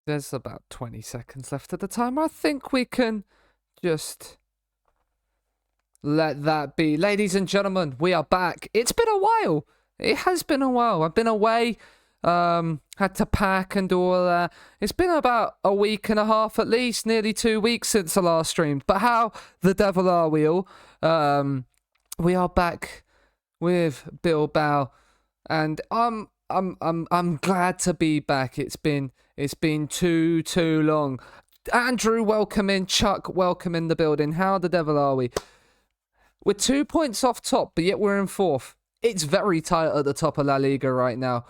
There's about 20 seconds left of the timer. I think we can just let that be. Ladies and gentlemen, we are back. It's been a while. It has been a while. I've been away. Had to pack and do all that. It's been about a week and a half at least, nearly 2 weeks since the last stream. But how the devil are we all? We are back with Bilbao, and I'm glad to be back. It's been too long. Andrew, welcome in. Chuck, welcome in the building. How the devil are we? We're 2 points off top, but yet we're in fourth. It's very tight at the top of La Liga right now.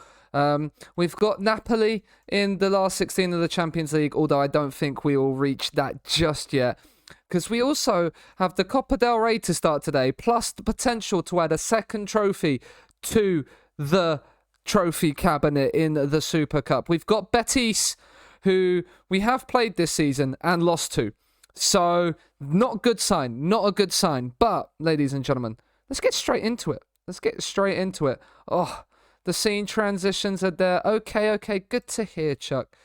We've got Napoli in the last 16 of the Champions League, although I don't think we will reach that just yet. Because we also have the Copa del Rey to start today, plus the potential to add a second trophy to the trophy cabinet in the Super Cup. We've got Betis, who we have played this season and lost to. So, not a good sign. Not a good sign. But, ladies and gentlemen, let's get straight into it. Oh, the scene transitions are there. Okay. Good to hear, Chuck.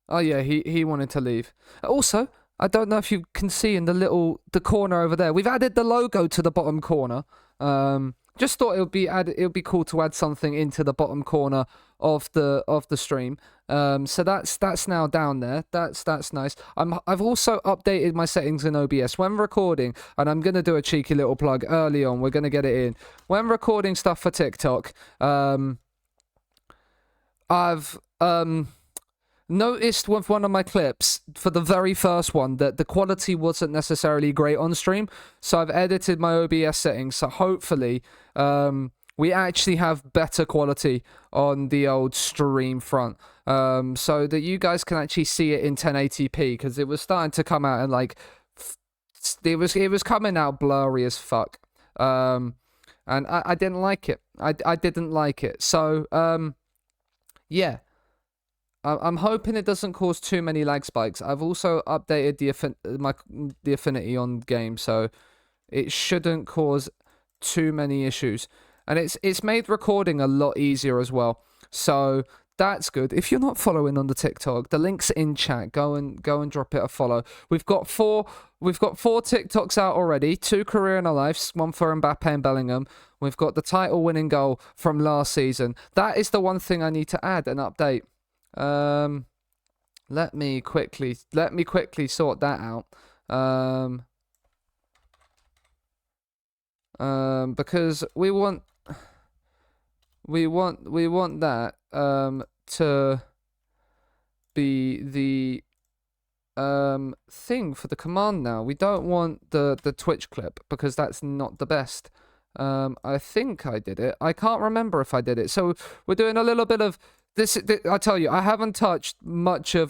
Oh, yeah, he wanted to leave. Also, I don't know if you can see in the corner over there. We've added the logo to the bottom corner. Just thought it would be cool to add something into the bottom corner of the stream. So that's now down there. That's nice. I've also updated my settings in OBS when recording, and I'm gonna do a cheeky little plug early on. We're gonna get it in when recording stuff for TikTok. I've noticed with one of my clips for the very first one that the quality wasn't necessarily great on stream, so I've edited my OBS settings, so hopefully we actually have better quality on the old stream front, so that you guys can actually see it in 1080p, because it was starting to come out and like it was coming out blurry as fuck, and I didn't like it. I didn't like it, so yeah, I'm hoping it doesn't cause too many lag spikes. I've also updated the affinity on game, so it shouldn't cause too many issues. And it's made recording a lot easier as well. So that's good. If you're not following on the TikTok, the link's in chat. Go and drop it a follow. We've got four TikToks out already. 2 career and a life, one for Mbappe and Bellingham. We've got the title winning goal from last season. That is the one thing I need to add and update. Let me quickly sort that out. Because we want that to be the thing for the command now. We don't want the Twitch clip because that's not the best. I think I did it. I can't remember if I did it. So we're doing a little bit of this. I tell you, I haven't touched much of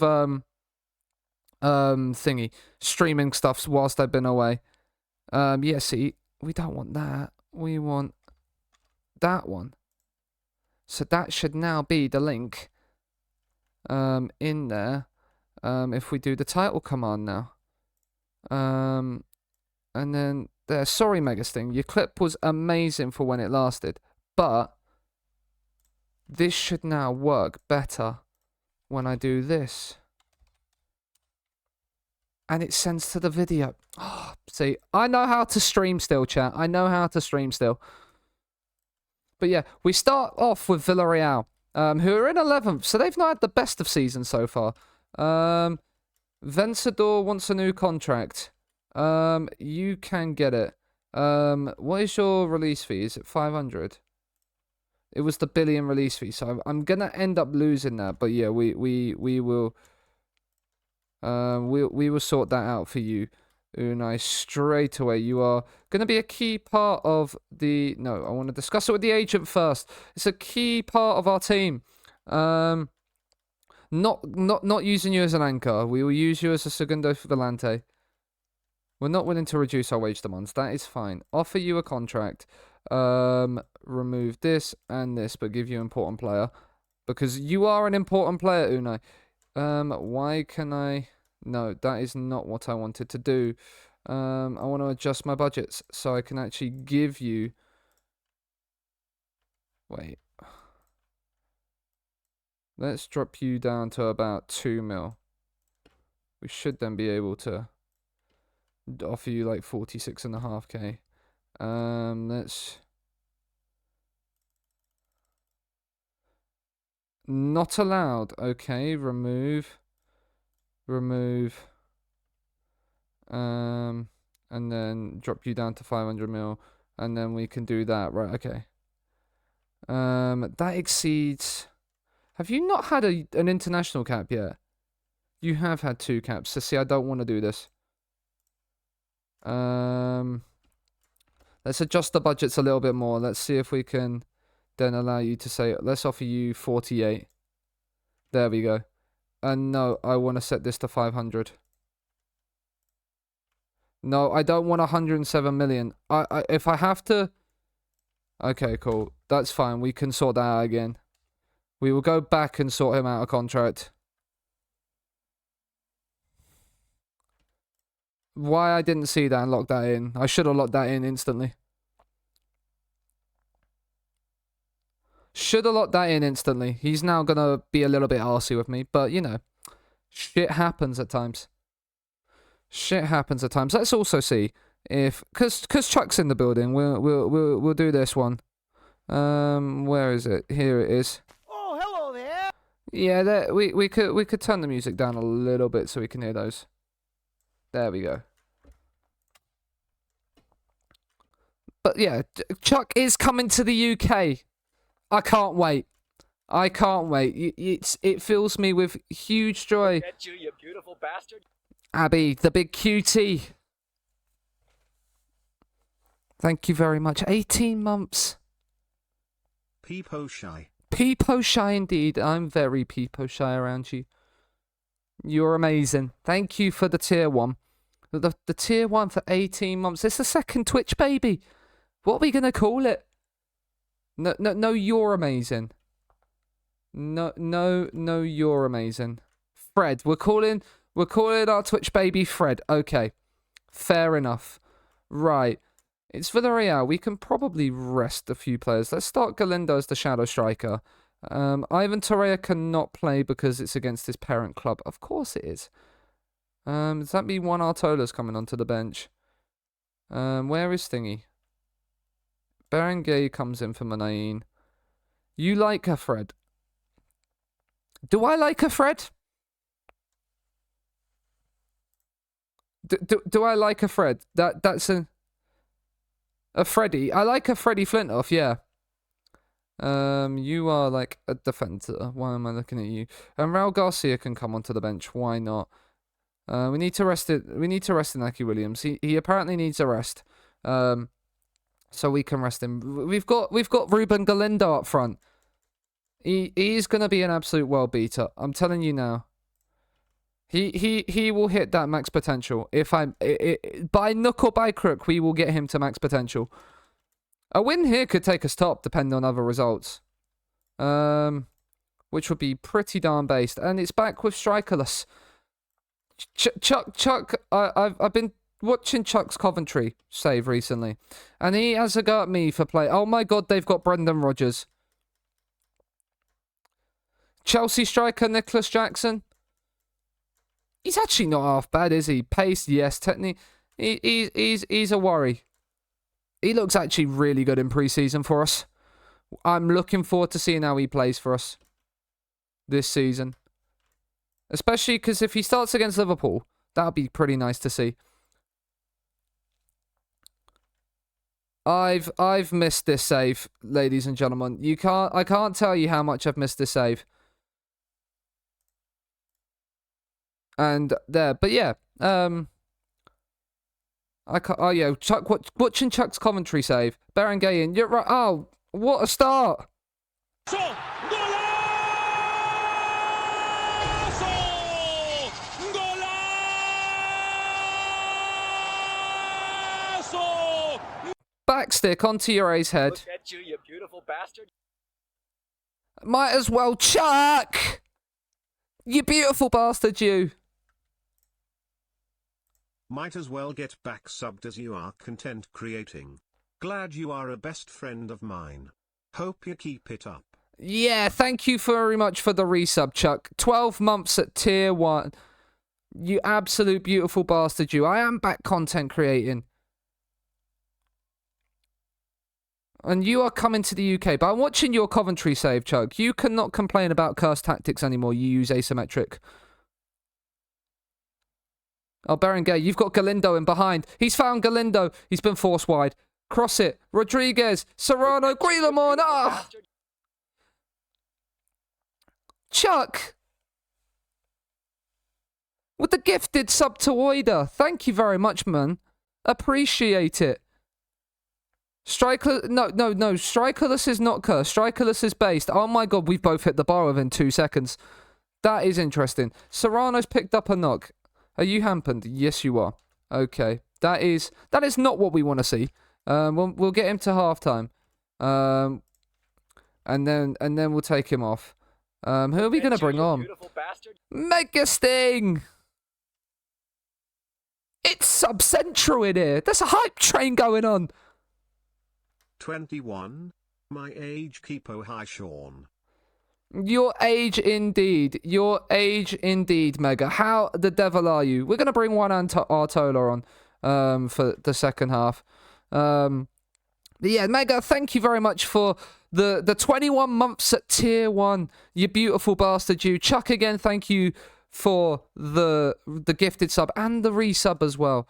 streaming stuff whilst I've been away. Yeah, see, we don't want that. We want that one. So that should now be the link in there. If we do the title command now. And then there. Sorry, Megasting. Your clip was amazing for when it lasted. But this should now work better when I do this. And it sends to the video. Oh, see, I know how to stream still, chat. I know how to stream still. But yeah, we start off with Villarreal, who are in 11th. So they've not had the best of seasons so far. Vencedor wants a new contract. You can get it. What is your release fee? Is it 500? It was the billion release fee, so I'm gonna end up losing that. But yeah, we will sort that out for you, Unai, straight away. You are gonna be a key part of the. No, I want to discuss it with the agent first. It's a key part of our team. Not using you as an anchor. We will use you as a segundo volante. We're not willing to reduce our wage demands. That is fine. Offer you a contract. Remove this and this, but give you important player. Because you are an important player, Unai. Why can I... No, that is not what I wanted to do. I want to adjust my budgets so I can actually give you... Wait. Let's drop you down to about 2 mil. We should then be able to offer you like 46.5k. Let's... Not allowed. Okay, remove. Remove. And then drop you down to 500 mil. And then we can do that. Right, okay. That exceeds... Have you not had an international cap yet? You have had 2 caps. So see, I don't want to do this. Let's adjust the budgets a little bit more. Let's see if we can then allow you to say, let's offer you 48. There we go. And no, I want to set this to 500. No, I don't want 107 million. If I have to... Okay, cool. That's fine. We can sort that out again. We will go back and sort him out a contract. Why I didn't see that and lock that in. I should have locked that in instantly. Should have locked that in instantly. He's now going to be a little bit arsey with me. But, you know, shit happens at times. Shit happens at times. Let's also see if... Because Chuck's in the building. We'll do this one. Where is it? Here it is. Oh, hello there. Yeah, we could turn the music down a little bit so we can hear those. There we go. But yeah, Chuck is coming to the UK. I can't wait. I can't wait. It fills me with huge joy. Look at you, you beautiful bastard. Abby, the big cutie. Thank you very much. 18 months. Peepo shy. Peepo shy indeed. I'm very peepo shy around you. You're amazing. Thank you for the tier 1. The tier 1 for 18 months. It's the second Twitch baby. What are we going to call it? No, you're amazing. No, you're amazing. Fred. We're calling our Twitch baby Fred. Okay. Fair enough. Right. It's Villarreal. We can probably rest a few players. Let's start Galindo as the shadow striker. Ivan Torreira cannot play because it's against his parent club. Of course it is. Does that mean Juan Artola's coming onto the bench? Where is Thingy? Berenguer comes in for Manain. You like her, Fred? Do I like her, Fred? Do I like a Fred? That's a Freddy. I like a Freddy Flintoff, yeah. You are like a defender. Why am I looking at you? And Raul Garcia can come onto the bench. Why not? We need to rest it. We need to rest Inaki Williams. He apparently needs a rest. So we can rest him. We've got Ruben Galindo up front. He's gonna be an absolute world beater. I'm telling you now. He will hit that max potential. If by nook or by crook, we will get him to max potential. A win here could take us top, depending on other results. Which would be pretty darn based. And it's back with strikerless. Chuck, I've been watching Chuck's Coventry save recently. And he has a go at me for play. Oh my god, they've got Brendan Rodgers. Chelsea striker Nicholas Jackson. He's actually not half bad, is he? Pace, yes. Technique, he's a worry. He looks actually really good in pre-season for us. I'm looking forward to seeing how he plays for us this season. Especially because if he starts against Liverpool, that would be pretty nice to see. I've missed this save, ladies and gentlemen. I can't tell you how much I've missed this save. And there, but yeah, oh yeah, Chuck, watching Chuck's commentary save. Berenguer, you're right. Oh, what a start! Backstick onto Ure's head. Look at you, you beautiful bastard. Might as well, Chuck! You beautiful bastard, you. Might as well get back subbed as you are content creating. Glad you are a best friend of mine. Hope you keep it up. Yeah, thank you very much for the resub, Chuck. 12 months at tier 1. You absolute beautiful bastard, you. I am back content creating. And you are coming to the UK, but I'm watching your Coventry save, Chuck. You cannot complain about cursed tactics anymore. You use asymmetric. Oh, Berenguer, you've got Galindo in behind. He's found Galindo. He's been forced wide. Cross it. Rodriguez. Serrano. Guillemon. Ah! Chuck! With the gifted sub to Oida. Thank you very much, man. Appreciate it. Striker... No. Strikerless is not cursed. Strikerless is based. Oh my god, we've both hit the bar within 2 seconds. That is interesting. Serrano's picked up a knock. Are you hampered? Yes, you are. Okay. That is not what we want to see. We'll get him to halftime. And then we'll take him off. Who are we going to bring on? Mega Sting! It's Sub-Central in here. There's a hype train going on. 21. My age Keepo High Sean. Your age indeed. Your age indeed, Mega. How the devil are you? We're going to bring one Artola on for the second half. Yeah, Mega, thank you very much for the 21 months at tier 1. You beautiful bastard, you. Chuck, again, thank you for the gifted sub and the resub as well.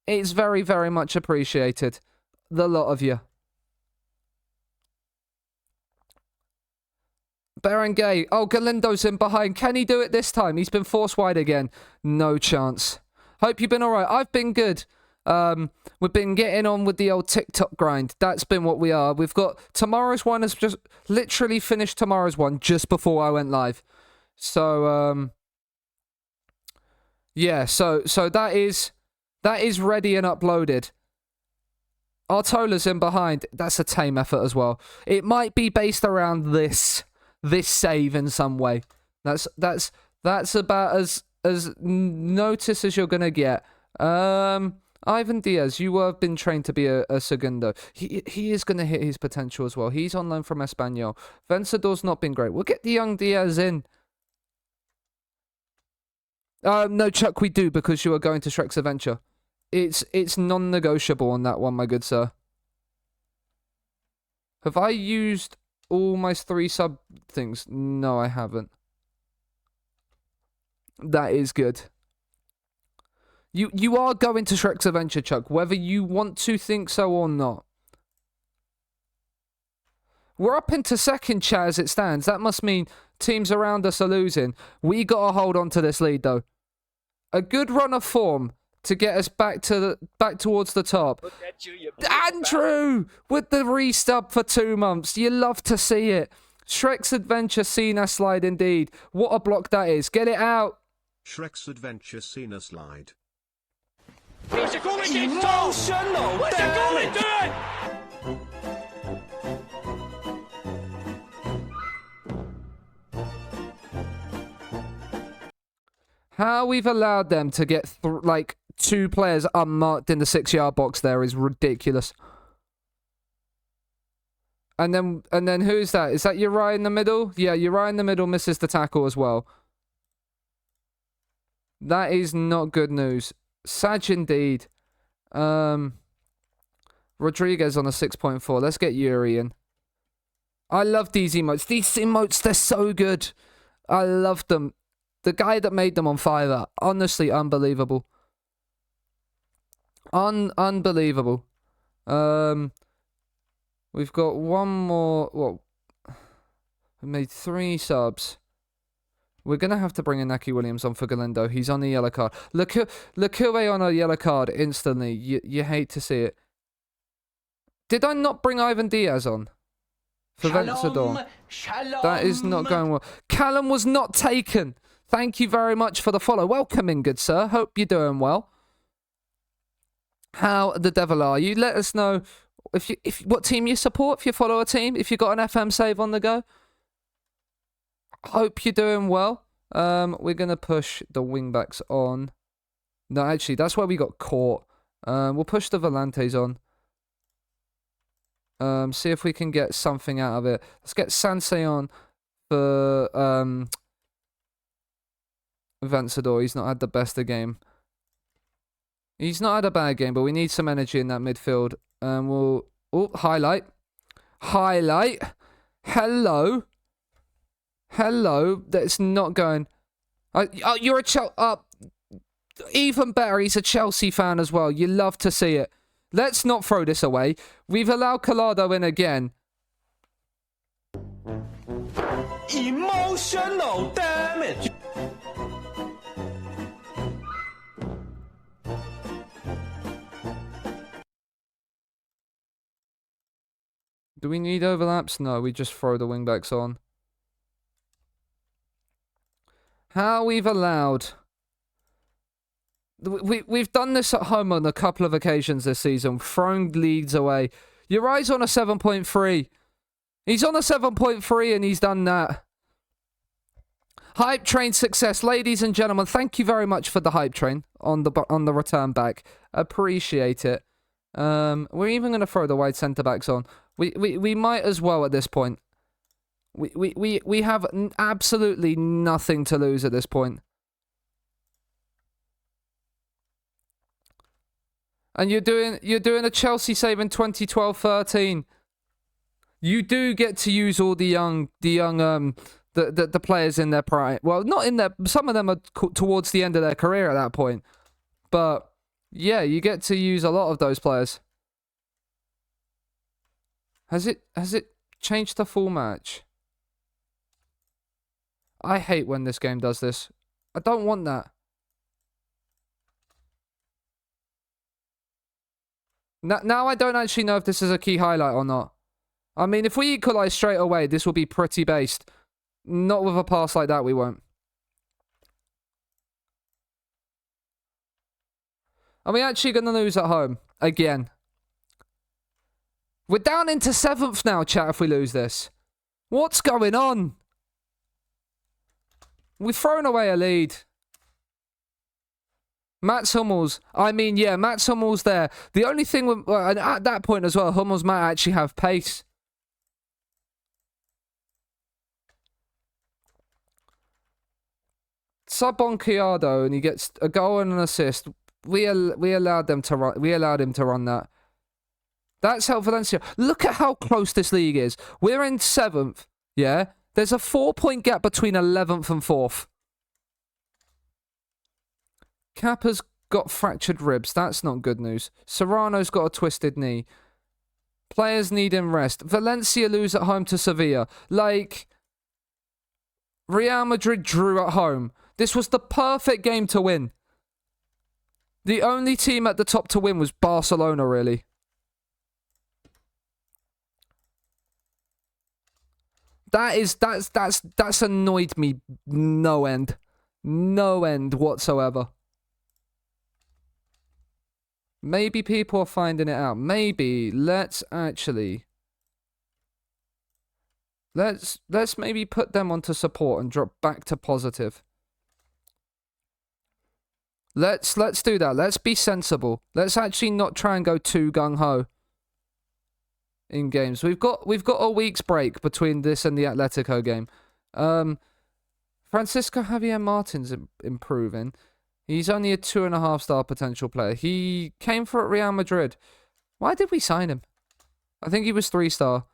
It's very, very much appreciated. The lot of you. Berenguer. Oh, Galindo's in behind. Can he do it this time? He's been forced wide again. No chance. Hope you've been alright. I've been good. We've been getting on with the old TikTok grind. That's been what we are. We've got tomorrow's one has just literally finished tomorrow's one just before I went live. So yeah, so that is ready and uploaded. Artola's in behind. That's a tame effort as well. It might be based around this save in some way. That's about as notice as you're gonna get. Ivan Diaz, you have been trained to be a segundo. He is going to hit his potential as well. He's on loan from Espanyol. Vencedor's not been great. We'll get the young Diaz in. No, Chuck, we do, because you are going to Shrek's Adventure. It's non-negotiable on that one, my good sir. Have I used all my 3 sub things? No, I haven't. That is good. You are going to Shrek's Adventure, Chuck, whether you want to think so or not. We're up into second, chat, as it stands. That must mean teams around us are losing. We got to hold on to this lead, though. A good run of form to get us back towards the top. Look at you, Andrew with the restub for 2 months. You love to see it. Shrek's Adventure Cena slide indeed. What a block that is. Get it out. Shrek's Adventure Cena slide. Emotional damage. How we've allowed them to get like 2 players unmarked in the 6-yard box there is ridiculous. And then who's that? Is that Uriah in the middle? Yeah, Uriah in the middle misses the tackle as well. That is not good news. Saj indeed. Rodriguez on a 6.4. Let's get Yuri in. I love these emotes. These emotes, they're so good. I love them. The guy that made them on Fiverr, honestly unbelievable. Unbelievable. We've got one more. Well, we made 3 subs. We're going to have to bring Inaki Williams on for Galindo. He's on the yellow card. Lecue on a yellow card instantly. You hate to see it. Did I not bring Ivan Diaz on? For Vencedor. That is not going well. Callum was not taken. Thank you very much for the follow. Welcome in, good sir. Hope you're doing well. How the devil are you? Let us know if what team you support, if you follow a team, if you got an FM save on the go. Hope you're doing well. We're going to push the wingbacks on. No, actually, that's where we got caught. We'll push the Volantes on. See if we can get something out of it. Let's get Seanasea on for Vencedor. He's not had the best of game. He's not had a bad game, but we need some energy in that midfield. We'll... Oh, highlight. Highlight. Hello. Hello. That's not going... Oh, you're a Chelsea... even better, he's a Chelsea fan as well. You love to see it. Let's not throw this away. We've allowed Collado in again. Emotional damage. Do we need overlaps? No, we just throw the wingbacks on. How we've allowed... We've done this at home on a couple of occasions this season, thrown leads away. Uri's on a 7.3. He's on a 7.3 and he's done that. Hype train success, ladies and gentlemen. Thank you very much for the hype train on the return back. Appreciate it. We're even going to throw the wide centre backs on. We might as well at this point. We have absolutely nothing to lose at this point. And you're doing a Chelsea save in 2012-13. You do get to use all the players in their prime. Well, not in their... Some of them are towards the end of their career at that point. But, yeah, you get to use a lot of those players. Has it changed the full match? I hate when this game does this. I don't want that. Now I don't actually know if this is a key highlight or not. I mean, if we equalise straight away, this will be pretty based. Not with a pass like that, we won't. Are we actually going to lose at home? Again. We're down into 7th now, chat, if we lose this. What's going on? We've thrown away a lead. Mats Hummels. I mean, yeah, Mats Hummels there. The only thing, at that point as well, Hummels might actually have pace. Sub on Collado and he gets a goal and an assist. We allowed them to run. We allowed him to run that. That's helped Valencia. Look at how close this league is. We're in 7th. Yeah, there's a 4-point gap between 11th and 4th. Kappa's got fractured ribs. That's not good news. Serrano's got a twisted knee. Players needing rest. Valencia lose at home to Sevilla. Like, Real Madrid drew at home. This was the perfect game to win. The only team at the top to win was Barcelona, really. That's annoyed me no end. No end whatsoever. Maybe people are finding it out. Maybe let's actually... Let's maybe put them onto support and drop back to positive. Let's do that. Let's be sensible. Let's actually not try and go too gung-ho in games. We've got a week's break between this and the Atletico game. Francisco Javier Martin's improving. He's only a 2.5-star potential player. He came for Real Madrid. Why did we sign him? I think he was 3-star.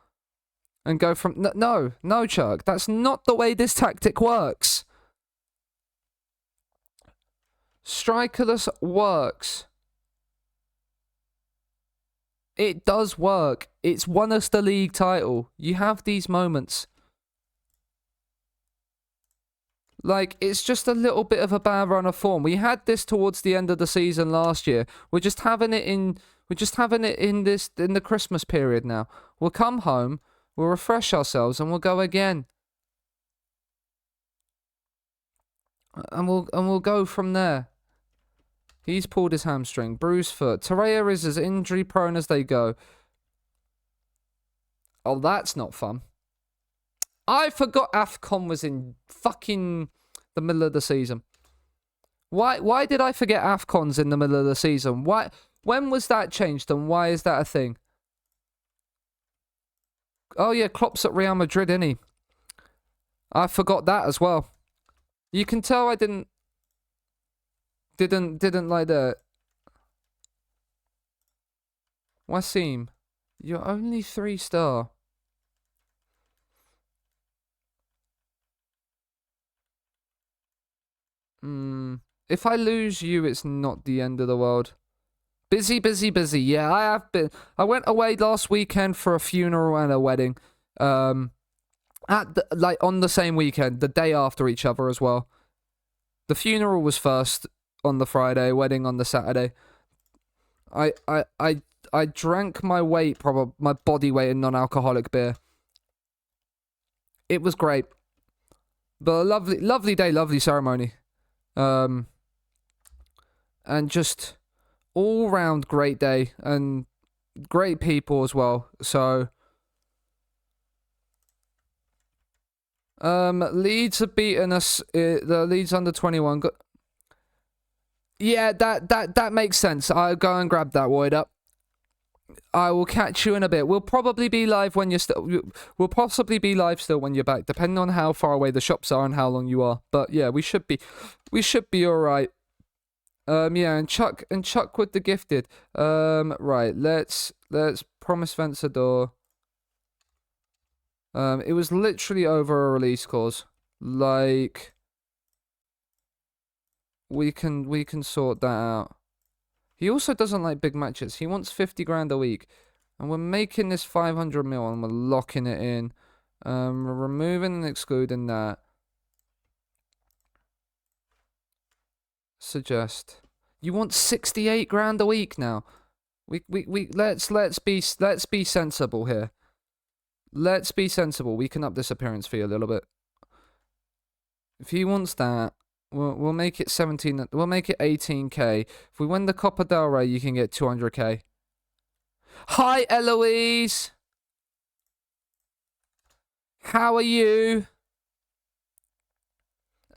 And go from... No, Chuck. That's not the way this tactic works. Strikerless works. It does work. It's won us the league title. You have these moments. Like, it's just a little bit of a bad run of form. We had this towards the end of the season last year. We're just having it in the Christmas period now. We'll come home, we'll refresh ourselves, and we'll go again. And we'll go from there. He's pulled his hamstring, bruised foot. Torreira is as injury prone as they go. Oh, that's not fun. I forgot AFCON was in fucking the middle of the season. Why did I forget AFCON's in the middle of the season? When was that changed and why is that a thing? Oh yeah, Klopp's at Real Madrid, isn't he? I forgot that as well. You can tell I didn't like that. Wasim, you're only 3-star. If I lose you, it's not the end of the world. Busy, busy, busy. Yeah, I have been. I went away last weekend for a funeral and a wedding. On the same weekend, the day after each other as well. The funeral was first on the Friday, wedding on the Saturday. I drank my my body weight in non-alcoholic beer. It was great, but a lovely day, lovely ceremony, and just all round great day and great people as well. So, Leeds have beaten us. The Leeds under 21. Yeah, that makes sense. I'll go and grab that void up. I will catch you in a bit. We'll probably be live when you're We'll possibly be live still when you're back, depending on how far away the shops are and how long you are. But yeah, we should be all right. Yeah, and Chuck with the gifted. Right. Let's promise Vencedor. It was literally over a release clause. Like, we can sort that out. He also doesn't like big matches. He wants 50 grand a week. And we're making this 500 mil and we're locking it in. We're removing and excluding that. Suggest. You want 68 grand a week now. Let's be sensible here. Let's be sensible. We can up this appearance fee a little bit. If he wants that, we'll make it 17. We'll make it 18k. If we win the Copa del Rey, you can get 200k. Hi, Eloise. How are you?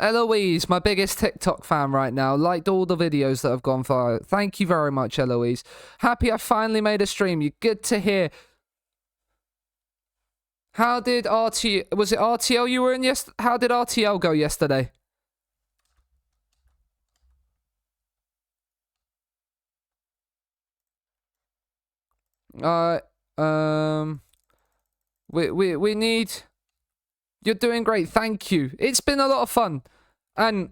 Eloise, my biggest TikTok fan right now. Liked all the videos that have gone viral. Thank you very much, Eloise. Happy I finally made a stream. You're good to hear. How did was it RTL you were in How did RTL go yesterday? We need. You're doing great, thank you. It's been a lot of fun, and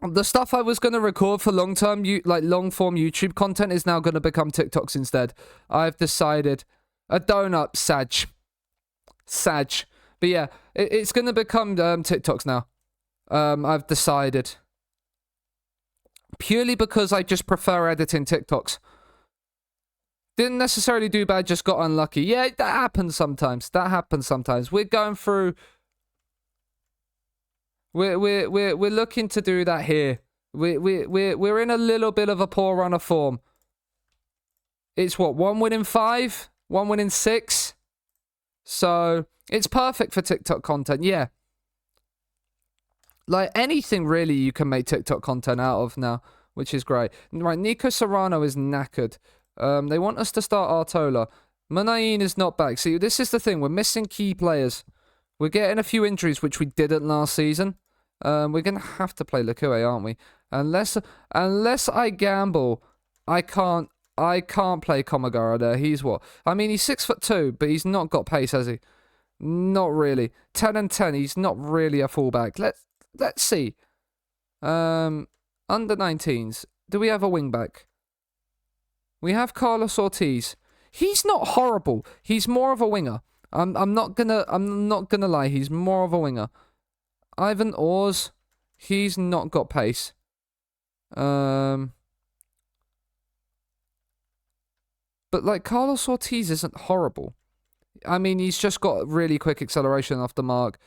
the stuff I was gonna record for long form YouTube content is now gonna become TikToks instead. I've decided. A donut, Sag. But yeah, it's gonna become TikToks now. I've decided. Purely because I just prefer editing TikToks. Didn't necessarily do bad, just got unlucky. Yeah, that happens sometimes. We're going through. We're looking to do that here. We're in a little bit of a poor run of form. It's what, 1 win in 5, 1 win in 6. So it's perfect for TikTok content. Yeah. Like anything really, you can make TikTok content out of now, which is great. Right, Nico Serrano is knackered. They want us to start Artola. Munayin is not back. See, this is the thing. We're missing key players. We're getting a few injuries, which we didn't last season. We're going to have to play Lekue, aren't we? Unless I gamble, I can't play Komagara there. He's what? I mean, he's 6'2", but he's not got pace, has he? Not really. 10 and 10, he's not really a fullback. Let's see. Under 19s. Do we have a wingback? We have Carlos Ortiz. He's not horrible. He's more of a winger. I'm not gonna lie. He's more of a winger. Ivan Ors. He's not got pace. But like Carlos Ortiz isn't horrible. I mean, he's just got really quick acceleration off the mark.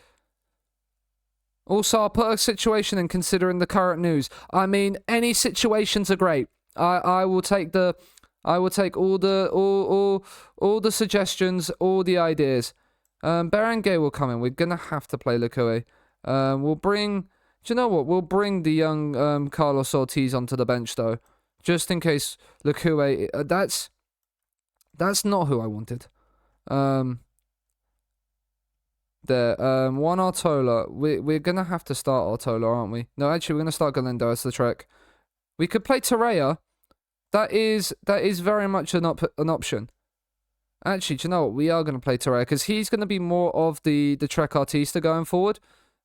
Also, I'll put a situation in considering the current news. I mean, any situations are great. I will take all the suggestions, all the ideas. Berenguer will come in. We're gonna have to play Lekue. We'll bring. Do you know what? We'll bring the young Carlos Ortiz onto the bench though, just in case Lekue. That's not who I wanted. There. One Artola. We're gonna have to start Artola, aren't we? No, actually, we're gonna start Galindo as the Trek. We could play Torreya. That is very much an option. Actually, do you know what? We are gonna play Torreya because he's gonna be more of the Trek Artista going forward.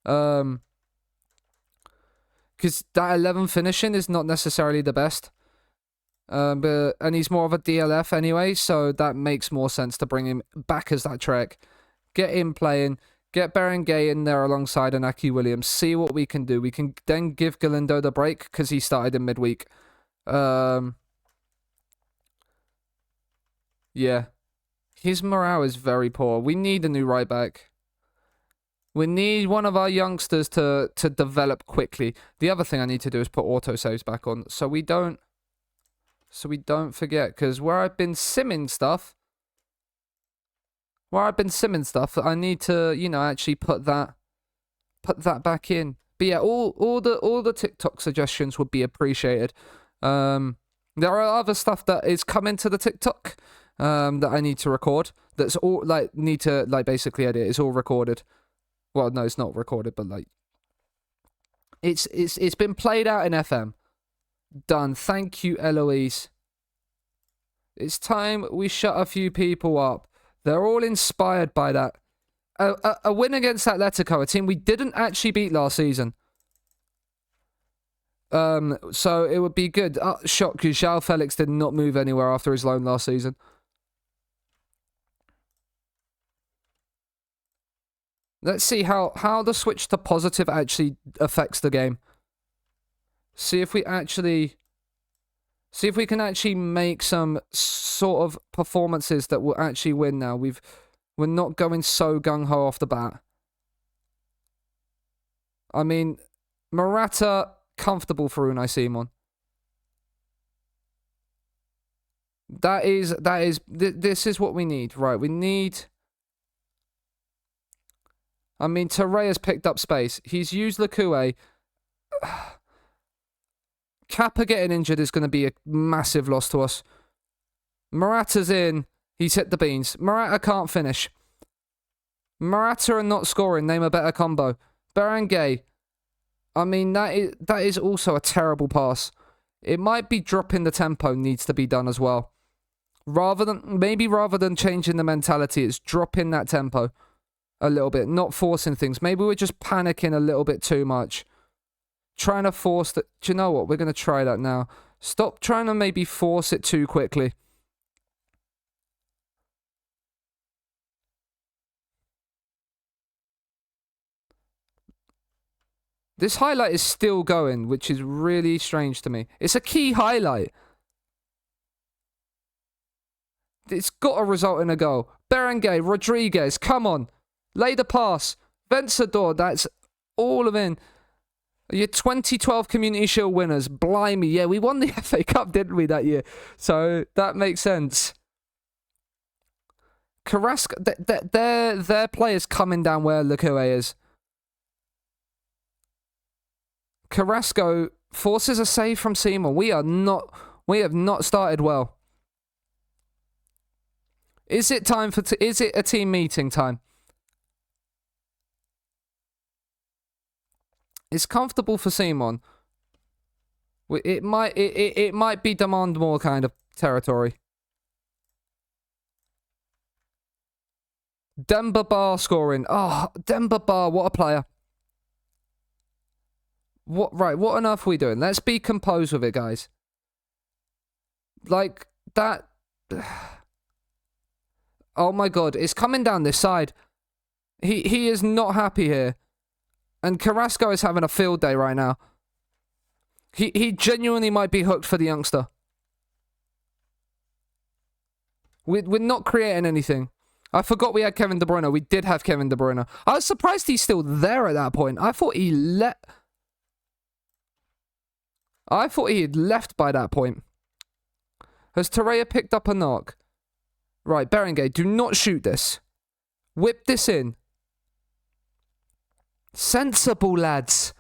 Because that 11 finishing is not necessarily the best. And he's more of a DLF anyway, so that makes more sense to bring him back as that Trek. Get him playing. Get Berenguer in there alongside Inaki Williams. See what we can do. We can then give Galindo the break because he started in midweek. Yeah. His morale is very poor. We need a new right back. We need one of our youngsters to develop quickly. The other thing I need to do is put autosaves back on so we don't forget, because where I've been simming stuff, I need to, you know, actually put that back in. But yeah, all the TikTok suggestions would be appreciated. There are other stuff that is coming to the TikTok that I need to record. That's all basically edit. It's all recorded. Well, no, it's not recorded, but like it's been played out in FM. Done. Thank you, Eloise. It's time we shut a few people up. They're all inspired by that. A win against Atletico, a team we didn't actually beat last season. So it would be good. Shock, because João Felix did not move anywhere after his loan last season. Let's see how the switch to positive actually affects the game. See if we can actually make some sort of performances that will actually win now. We're not going so gung-ho off the bat. I mean, Morata, comfortable for Unai Simon. This is what we need. Right, we need... I mean, Torreya's picked up space. He's used Lekue. Kappa getting injured is going to be a massive loss to us. Morata's in. He's hit the beans. Morata can't finish. Morata and not scoring. Name a better combo. Berenguer. I mean, that is also a terrible pass. It might be dropping the tempo needs to be done as well. Rather than changing the mentality, it's dropping that tempo a little bit. Not forcing things. Maybe we're just panicking a little bit too much. Trying to force that. Do you know what? We're going to try that now. Stop trying to maybe force it too quickly. This highlight is still going, which is really strange to me. It's a key highlight. It's got to result in a goal. Berenguer, Rodriguez, come on. Lay the pass. Vencedor, that's all of in. Your 2012 Community Shield winners. Blimey. Yeah, we won the FA Cup, didn't we, that year? So that makes sense. Carrasco, their players coming down where Lekue is. Carrasco forces a save from Simon. We have not started well. Is it time for... is it a team meeting time? It's comfortable for Simon. It might be demand more kind of territory. Demba Ba scoring. Oh, Demba Ba, what a player. What on earth are we doing? Let's be composed with it, guys. Like, that... Oh my god, it's coming down this side. He is not happy here. And Carrasco is having a field day right now. He genuinely might be hooked for the youngster. We're not creating anything. I forgot we had Kevin De Bruyne. We did have Kevin De Bruyne. I was surprised he's still there at that point. I thought he had left by that point. Has Torreya picked up a knock? Right, Berenguer, do not shoot this. Whip this in. Sensible, lads.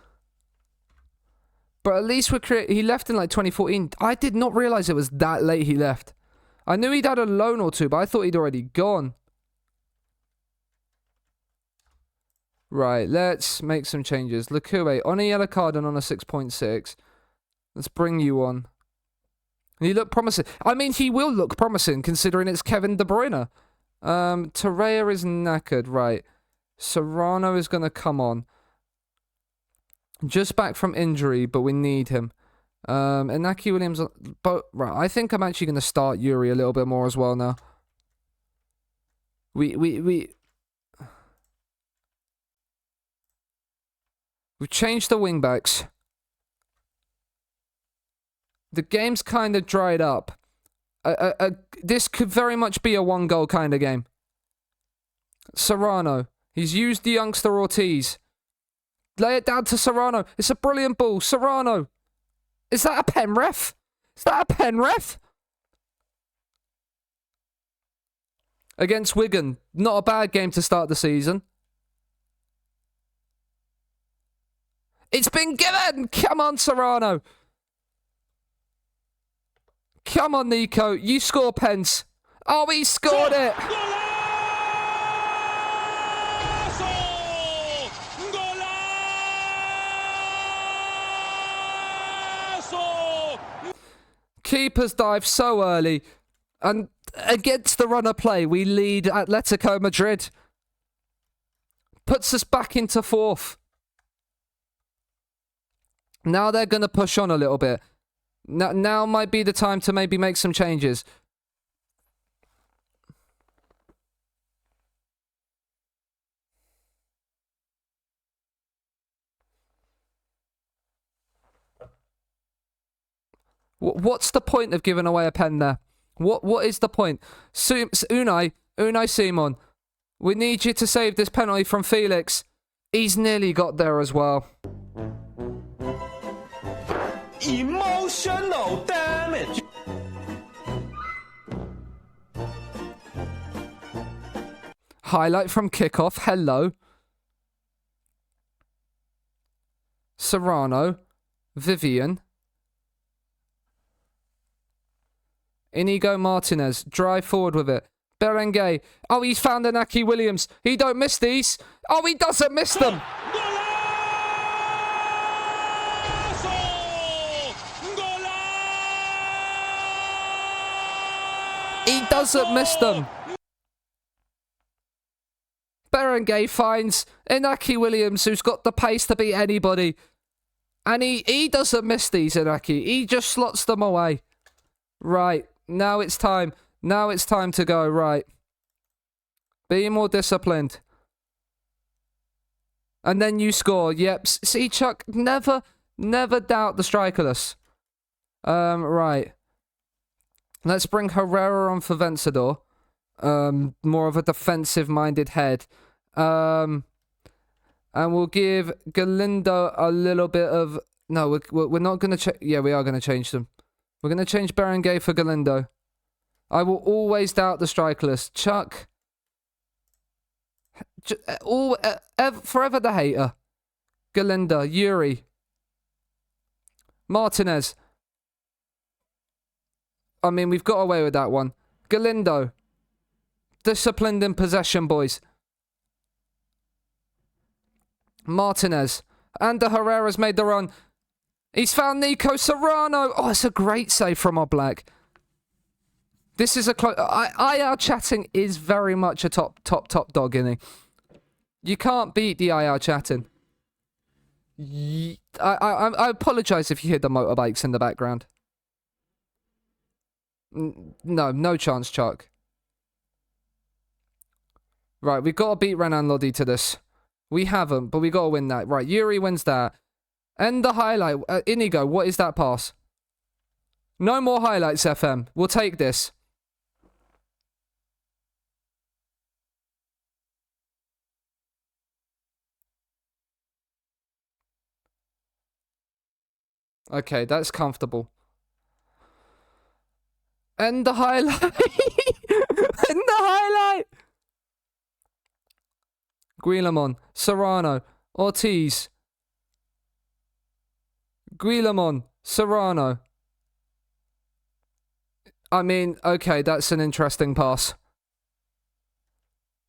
But at least he left in like 2014. I did not realise it was that late he left. I knew he'd had a loan or two, but I thought he'd already gone. Right, let's make some changes. Lekue, on a yellow card and on a 6.6. Let's bring you on. You look promising. I mean, he will look promising considering it's Kevin De Bruyne. Torreira is knackered, right. Serrano is going to come on. Just back from injury, but we need him. Inaki Williams, but right, I think I'm actually going to start Yuri a little bit more as well now. We've changed the wingbacks. The game's kind of dried up. This could very much be a one-goal kind of game. Serrano. He's used the youngster Ortiz. Lay it down to Serrano. It's a brilliant ball. Serrano. Is that a pen, ref? Is that a pen, ref? Against Wigan. Not a bad game to start the season. It's been given! Come on, Serrano. Come on, Nico. You score pens. Oh, he scored it! Keepers dive so early. And against the run of play, we lead Atletico Madrid. Puts us back into fourth. Now they're going to push on a little bit. Now might be the time to maybe make some changes. What's the point of giving away a pen there? What is the point? Unai Simon, we need you to save this penalty from Felix. He's nearly got there as well. Emotional damage. Highlight from kickoff. Hello. Serrano. Vivian. Inigo Martinez. Drive forward with it. Berenguer. Oh, he's found Inaki Williams. He don't miss these. Oh, he doesn't miss them. He doesn't miss them. Berenguer finds Inaki Williams, who's got the pace to beat anybody. And he doesn't miss these, Inaki. He just slots them away. Right. Now it's time. Now it's time to go. Right. Be more disciplined. And then you score. Yep. See, Chuck, never doubt the strikerless. Right. Let's bring Herrera on for Vencedor. More of a defensive-minded head. And we'll give Galindo a little bit of... No, we're not going to... Yeah, we are going to change them. We're going to change Berenguer for Galindo. I will always doubt the strikerless. Chuck. Forever the hater. Galindo. Yuri. Martinez. I mean, we've got away with that one. Galindo. Disciplined in possession, boys. Martinez. Ander Herrera's made the run. He's found Nico Serrano. Oh, it's a great save from Oblak. This is a close... IR chatting is very much a top dog, isn't he? You can't beat the IR chatting. I apologise if you hear the motorbikes in the background. No chance, Chuck. Right, we've got to beat Renan Lodi to this. We haven't, but we got to win that. Right, Yuri wins that. And the highlight. Inigo, what is that pass? No more highlights, FM. We'll take this. Okay, that's comfortable. And the highlight. And the highlight. Guillamon, Serrano, Ortiz. Guillamon, Serrano. I mean, okay, that's an interesting pass.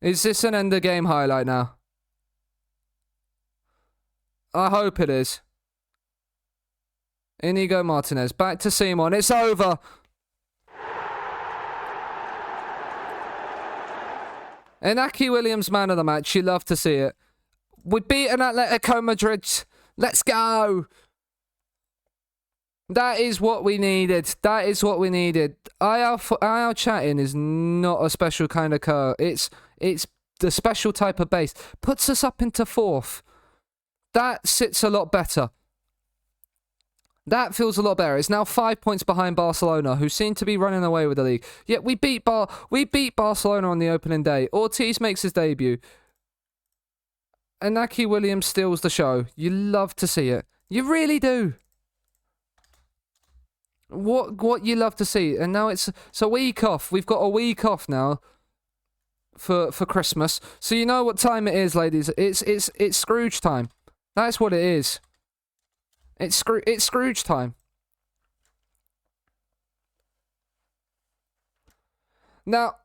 Is this an end of game highlight now? I hope it is. Inigo Martinez. Back to Simon. It's over. Inaki Williams, man of the match. You love to see it. We've beaten Atletico Madrid. Let's go. That is what we needed. That is what we needed. IR chatting is not a special kind of car. It's the special type of base. Puts us up into 4th. That sits a lot better. That feels a lot better. It's now 5 points behind Barcelona, who seem to be running away with the league. Yet we beat Barcelona on the opening day. Ortiz makes his debut. Inaki Williams steals the show. You love to see it. You really do. What you love to see. And now it's a week off. We've got a week off now for Christmas. So you know what time it is, ladies. It's Scrooge time. That's what it is. It's Scrooge time. Now,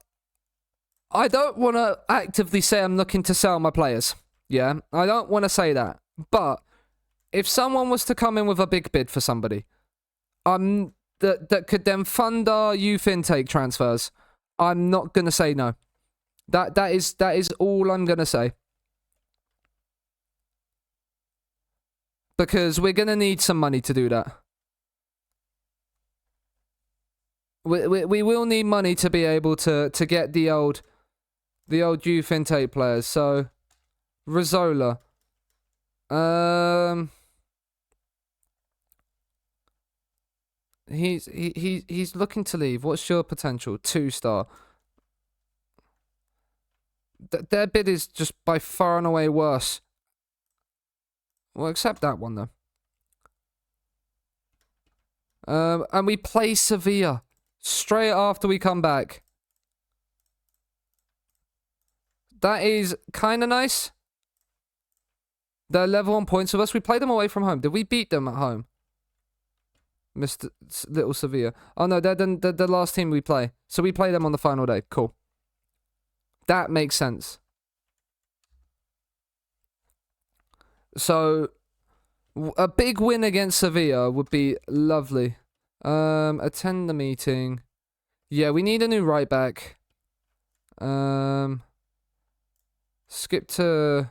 I don't want to actively say I'm looking to sell my players. Yeah, I don't want to say that. But if someone was to come in with a big bid for somebody, that could then fund our youth intake transfers, I'm not gonna say no. That is all I'm gonna say. Because we're gonna need some money to do that. We will need money to be able to get the old youth intake players. So Rizzola. He's looking to leave. What's your potential? 2-star. Their bid is just by far and away worse. Well, accept that one though. And we play Sevilla straight after we come back. That is kind of nice. They're level on points with us. We played them away from home. Did we beat them at home? Mr. Little Sevilla. Oh no, they're the last team we play. So we play them on the final day. Cool. That makes sense. So a big win against Sevilla would be lovely. Attend the meeting. Yeah, we need a new right back. Skip to...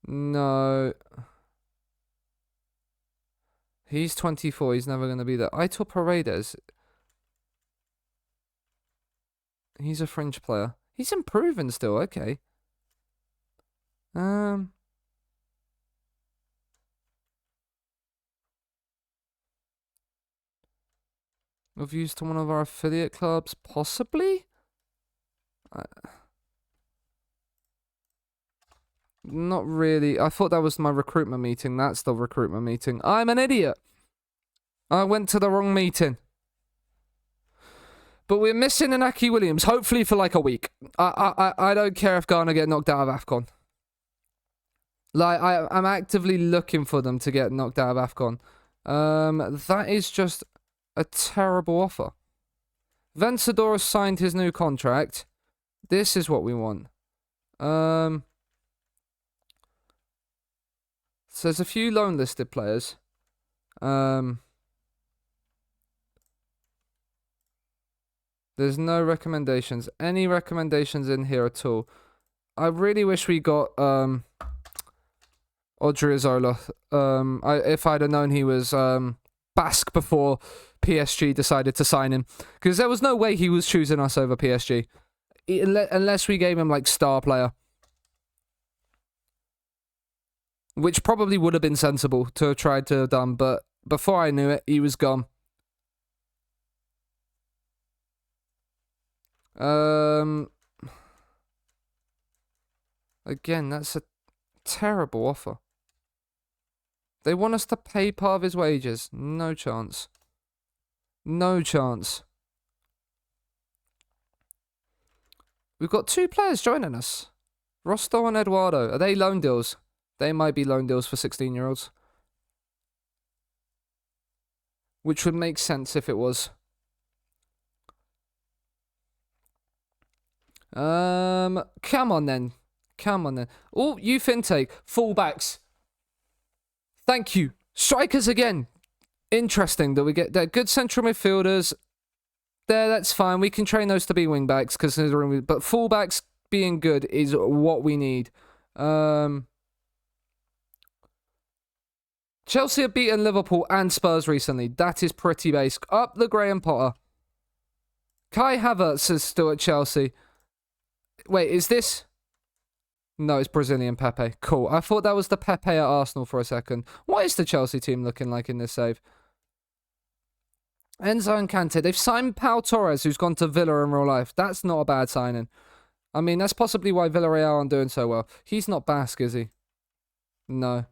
No. He's 24. He's never going to be there. Aitor Paredes. He's a fringe player. He's improving still. Okay. Reviews to one of our affiliate clubs? Possibly? Not really. I thought that was my recruitment meeting. That's the recruitment meeting. I'm an idiot. I went to the wrong meeting. But we're missing Inaki Williams, hopefully for like a week. I don't care if Ghana get knocked out of AFCON. Like, I'm actively looking for them to get knocked out of AFCON. That is just a terrible offer. Vencedor has signed his new contract. This is what we want. So there's a few loan listed players. There's no recommendations. Any recommendations in here at all? I really wish we got Odriozola. If I'd have known he was Basque before PSG decided to sign him, because there was no way he was choosing us over PSG, unless we gave him like star player, which probably would have been sensible to have tried to have done. But before I knew it, he was gone. Again, that's a terrible offer. They want us to pay part of his wages. No chance. No chance. We've got 2 players joining us. Rosto and Eduardo. Are they loan deals? They might be loan deals for 16-year-olds. Which would make sense if it was. Come on then. Come on then. Oh, youth intake. Fullbacks. Thank you. Strikers again. Interesting that we get they're good central midfielders. That's fine. We can train those to be wing backs, considering but fullbacks being good is what we need. Chelsea have beaten Liverpool and Spurs recently. That is pretty basic. Up the Graham Potter. Kai Havertz is still at Chelsea. Wait, is this? No, it's Brazilian Pepe. Cool. I thought that was the Pepe at Arsenal for a second. What is the Chelsea team looking like in this save? Enzo and Kante. They've signed Pau Torres, who's gone to Villa in real life. That's not a bad signing. I mean, that's possibly why Villarreal aren't doing so well. He's not Basque, is he? No.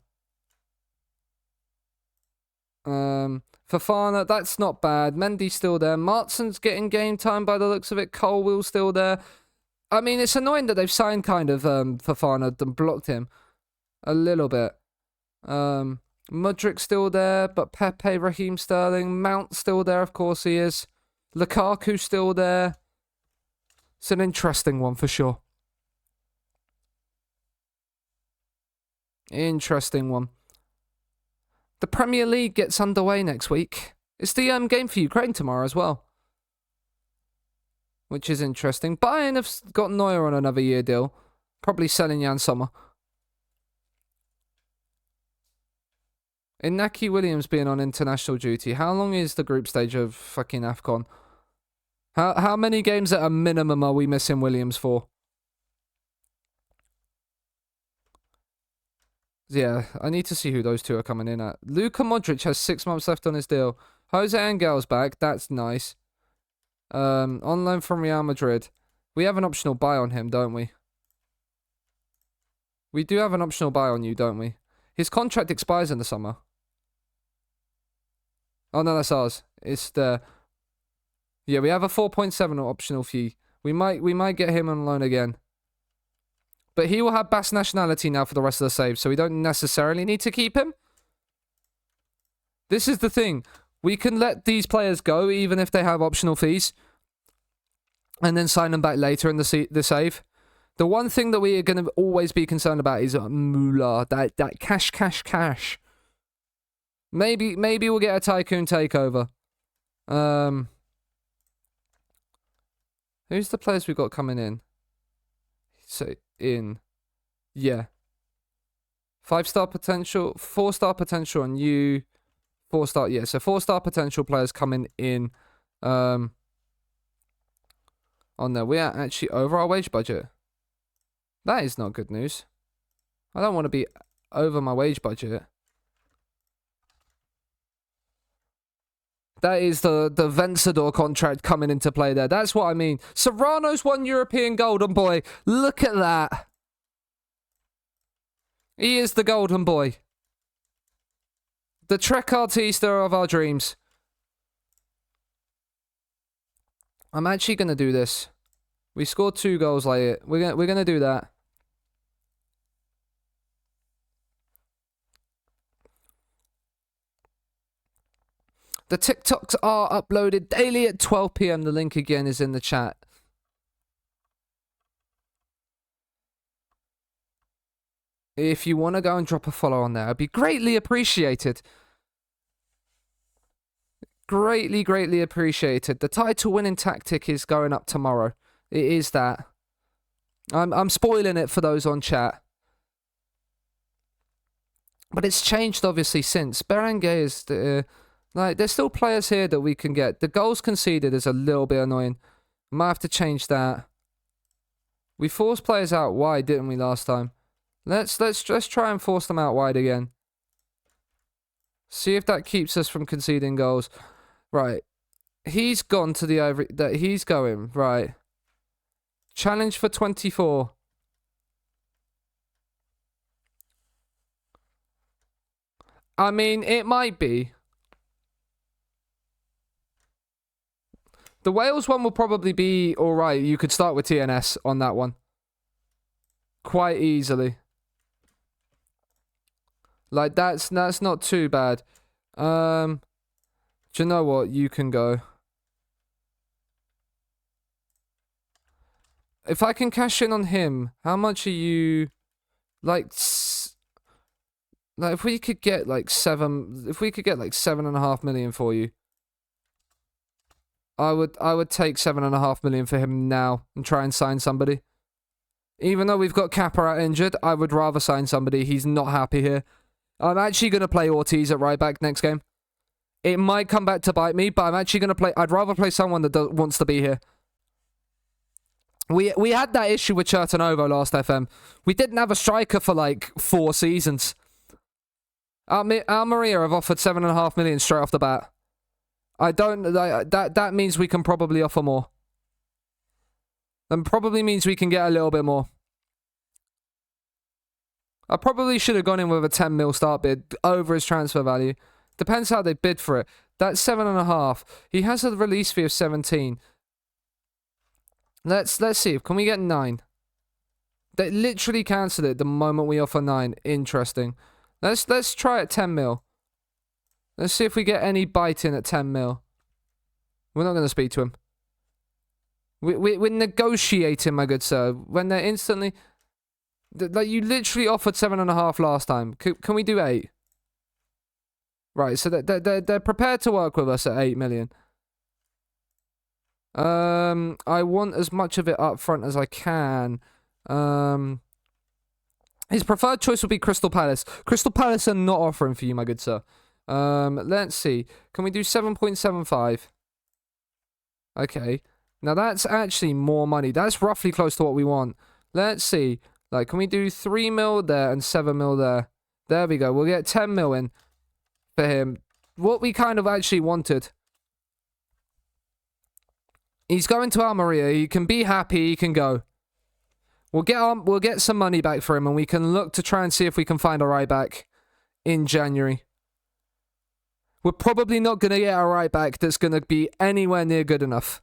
Fofana, that's not bad. Mendy's still there. Martson's getting game time by the looks of it. Colwell's still there. I mean, it's annoying that they've signed kind of Fofana and blocked him a little bit. Mudrik's still there, but Pepe, Raheem Sterling, Mount's still there, of course he is. Lukaku's still there. It's an interesting one for sure. Interesting one. The Premier League gets underway next week. It's the game for Ukraine tomorrow as well, which is interesting. Bayern have got Neuer on another year deal. Probably selling Jan Sommer. Inaki Williams being on international duty. How long is the group stage of fucking AFCON? How many games at a minimum are we missing Williams for? Yeah, I need to see who those two are coming in at. Luka Modric has 6 months left on his deal. Jose Angel's back. That's nice. On loan from Real Madrid. We have an optional buy on him, don't we? We do have an optional buy on you, don't we? His contract expires in the summer. Oh, no, that's ours. It's the... Yeah, we have a 4.7 optional fee. We might get him on loan again. But he will have Basque nationality now for the rest of the save, so we don't necessarily need to keep him. This is the thing. We can let these players go, even if they have optional fees, and then sign them back later in the save. The one thing that we are going to always be concerned about is moolah, that cash. Maybe we'll get a tycoon takeover. Who's the players we've got coming in? So, yeah. 5-star potential, 4-star potential on you. 4-star, yeah. So 4-star potential players coming in on there. We are actually over our wage budget. That is not good news. I don't want to be over my wage budget. That is the Vencedor contract coming into play there. That's what I mean. Serrano's won European Golden Boy. Look at that. He is the Golden Boy. The Trequartista of our dreams. I'm actually going to do this. We scored 2 goals like it. We're gonna do that. The TikToks are uploaded daily at 12 PM. The link again is in the chat. If you want to go and drop a follow on there, it'd be greatly appreciated. Greatly appreciated. The title winning tactic is going up tomorrow. It is that. I'm spoiling it for those on chat. But it's changed obviously since. Berenguer is the... Like, there's still players here that we can get. The goals conceded is a little bit annoying. Might have to change that. We forced players out wide, didn't we, last time? Let's try and force them out wide again. See if that keeps us from conceding goals. Right. He's gone to the over... He's going. Right. Challenge for 24. I mean, it might be. The Wales one will probably be alright. You could start with TNS on that one. Quite easily. Like, that's not too bad. Do you know what? You can go. If I can cash in on him, how much are you... Like... Like, if we could get like 7.5 million for you, I would take 7.5 million for him now and try and sign somebody. Even though we've got Kappa out injured, I would rather sign somebody. He's not happy here. I'm actually going to play Ortiz at right back next game. It might come back to bite me, but I'm actually going to play... I'd rather play someone that wants to be here. We had that issue with Chertonovo last FM. We didn't have a striker for like 4 seasons. Almeria have offered 7.5 million straight off the bat. I don't... That means we can probably offer more. And probably means we can get a little bit more. I probably should have gone in with a 10 mil start bid over his transfer value. Depends how they bid for it. That's 7.5. He has a release fee of 17. Let's see. Can we get 9? They literally cancelled it the moment we offer 9. Interesting. Let's try at 10 mil. Let's see if we get any bite in at 10 mil. We're not going to speak to him. We're negotiating, my good sir. When they're instantly... Like, you literally offered 7.5 last time. Can we do 8? Right, so they're prepared to work with us at 8 million. I want as much of it up front as I can. His preferred choice would be Crystal Palace. Crystal Palace are not offering for you, my good sir. Let's see. Can we do 7.75? Okay. Now that's actually more money. That's roughly close to what we want. Let's see. Like, can we do 3 mil there and 7 mil there? There we go. We'll get 10 mil in for him. What we kind of actually wanted. He's going to Almeria. He can be happy. He can go. We'll get some money back for him, and we can look to try and see if we can find a right back in January. We're probably not going to get a right back that's going to be anywhere near good enough.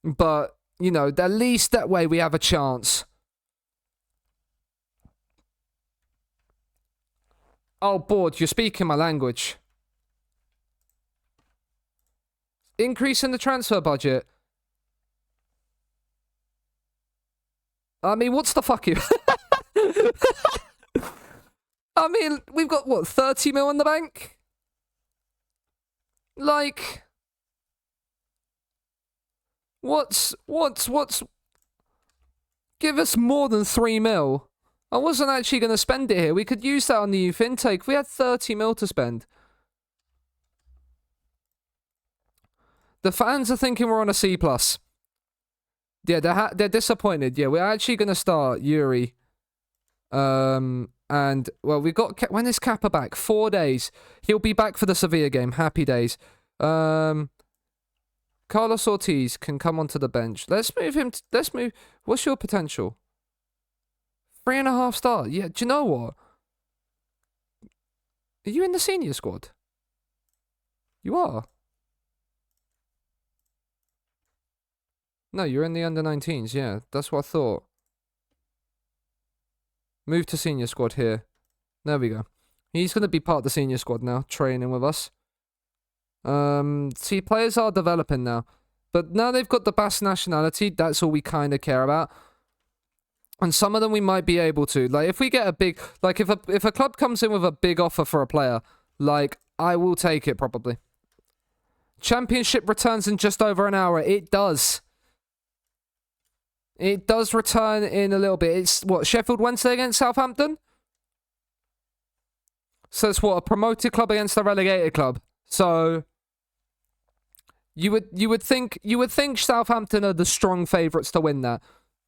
But, you know, at least that way we have a chance. Oh, bored, you're speaking my language. Increase in the transfer budget. I mean, what's the fuck you? I mean, we've got, what, 30 mil in the bank? Like... What's... Give us more than 3 mil. I wasn't actually going to spend it here. We could use that on the youth intake. We had 30 mil to spend. The fans are thinking we're on a C+. Yeah, they're disappointed. Yeah, we're actually going to start Yuri. And, well, we've got... When is Kappa back? 4 days. He'll be back for the Sevilla game. Happy days. Carlos Ortiz can come onto the bench. Let's move him. Let's move. What's your potential? 3.5 star. Yeah, do you know what? Are you in the senior squad? You are. No, you're in the under-19s. Yeah, that's what I thought. Move to senior squad here. There we go. He's going to be part of the senior squad now, training with us. See, players are developing now. But now they've got the Basque nationality, that's all we kind of care about. And some of them we might be able to. Like, if we get a big... Like, if a club comes in with a big offer for a player, like, I will take it, probably. Championship returns in just over an hour. It does. It does return in a little bit. It's, what, Sheffield Wednesday against Southampton? So it's, what, a promoted club against a relegated club. So... You would think Southampton are the strong favourites to win that.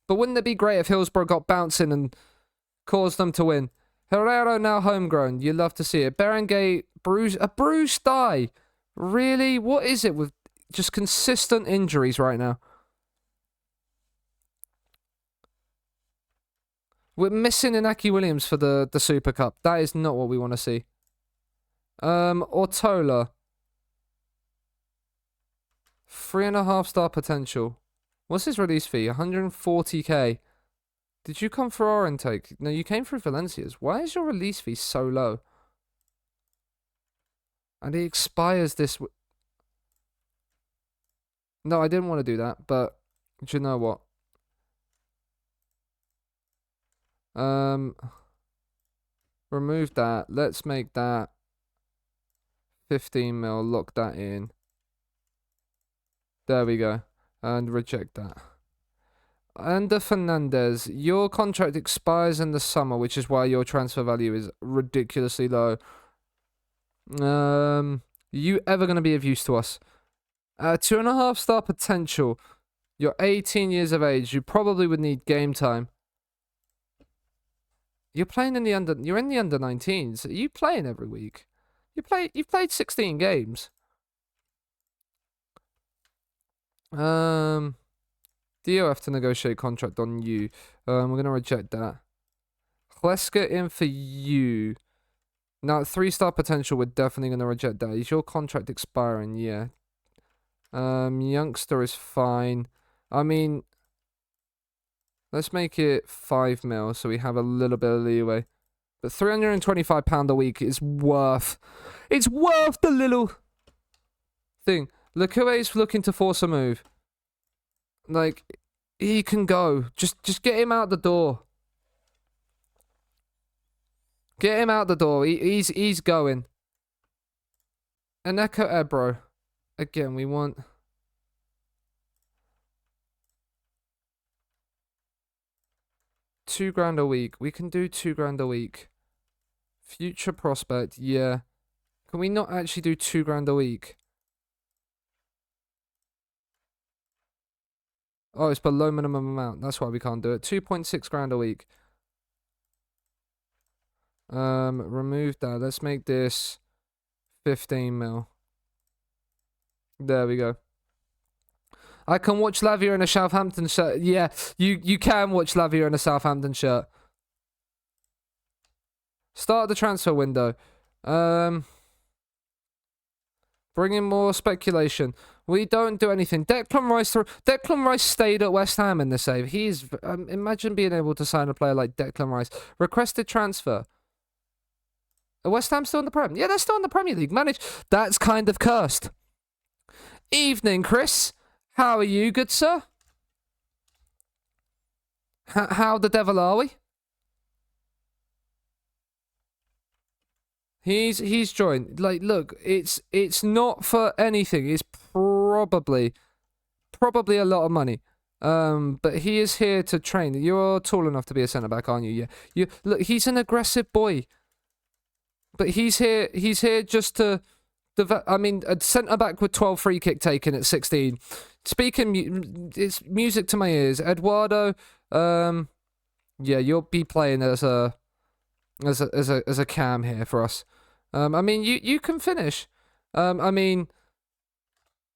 But wouldn't it be great if Hillsborough got bouncing and caused them to win? Herrero now homegrown. You love to see it. Berenguer, a bruised thigh. Really? What is it with just consistent injuries right now? We're missing Inaki Williams for the Super Cup. That is not what we want to see. Ortola. 3.5 star potential. What's his release fee? 140k. Did you come for our intake? No, you came through Valencia's. Why is your release fee so low? And he expires this... No, I didn't want to do that, but... Do you know what? Remove that. Let's make that 15 mil. Lock that in. There we go. And reject that. Under Fernandez, your contract expires in the summer, which is why your transfer value is ridiculously low. You ever going to be of use to us? 2.5-star potential. You're 18 years of age. You probably would need game time. You're playing in the under. You're in the under 19s. Are you playing every week? You've played 16 games. Dio have to negotiate contract on you. We're gonna reject that. Kleska in for you. Now 3-star potential. We're definitely gonna reject that. Is your contract expiring? Yeah. Youngster is fine. I mean, let's make it 5 mil so we have a little bit of leeway. But £325 a week is worth. It's worth the little thing. Lecue's looking to force a move. Like, he can go. Just get him out the door. Get him out the door. He's going. Eneko Ebro. Again, we want. £2,000 a week. We can do £2,000 a week. Future prospect, yeah. Can we not actually do £2,000 a week? Oh, it's below minimum amount. That's why we can't do it. 2.6 grand a week. Remove that. Let's make this 15 mil. There we go. I can watch Lavia in a Southampton shirt. Yeah, you can watch Lavia in a Southampton shirt. Start the transfer window. Bring in more speculation. We don't do anything. Declan Rice stayed at West Ham in the save. He's imagine being able to sign a player like Declan Rice. Requested transfer. Are West Ham still in the Prem? Yeah, they're still in the Premier League. That's kind of cursed. Evening, Chris. How are you, good sir? How the devil are we? He's joined. Like, look, it's not for anything. It's probably a lot of money. But he is here to train. You're tall enough to be a centre back, aren't you? Yeah. Look, he's an aggressive boy. But he's here just to I mean, a centre back with 12 free kick taken at 16. Speaking, it's music to my ears. Eduardo, yeah, you'll be playing as a cam here for us. I mean, you can finish. I mean,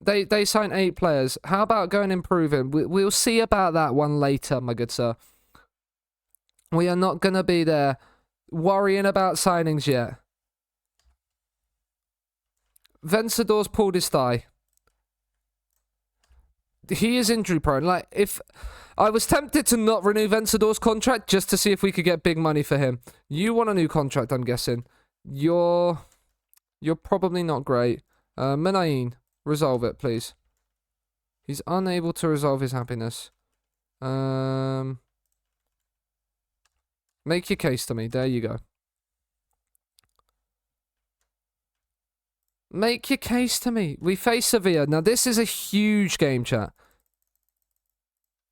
they signed 8 players. How about going and improving? We'll see about that one later, my good sir. We are not gonna be there worrying about signings yet. Vencedor's pulled his thigh. He is injury prone. Like, if I was tempted to not renew Vencedor's contract just to see if we could get big money for him. You want a new contract, I'm guessing. You're probably not great. Menayin, resolve it, please. He's unable to resolve his happiness. Make your case to me. There you go. Make your case to me. We face Sevilla. Now, this is a huge game, chat.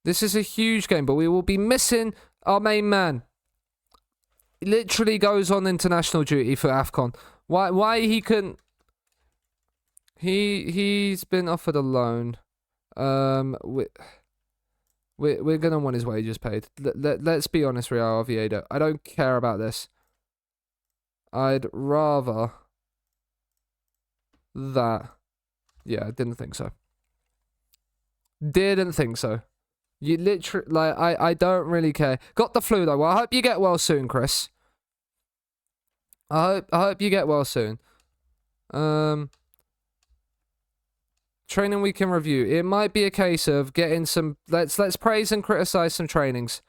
This is a huge game, but we will be missing our main man. He literally goes on international duty for AFCON. Why he couldn't... He's been offered a loan. We're going to want his wages paid. Let's be honest, Real Oviedo. I don't care about this. I'd rather... that. Yeah, I didn't think so. Didn't think so. You literally, like, I don't really care. Got the flu though. Well, I hope you get well soon, Chris. I hope you get well soon. Training week in review. It might be a case of getting some. Let's praise and criticize some trainings.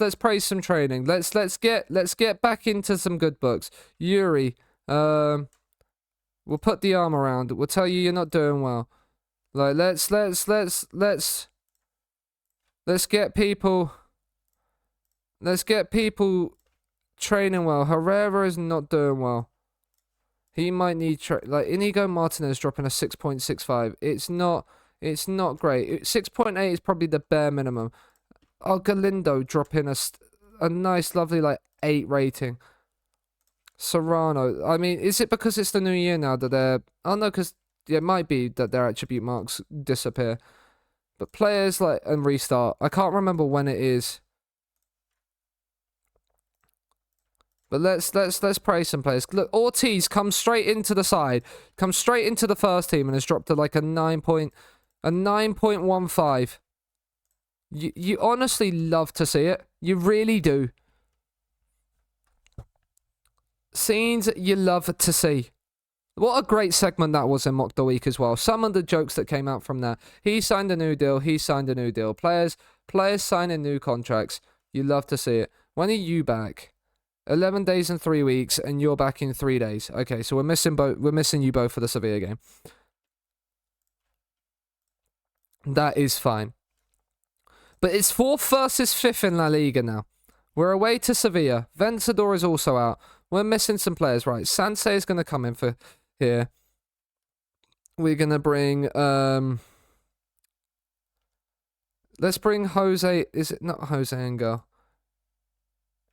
Let's praise some training. Let's get back into some good books. Yuri, We'll put the arm around. We'll tell you you're not doing well. Like, let's get people. Let's get people training well. Herrera is not doing well. He might need like Inigo Martinez dropping a 6.65. It's not great. 6.8 is probably the bare minimum. Oh, Galindo dropping a nice, lovely like 8 rating. Serrano. I mean, is it because it's the new year now that they're? Oh no, because it might be that their attribute marks disappear. But players like and restart. I can't remember when it is. But let's praise some players. Look, Ortiz comes straight into the side, comes straight into the first team, and has dropped to like a 9.15. You honestly love to see it. You really do. Scenes you love to see. What a great segment that was in Mock the Week as well. Some of the jokes that came out from that. He signed a new deal. He signed a new deal. Players signing new contracts. You love to see it. When are you back? 11 days and 3 weeks, and you're back in 3 days. Okay, so we're missing you both for the Sevilla game. That is fine. But it's 4th versus 5th in La Liga now. We're away to Sevilla. Vencedor is also out. We're missing some players, right? Seanasea is going to come in for here. We're going to bring... let's bring Jose... Is it not Jose Angel?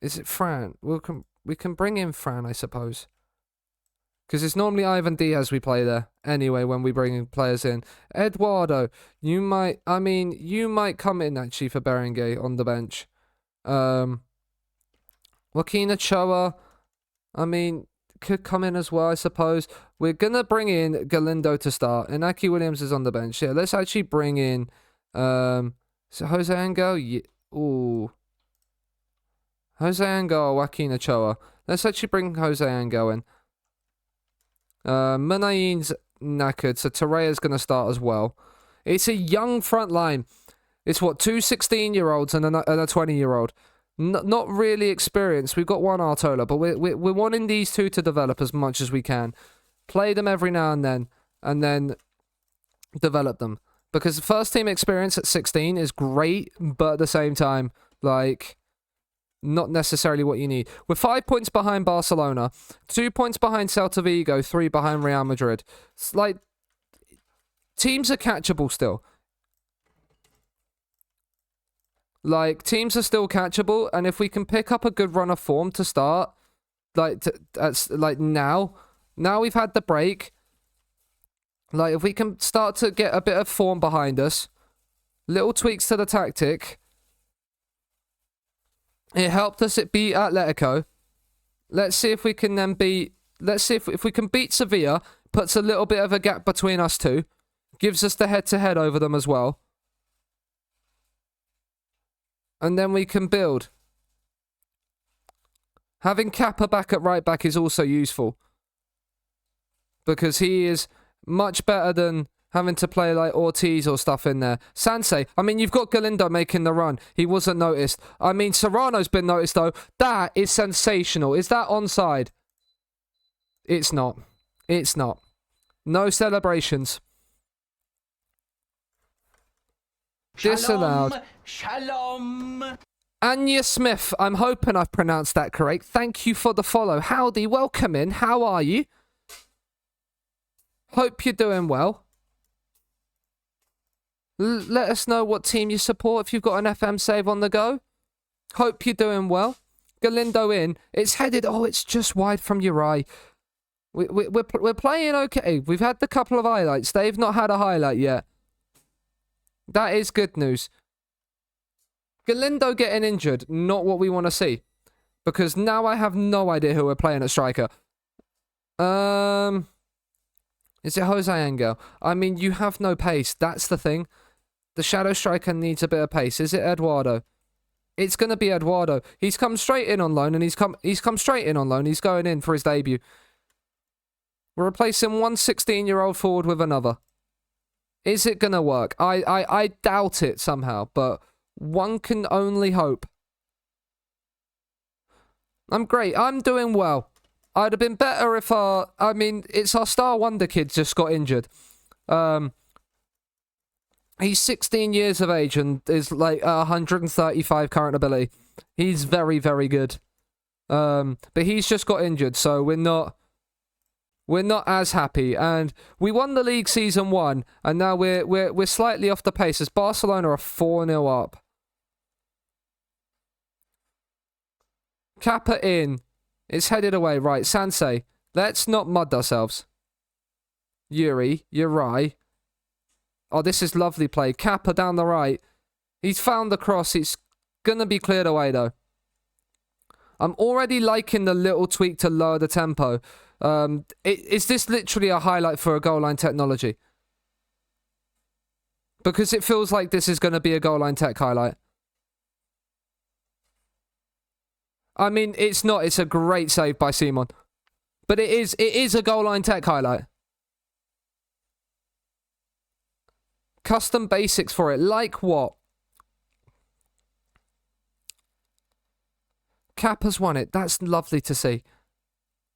Is it Fran? We can bring in Fran, I suppose. Because it's normally Ivan Diaz we play there. Anyway, when we bring players in. Eduardo, you might come in actually for Berenguer on the bench. Joaquin Ochoa, could come in as well, I suppose. We're going to bring in Galindo to start. Inaki Williams is on the bench. Yeah, let's actually bring in... so Jose Angel? Yeah, ooh. Jose Angel, Joaquin Ochoa. Let's actually bring Jose Angel in. Munain's knackered, so Torreira's going to start as well. It's a young front line. It's what, 2 16-year-olds and a 20-year-old. Not really experienced. We've got one Artola, but we're wanting these two to develop as much as we can. Play them every now and then develop them. Because the first team experience at 16 is great, but at the same time, like... not necessarily what you need. We're 5 points behind Barcelona, 2 points behind Celta Vigo, 3 behind Real Madrid. It's like, teams are catchable still. Like, teams are still catchable, and if we can pick up a good run of form to start, now we've had the break. Like, if we can start to get a bit of form behind us, little tweaks to the tactic. It helped us beat Atletico. Let's see if we can then beat... Let's see if we can beat Sevilla. Puts a little bit of a gap between us two. Gives us the head-to-head over them as well. And then we can build. Having Kappa back at right back is also useful. Because he is much better than... having to play like Ortiz or stuff in there. Seanasea, you've got Galindo making the run. He wasn't noticed. Serrano's been noticed though. That is sensational. Is that onside? It's not. It's not. No celebrations. Disallowed. Shalom. Anya Smith, I'm hoping I've pronounced that correct. Thank you for the follow. Howdy, welcome in. How are you? Hope you're doing well. Let us know what team you support if you've got an FM save on the go. Hope you're doing well. Galindo in. It's headed. Oh, it's just wide from your eye. We're playing okay. We've had the couple of highlights. They've not had a highlight yet. That is good news. Galindo getting injured. Not what we want to see. Because now I have no idea who we're playing at striker. Is it Jose Angel? You have no pace. That's the thing. The shadow striker needs a bit of pace. Is it Eduardo? It's going to be Eduardo. He's come straight in on loan, and he's come straight in on loan. He's going in for his debut. We're replacing one 16-year-old forward with another. Is it going to work? I doubt it somehow, but one can only hope. I'm great. I'm doing well. I'd have been better if I mean, it's our star wonder kid just got injured. He's 16 years of age and is like 135 current ability. He's very, very good. But he's just got injured, so we're not as happy. And we won the league season 1, and now we're slightly off the pace as Barcelona are 4-0 up. Kappa in. It's headed away. Right, Seanasea. Let's not mud ourselves. Uri. Oh, this is lovely play. Kappa down the right. He's found the cross. It's gonna be cleared away, though. I'm already liking the little tweak to lower the tempo. Is this literally a highlight for a goal line technology? Because it feels like this is going to be a goal line tech highlight. I mean, it's not. It's a great save by Simon. But it is a goal line tech highlight. Custom basics for it. Like what? Kappa's won it. That's lovely to see.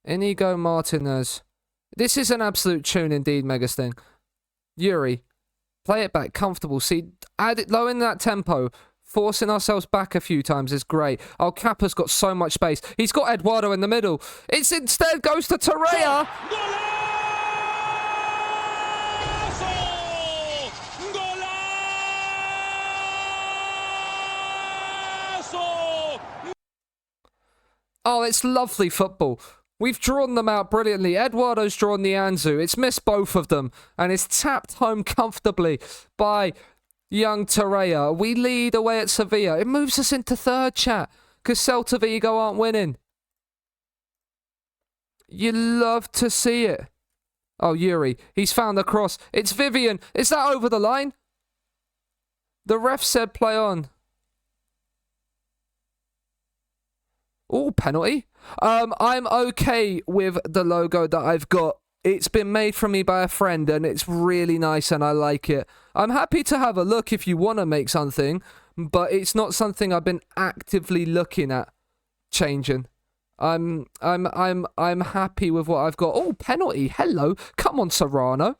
Inigo Martinez. This is an absolute tune indeed, Megasting. Uri. Play it back. Comfortable. See, add it low in that tempo. Forcing ourselves back a few times is great. Oh, Kappa's got so much space. He's got Eduardo in the middle. It's instead goes to Torreira. Oh, it's lovely football. We've drawn them out brilliantly. Eduardo's drawn the Anzu. It's missed both of them. And it's tapped home comfortably by young Torreira. We lead away at Sevilla. It moves us into third, chat. Because Celta Vigo aren't winning. You love to see it. Oh, Uri. He's found the cross. It's Vivian. Is that over the line? The ref said play on. Oh, penalty. I'm okay with the logo that I've got. It's been made for me by a friend and it's really nice and I like it. I'm happy to have a look if you want to make something, but it's not something I've been actively looking at changing. I'm happy with what I've got. Oh, penalty. Hello. Come on, Serrano.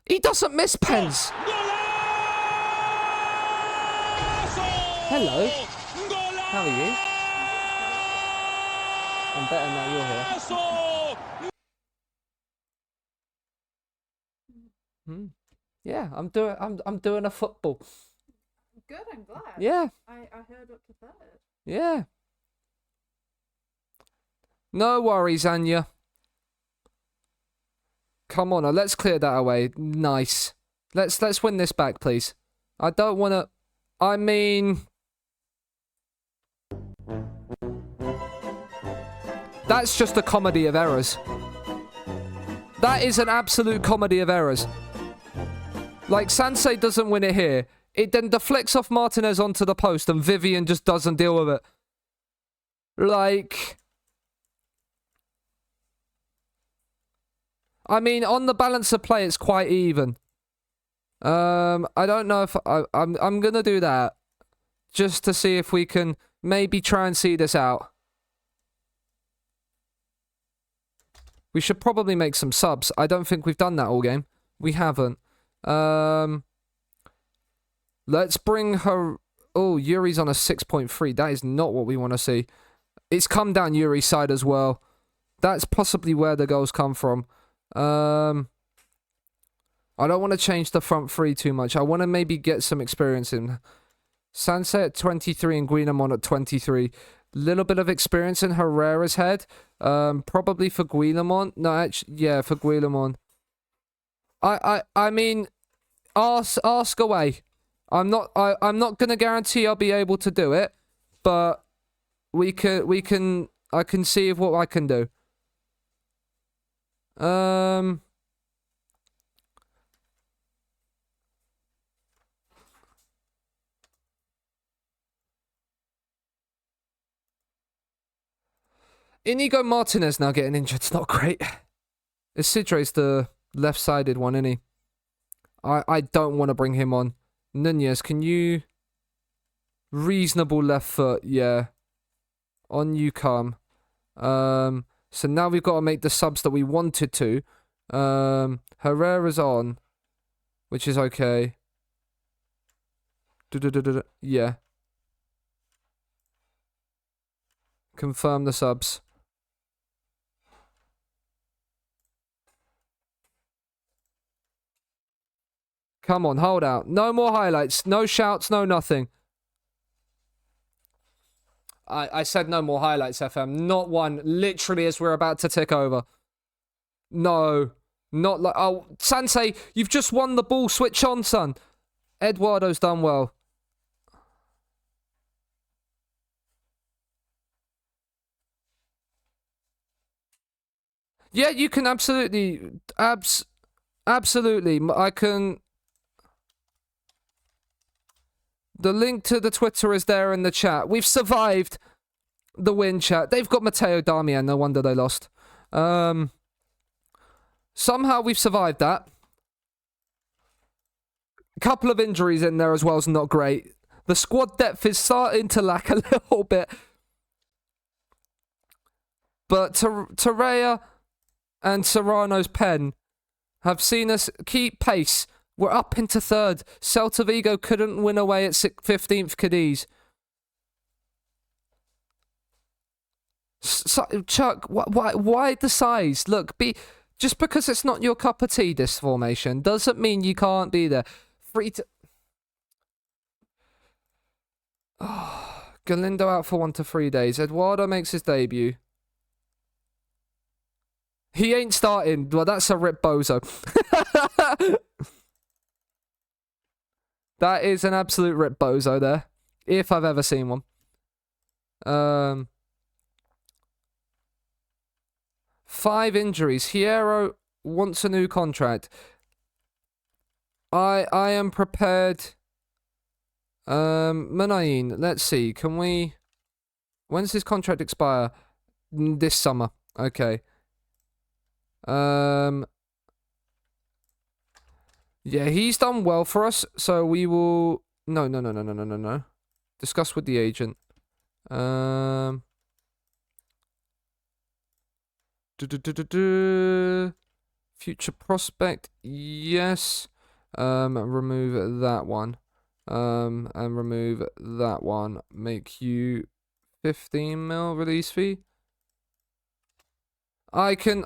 He doesn't miss pens. Hello. How are you? I'm better now you're here. Yeah, I'm doing a football. Good, I'm glad. Yeah. I heard up to third. Yeah. No worries, Anya. Come on, let's clear that away. Nice. Let's win this back, please. I don't want to. I mean, that's just a comedy of errors. That is an absolute comedy of errors. Like, Seanasea doesn't win it here. It then deflects off Martinez onto the post and Vivian just doesn't deal with it. Like, I mean, on the balance of play, it's quite even. I don't know if I'm gonna do that just to see if we can maybe try and see this out. We should probably make some subs. I don't think we've done that all game. We haven't. Let's bring her. Oh, Yuri's on a 6.3. That is not what we want to see. It's come down Yuri's side as well. That's possibly where the goals come from. I don't want to change the front three too much. I want to maybe get some experience in. Seanasea at 23 and Guillamon at 23. Little bit of experience in Herrera's head. Probably for Guillamon. No, actually, yeah, for Guillamon. I mean, ask away. I'm not gonna guarantee I'll be able to do it, but I can see what I can do. Inigo Martinez now getting injured. It's not great. Isidre's the left-sided one, isn't he? I don't want to bring him on. Nunez, can you... Reasonable left foot, yeah. On you come. So now we've got to make the subs that we wanted to. Herrera's on, which is okay. Yeah. Confirm the subs. Come on, hold out. No more highlights. No shouts, no nothing. I said no more highlights, FM. Not one. Literally as we're about to tick over. No. Not like... Oh, Sansei, you've just won the ball. Switch on, son. Eduardo's done well. Yeah, you can absolutely... Absolutely. I can... The link to the Twitter is there in the chat. We've survived the win chat. They've got Matteo Darmian. No wonder they lost. Somehow we've survived that. Couple of injuries in there as well is not great. The squad depth is starting to lack a little bit. But Torreira and Serrano's pen have seen us keep pace. We're up into third. Celta Vigo couldn't win away at 15th Cadiz. Chuck, why the size? Look, just because it's not your cup of tea, this formation, doesn't mean you can't be there. Galindo out for 1 to 3 days. Eduardo makes his debut. He ain't starting. Well, that's a rip bozo. That is an absolute rip bozo there. If I've ever seen one. 5 injuries. Hierro wants a new contract. I am prepared. Manain, let's see. Can we... When's his contract expire? This summer. Okay. Yeah, he's done well for us, so we will... No. Discuss with the agent. Future prospect, yes. Remove that one. And remove that one. Make you 15 mil release fee. I can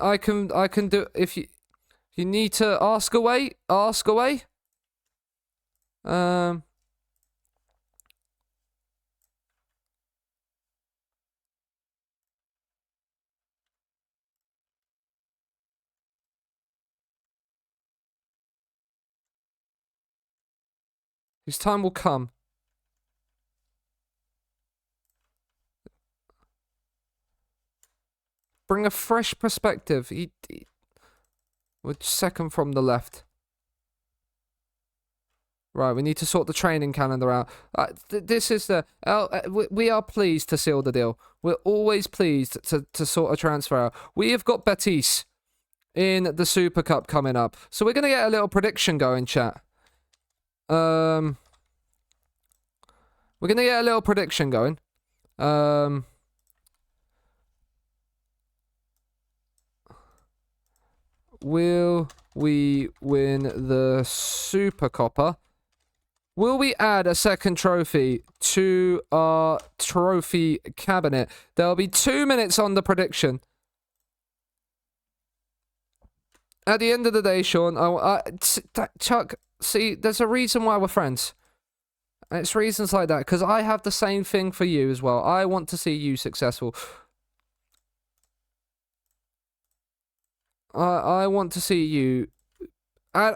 do... If you need to ask away. His time will come. Bring a fresh perspective. We're second from the left. Right, we need to sort the training calendar out. This is the... we are pleased to seal the deal. We're always pleased to sort a transfer out. We have got Betis in the Super Cup coming up. So we're going to get a little prediction going, chat. We're going to get a little prediction going. Will we win the Super Coppa? Will we add a second trophy to our trophy cabinet? There'll be 2 minutes on the prediction. At the end of the day, Sean, Chuck, see, there's a reason why we're friends. And it's reasons like that, because I have the same thing for you as well. I want to see you successful. I want to see you, and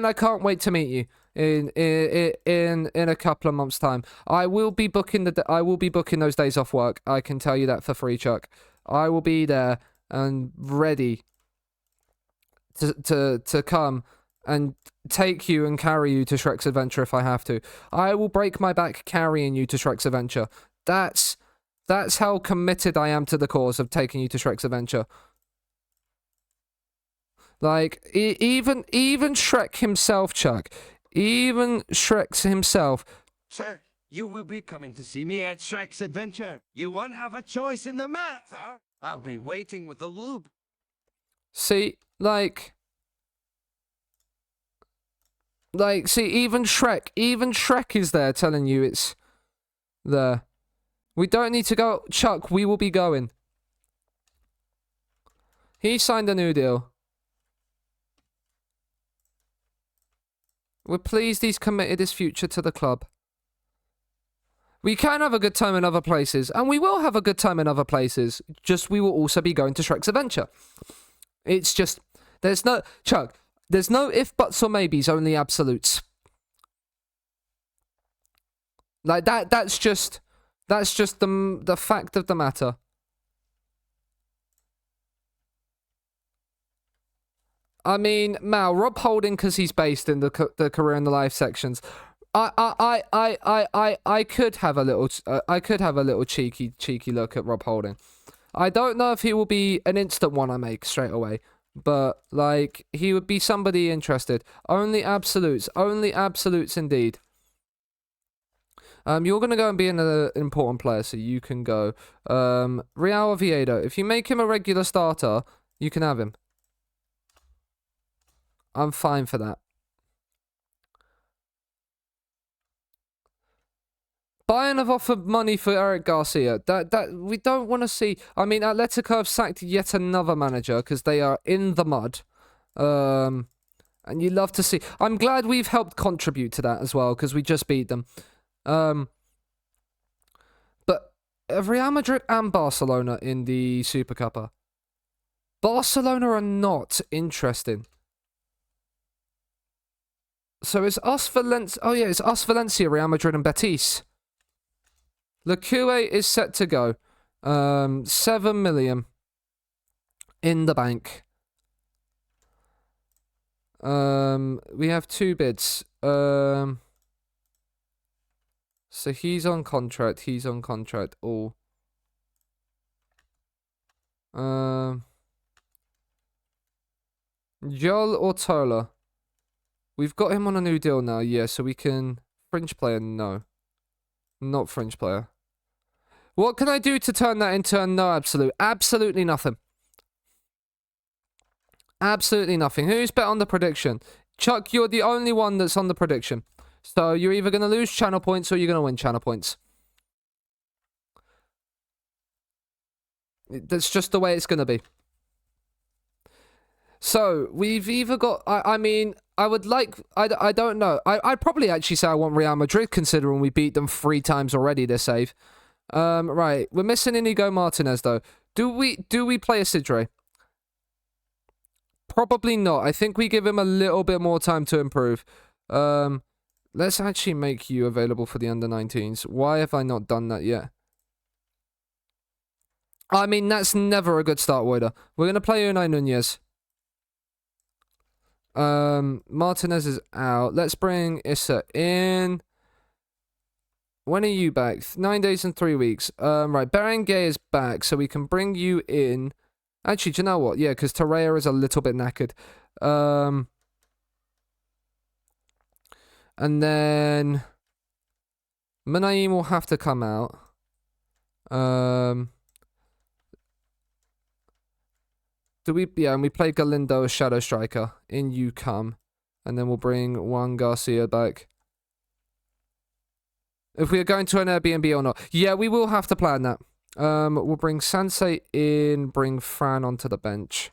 I can't wait to meet you in a couple of months' time. I will be booking those days off work. I can tell you that for free, Chuck. I will be there and ready to come and take you and carry you to Shrek's Adventure if I have to. I will break my back carrying you to Shrek's Adventure. That's how committed I am to the cause of taking you to Shrek's Adventure. Like, even Shrek himself, Chuck. Even Shrek himself. Sir, You will be coming to see me at Shrek's Adventure. You won't have a choice in the matter. I'll be waiting with the lube. See, see, even Shrek is there telling you it's there. We don't need to go. Chuck, we will be going. He signed a new deal. We're pleased he's committed his future to the club. We can have a good time in other places, and we will have a good time in other places. Just we will also be going to Shrek's Adventure. It's just, there's no, Chuck, there's no if, buts, or maybes, only absolutes. Like, that's just the fact of the matter. I mean, Mal, Rob Holding, because he's based in the career and the life sections. I could have a little cheeky look at Rob Holding. I don't know if he will be an instant one I make straight away, but like he would be somebody interested. Only absolutes indeed. You're gonna go and be an important player, so you can go. Real Oviedo. If you make him a regular starter, you can have him. I'm fine for that. Bayern have offered money for Eric Garcia. That we don't want to see. I mean, Atletico have sacked yet another manager because they are in the mud. And you love to see. I'm glad we've helped contribute to that as well because we just beat them. But Real Madrid and Barcelona in the Super Cup. Barcelona are not interesting. So it's us Valencia. Oh yeah, it's us Valencia, Real Madrid, and Betis. Lecue is set to go. 7 million in the bank. We have 2 bids. So he's on contract. All. Joel or Tola? We've got him on a new deal now, yeah, so we can... Fringe player, no. Not fringe player. What can I do to turn that into a no absolute? Absolutely nothing. Absolutely nothing. Who's bet on the prediction? Chuck, you're the only one that's on the prediction. So you're either going to lose channel points or you're going to win channel points. That's just the way it's going to be. So, we've either got... I mean, I would like... I don't know. I'd probably actually say I want Real Madrid, considering we beat them 3 times already this save. Right. We're missing Inigo Martinez, though. Do we play Isidre? Probably not. I think we give him a little bit more time to improve. Let's actually make you available for the under-19s. Why have I not done that yet? I mean, that's never a good start, Woida. We're going to play Unai Nunez. Martinez is out. Let's bring Issa in. When are you back? 9 days and 3 weeks. Right, Berenguer is back, so we can bring you in. Actually, do you know what? Yeah, because Torreira is a little bit knackered. And then Munaim will have to come out. And we play Galindo as shadow striker. In you come. And then we'll bring Juan Garcia back. If we are going to an Airbnb or not. Yeah, we will have to plan that. We'll bring Sansei in, bring Fran onto the bench.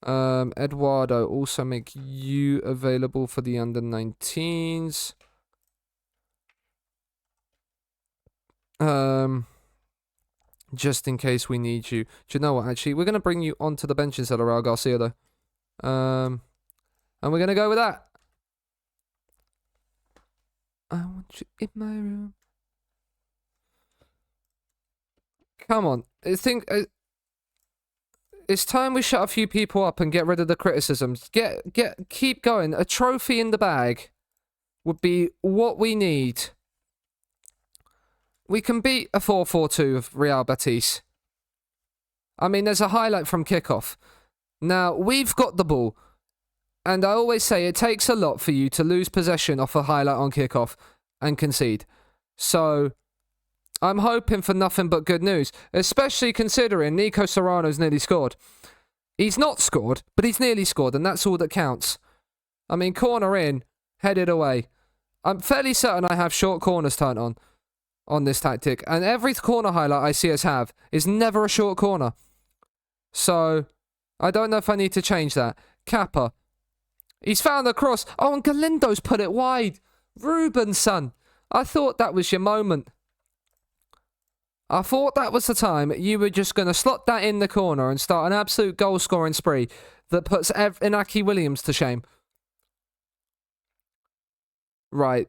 Eduardo, also make you available for the under-19s. Just in case we need you. Do you know what, actually? We're going to bring you onto the bench instead of Raul Garcia, though. And we're going to go with that. I want you in my room. Come on. It's time we shut a few people up and get rid of the criticisms. Keep going. A trophy in the bag would be what we need. We can beat a 4-4-2 of Real Betis. I mean, there's a highlight from kickoff. Now, we've got the ball. And I always say it takes a lot for you to lose possession off a highlight on kickoff. and concede. So I'm hoping for nothing but good news, especially considering Nico Serrano's nearly scored. He's not scored, but he's nearly scored, and that's all that counts. I mean, corner in, headed away. I'm fairly certain I have short corners turned on this tactic, and every corner highlight I see us have is never a short corner. So I don't know if I need to change that. Kappa. He's found the cross. Oh, and Galindo's put it wide. Ruben, son. I thought that was your moment. I thought that was the time you were just going to slot that in the corner and start an absolute goal-scoring spree that puts Inaki Williams to shame. Right.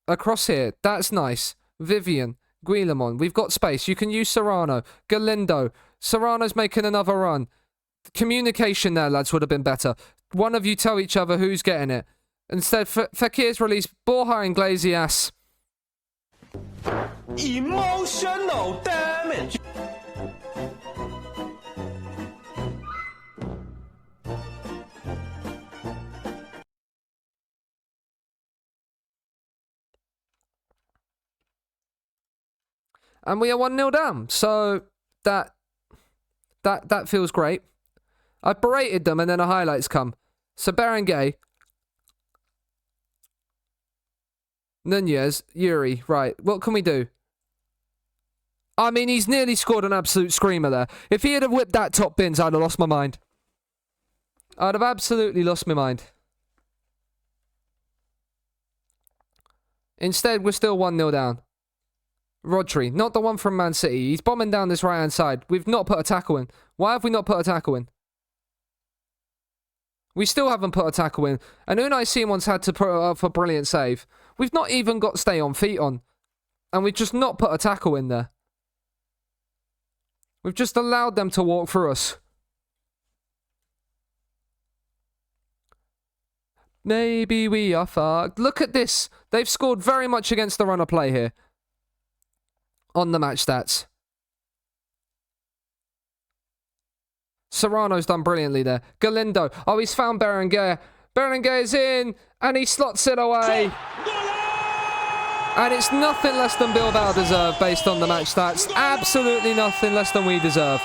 Across here. That's nice. Vivian. Guillemon. We've got space. You can use Serrano. Galindo. Serrano's making another run. Communication there, lads, would have been better. One of you tell each other who's getting it. Instead, Fekir's released Borja Iglesias. Emotional damage. And we are 1-0 down. So that feels great. I berated them and then the highlights come. So Berenguer, Nunez, Yuri, right. What can we do? I mean, he's nearly scored an absolute screamer there. If he had have whipped that top bins, I'd have lost my mind. I'd have absolutely lost my mind. Instead, we're still 1-0 down. Rodri, not the one from Man City. He's bombing down this right-hand side. We've not put a tackle in. Why have we not put a tackle in? We still haven't put a tackle in. And Unai Simon's had to put up a brilliant save. We've not even got stay on feet on. And we've just not put a tackle in there. We've just allowed them to walk through us. Maybe we are fucked. Look at this. They've scored very much against the run of play here. On the match stats. Serrano's done brilliantly there. Galindo. Oh, he's found Berenguer. Berenguer's in. And he slots it away. And it's nothing less than Bilbao deserve based on the match stats. Absolutely nothing less than we deserve.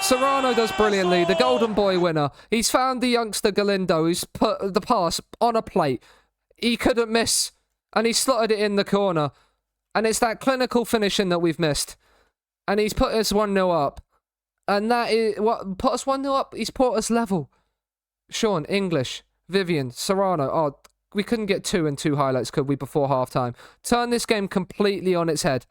Serrano does brilliantly. The Golden Boy winner. He's found the youngster Galindo who's put the pass on a plate. He couldn't miss. And he slotted it in the corner. And it's that clinical finishing that we've missed. And he's put us 1-0 up. And that is what put us 1-0 up. He's put us level. Sean, English, Vivian, Serrano. Oh, we couldn't get 2 and 2 highlights, could we, before half-time? Turn this game completely on its head.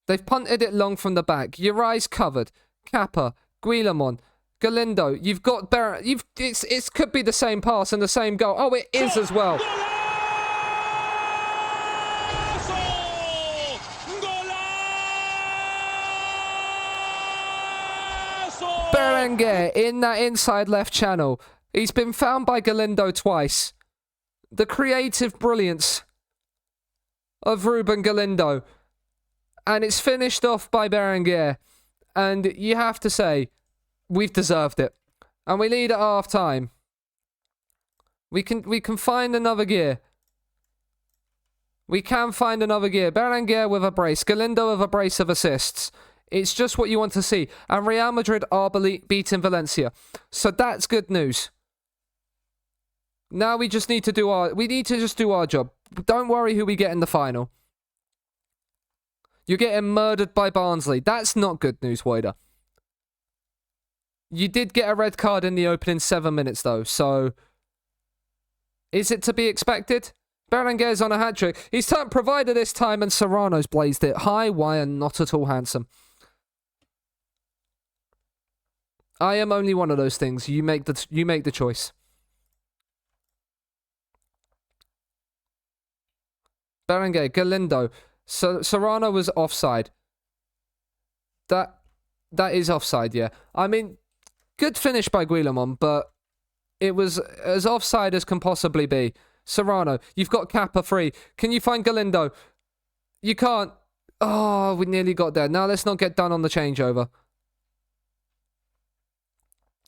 They've punted it long from the back. Uri's covered. Kappa, Guillemon, Galindo. You've got it could be the same pass and the same goal. Oh, it is as well. Berenguer in that inside left channel. He's been found by Galindo twice. The creative brilliance of Ruben Galindo. And it's finished off by Berenguer. And you have to say, we've deserved it. And we lead at half time. We can find another gear. We can find another gear. Berenguer with a brace. Galindo with a brace of assists. It's just what you want to see. And Real Madrid are beating Valencia. So that's good news. Now we just need to do our job. Don't worry who we get in the final. You're getting murdered by Barnsley. That's not good news, Wider. You did get a red card in the opening 7 minutes, though. So, is it to be expected? Berenguer's on a hat-trick. He's turned provider this time, and Serrano's blazed it. High wire, not at all handsome. I am only one of those things. You make the choice. Berenguer, Galindo. Serrano was offside. That is offside, yeah. I mean, good finish by Guillemon, but it was as offside as can possibly be. Serrano, you've got Kappa free. Can you find Galindo? You can't. Oh, we nearly got there. Now let's not get done on the changeover.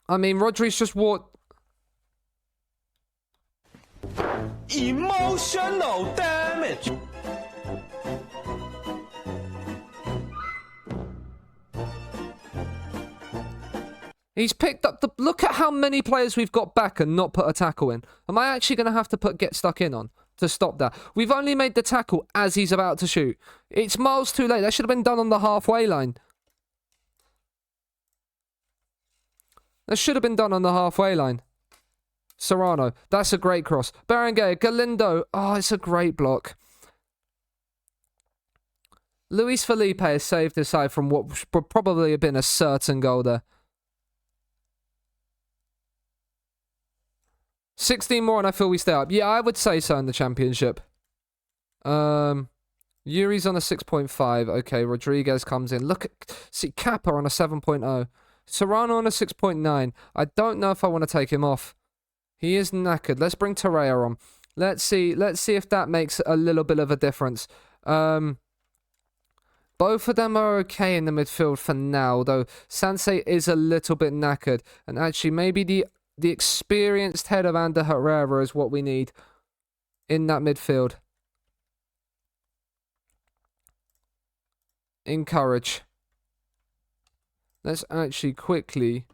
I mean, Rodri's just walked. Emotional damage. He's picked up the... Look at how many players we've got back and not put a tackle in. Am I actually going to have to put get stuck in on to stop that? We've only made the tackle as he's about to shoot. It's miles too late. That should have been done on the halfway line. That should have been done on the halfway line. Serrano. That's a great cross. Berenguer. Galindo. Oh, it's a great block. Luis Felipe has saved his side from what would probably have been a certain goal there. 16 more and I feel we stay up. Yeah, I would say so in the championship. Yuri's on a 6.5. Okay, Rodriguez comes in. Look at... See, Kappa on a 7.0. Serrano on a 6.9. I don't know if I want to take him off. He is knackered. Let's bring Torreira on. Let's see if that makes a little bit of a difference. Both of them are okay in the midfield for now, though Sansei is a little bit knackered. And actually, maybe the experienced head of Ander Herrera is what we need in that midfield. Encourage. Let's actually quickly...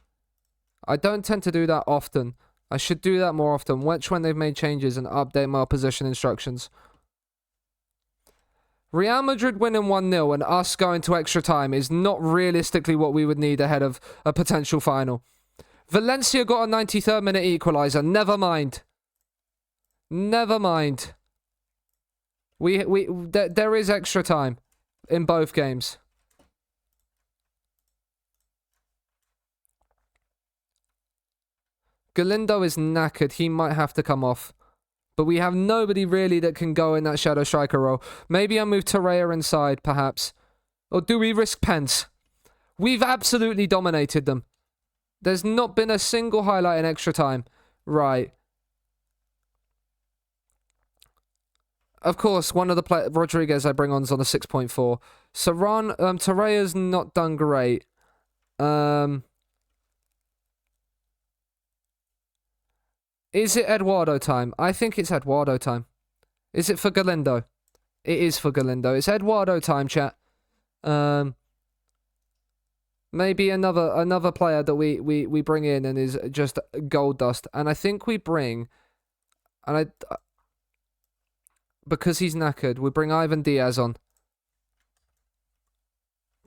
I don't tend to do that often. I should do that more often. Watch when they've made changes and update my position instructions. Real Madrid winning 1-0 and us going to extra time is not realistically what we would need ahead of a potential final. Valencia got a 93rd minute equaliser. Never mind. Never mind. There is extra time in both games. Galindo is knackered. He might have to come off. But we have nobody really that can go in that shadow striker role. Maybe I move Torreira inside, perhaps. Or do we risk Pence? We've absolutely dominated them. There's not been a single highlight in extra time. Right. Of course, one of the Rodriguez I bring on is on a 6.4. Torreira's not done great. Is it Eduardo time? I think it's Eduardo time. Is it for Galindo? It is for Galindo. It's Eduardo time, chat. Maybe another player that we bring in and is just gold dust. And I think we bring... because he's knackered, we bring Ivan Diaz on.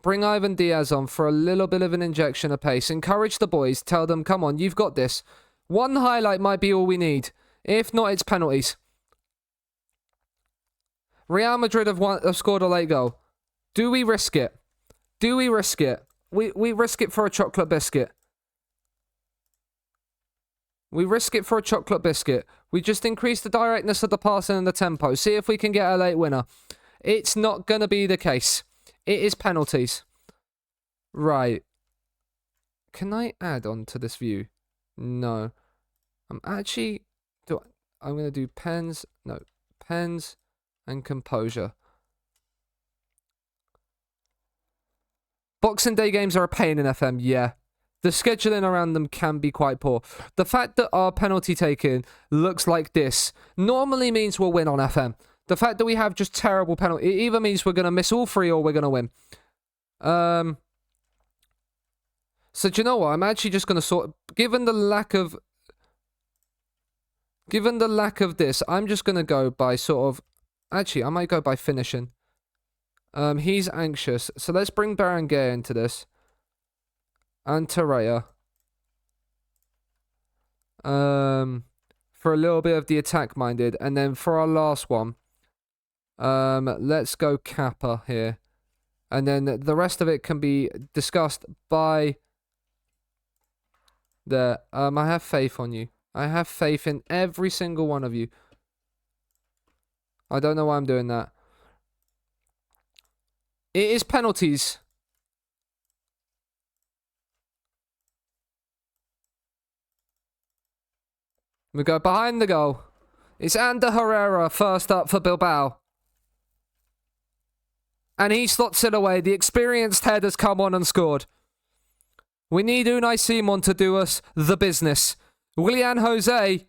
Bring Ivan Diaz on for a little bit of an injection of pace. Encourage the boys. Tell them, come on, you've got this. One highlight might be all we need. If not, it's penalties. Real Madrid have scored a late goal. Do we risk it? Do we risk it? We risk it for a chocolate biscuit. We risk it for a chocolate biscuit. We just increase the directness of the passing and the tempo. See if we can get a late winner. It's not going to be the case. It is penalties. Right. Can I add on to this view? No. I'm actually... I'm going to do pens. No. Pens and composure. Boxing Day games are a pain in FM, yeah. The scheduling around them can be quite poor. The fact that our penalty taking looks like this normally means we'll win on FM. The fact that we have just terrible penalty, it either means we're going to miss all three or we're going to win. So do you know what? I'm actually just going to given the lack of this, I'm just going to go by sort of... Actually, I might go by finishing. He's anxious. So let's bring Berenguer into this. And Torreira. For a little bit of the attack-minded. And then for our last one, let's go Kappa here. And then the rest of it can be discussed by... There. I have faith on you. I have faith in every single one of you. I don't know why I'm doing that. It is penalties. We go behind the goal. It's Ander Herrera first up for Bilbao. And he slots it away. The experienced head has come on and scored. We need Unai Simon to do us the business. Willian Jose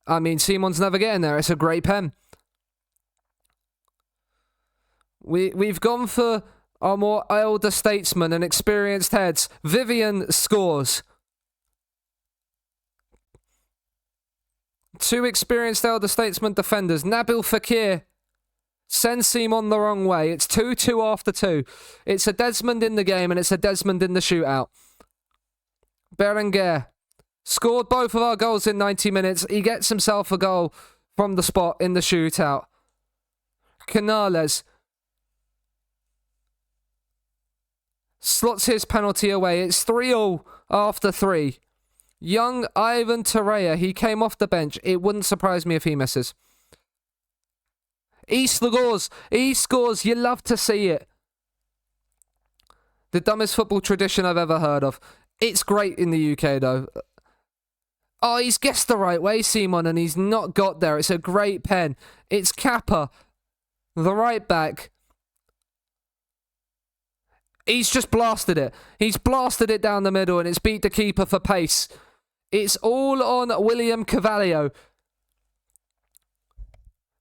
I mean, Simon's never getting there. It's a great pen. We've gone for our more elder statesmen and experienced heads. Vivian scores. 2 experienced elder statesman defenders. Nabil Fekir sends Simon the wrong way. It's 2-2 after 2. It's a Desmond in the game and it's a Desmond in the shootout. Berenguer scored both of our goals in 90 minutes. He gets himself a goal from the spot in the shootout. Canales slots his penalty away. It's 3-3 after 3. Young Ivan Torreira, he came off the bench. It wouldn't surprise me if he misses. He scores. He scores. You love to see it. The dumbest football tradition I've ever heard of. It's great in the UK, though. Oh, he's guessed the right way, Simon, and he's not got there. It's a great pen. It's Kappa, the right back. He's just blasted it. He's blasted it down the middle, and it's beat the keeper for pace. It's all on William Carvalho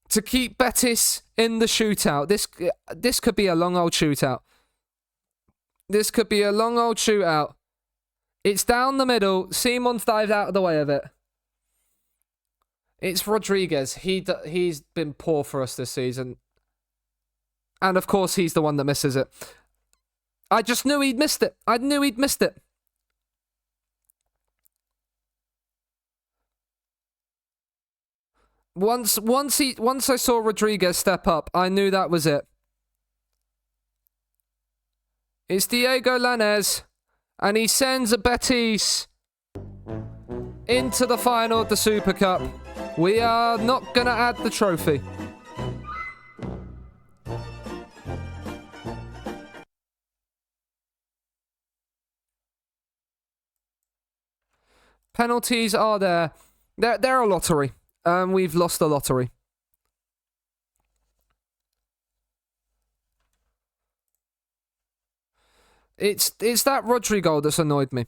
to keep Betis in the shootout. This could be a long old shootout. This could be a long old shootout. It's down the middle. Simon's dived out of the way of it. It's Rodriguez. He's been poor for us this season. And of course, he's the one that misses it. I just knew he'd missed it. I knew he'd missed it. Once I saw Rodriguez step up, I knew that was it. It's Diego Lainez, and he sends Betis into the final of the Super Cup. We are not going to add the trophy. Penalties are there. They're a lottery. We've lost the lottery. It's that Rodri goal that's annoyed me.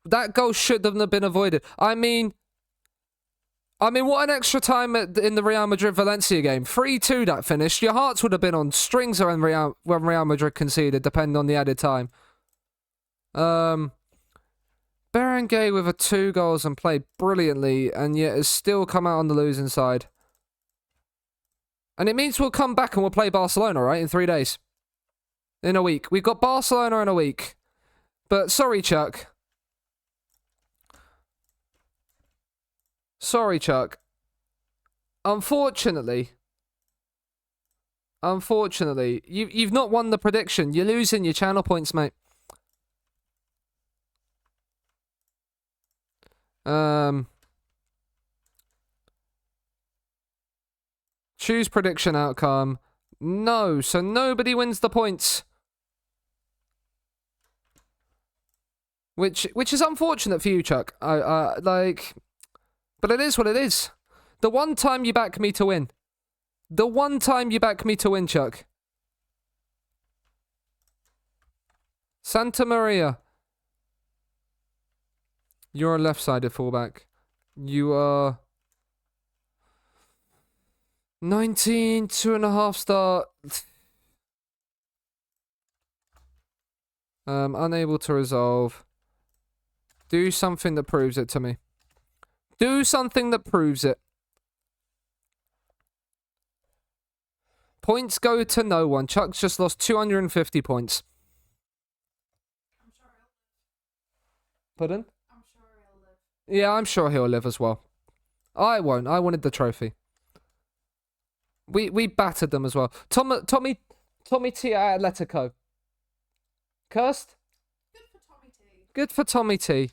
That goal shouldn't have been avoided. I mean, what an extra time in the Real Madrid-Valencia game. 3-2 that finished. Your hearts would have been on strings when Real Madrid conceded, depending on the added time. Berenguer with 2 goals and played brilliantly, and yet has still come out on the losing side. And it means we'll come back and we'll play Barcelona, right, in 3 days. In a week. We've got Barcelona in a week. But sorry, Chuck. Sorry, Chuck. Unfortunately, you've not won the prediction. You're losing your channel points, mate. Choose prediction outcome. No, so nobody wins the points. Which is unfortunate for you, Chuck. But it is what it is. The one time you back me to win. The one time you back me to win, Chuck. Santa Maria. You're a left-sided fullback. You are 19, 2.5 star. Unable to resolve. Do something that proves it to me. Do something that proves it. Points go to no one. Chuck's just lost 250 points. I'm sure he'll live. Pardon? I'm sure he'll live. Yeah, I'm sure he'll live as well. I won't. I wanted the trophy. We battered them as well. Tommy T at Atletico. Cursed? Good for Tommy T. Good for Tommy T.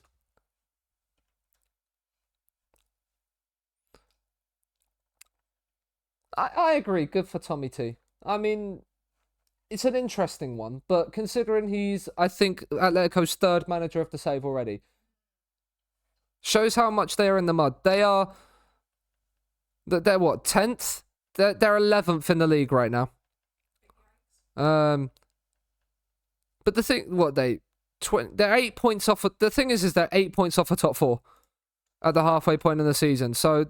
I agree. Good for Tommy T. I mean, it's an interesting one, but considering he's, I think, Atletico's 3rd manager of the save already, shows how much they are in the mud. They're what, 10th? They're 11th in the league right now. But the thing, they're 8 points off. The thing is they're 8 points off the top 4 at the halfway point in the season. So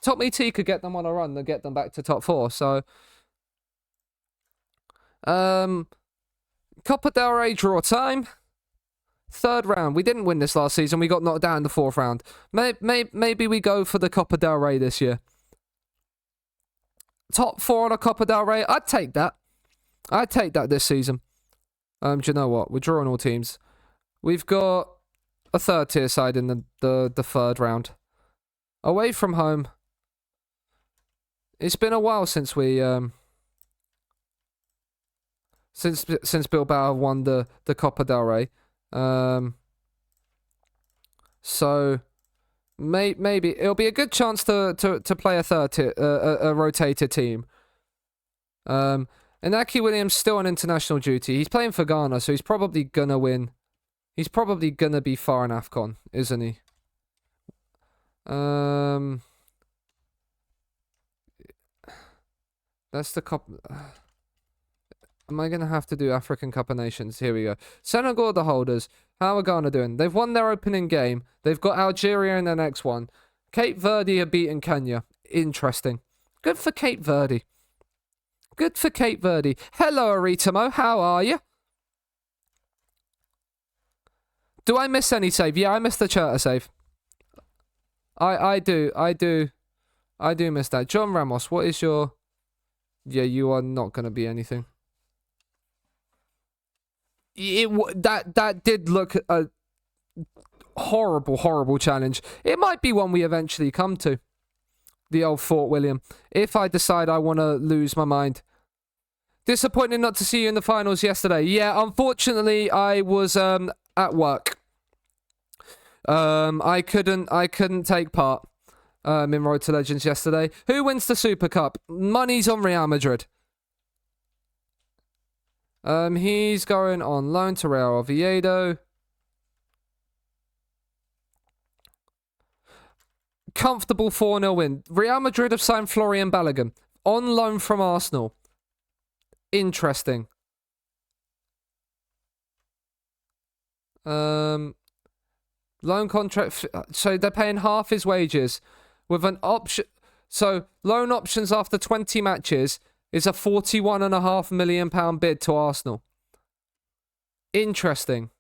Tommy T could get them on a run and get them back to top 4. So, Copa del Rey draw time. 3rd round. We didn't win this last season. We got knocked out in the 4th round. Maybe we go for the Copa del Rey this year. Top 4 on a Copa del Rey. I'd take that. I'd take that this season. Do you know what? We're drawing all teams. We've got a 3rd tier side in the 3rd round. Away from home. It's been a while since we since Bilbao won the Copa del Rey. So maybe it'll be a good chance to play a 3rd tier, a rotated team. Inaki Williams still on international duty. He's playing for Ghana, so he's probably gonna win. He's probably gonna be far in AFCON, isn't he? That's the Cup. Am I gonna have to do African Cup of Nations? Here we go. Senegal are the holders. How are Ghana doing? They've won their opening game. They've got Algeria in their next one. Cape Verde have beaten Kenya. Interesting. Good for Cape Verde. Good for Cape Verde. Hello, Aritamo. How are you? Do I miss any save? Yeah, I missed the Churta save. I do miss that. John Ramos, what is your... Yeah, you are not going to be anything. That did look a horrible challenge. It might be one we eventually come to. The old Fort William. If I decide I want to lose my mind. Disappointed not to see you in the finals yesterday. Yeah, unfortunately, I was at work. I couldn't take part in Road to Legends yesterday. Who wins the Super Cup? Money's on Real Madrid. He's going on loan to Real Oviedo. Comfortable 4-0 win. Real Madrid have signed Florian Balogun on loan from Arsenal. Interesting. Loan contract. So they're paying half his wages with an option. So loan options after 20 matches is a £41.5 million bid to Arsenal. Interesting.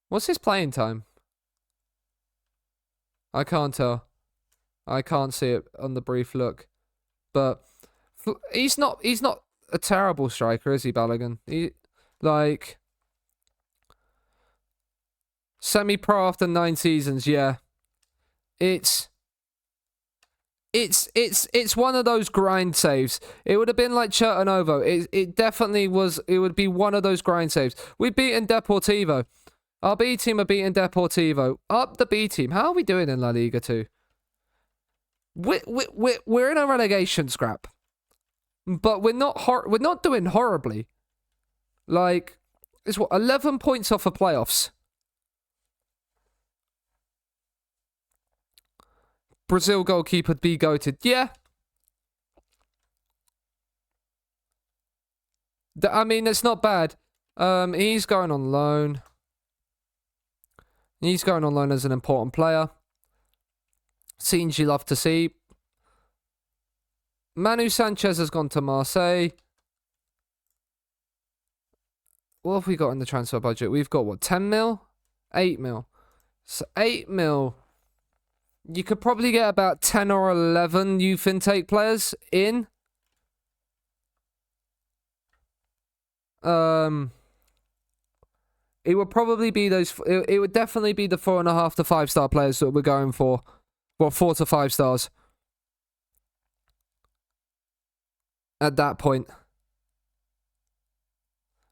What's his playing time? I can't tell. I can't see it on the brief look. But he's not a terrible striker, is he, Balogun? Like semi-pro after 9 seasons, yeah. It's one of those grind saves. It would have been like Chertonovo. It definitely was. It would be one of those grind saves. We've beaten Deportivo. Our B team are beating Deportivo. Up the B team. How are we doing in La Liga 2? We're in a relegation scrap, but we're not doing horribly. Like, it's what, 11 points off of playoffs. Brazil goalkeeper be goated. Yeah. I mean, it's not bad. He's going on loan. He's going on loan as an important player. Scenes you love to see. Manu Sanchez has gone to Marseille. What have we got in the transfer budget? We've got, what, 10 mil? 8 mil. So 8 mil. You could probably get about 10 or 11 youth intake players in. It would probably be those... It would definitely be the 4.5 to 5 star players that we're going for. Well, 4 to 5 stars. At that point.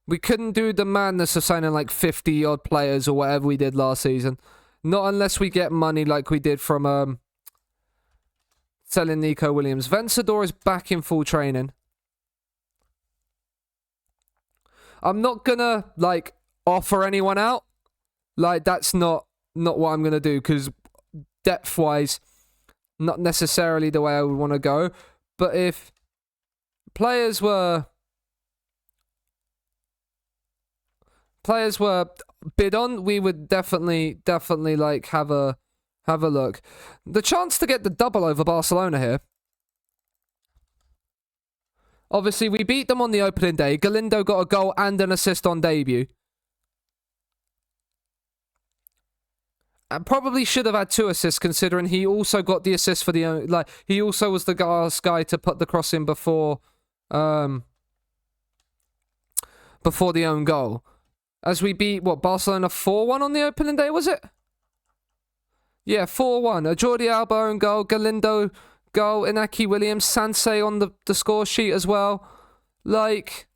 We couldn't do the madness of signing like 50 odd players or whatever we did last season. Not unless we get money like we did from selling Nico Williams. Vencedor is back in full training. I'm not gonna like offer anyone out. Like, that's not what I'm gonna do, because depth wise, not necessarily the way I would want to go. But if players were players were bid on, we would definitely like have a look. The chance to get the double over Barcelona here. Obviously, we beat them on the opening day. Galindo got a goal and an assist on debut. And probably should have had 2 assists, considering he also got the assist for the he also was the guy to put the cross in before the own goal. As we beat Barcelona 4-1 on the opening day, was it? Yeah, 4-1. A Jordi Alba own goal, Galindo goal, Inaki Williams, Seanasea on the score sheet as well. Like,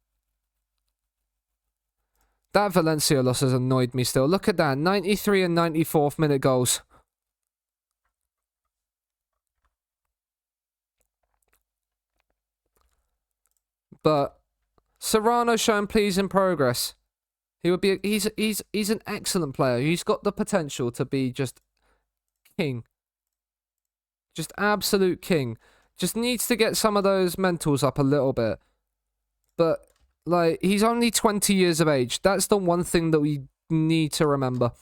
that Valencia loss has annoyed me still. Look at that, 93 and 94th minute goals. But Serrano showing pleasing progress. He would be. He's an excellent player. He's got the potential to be just king. Just absolute king. Just needs to get some of those mentals up a little bit. But, like, he's only 20 years of age. That's the one thing that we need to remember.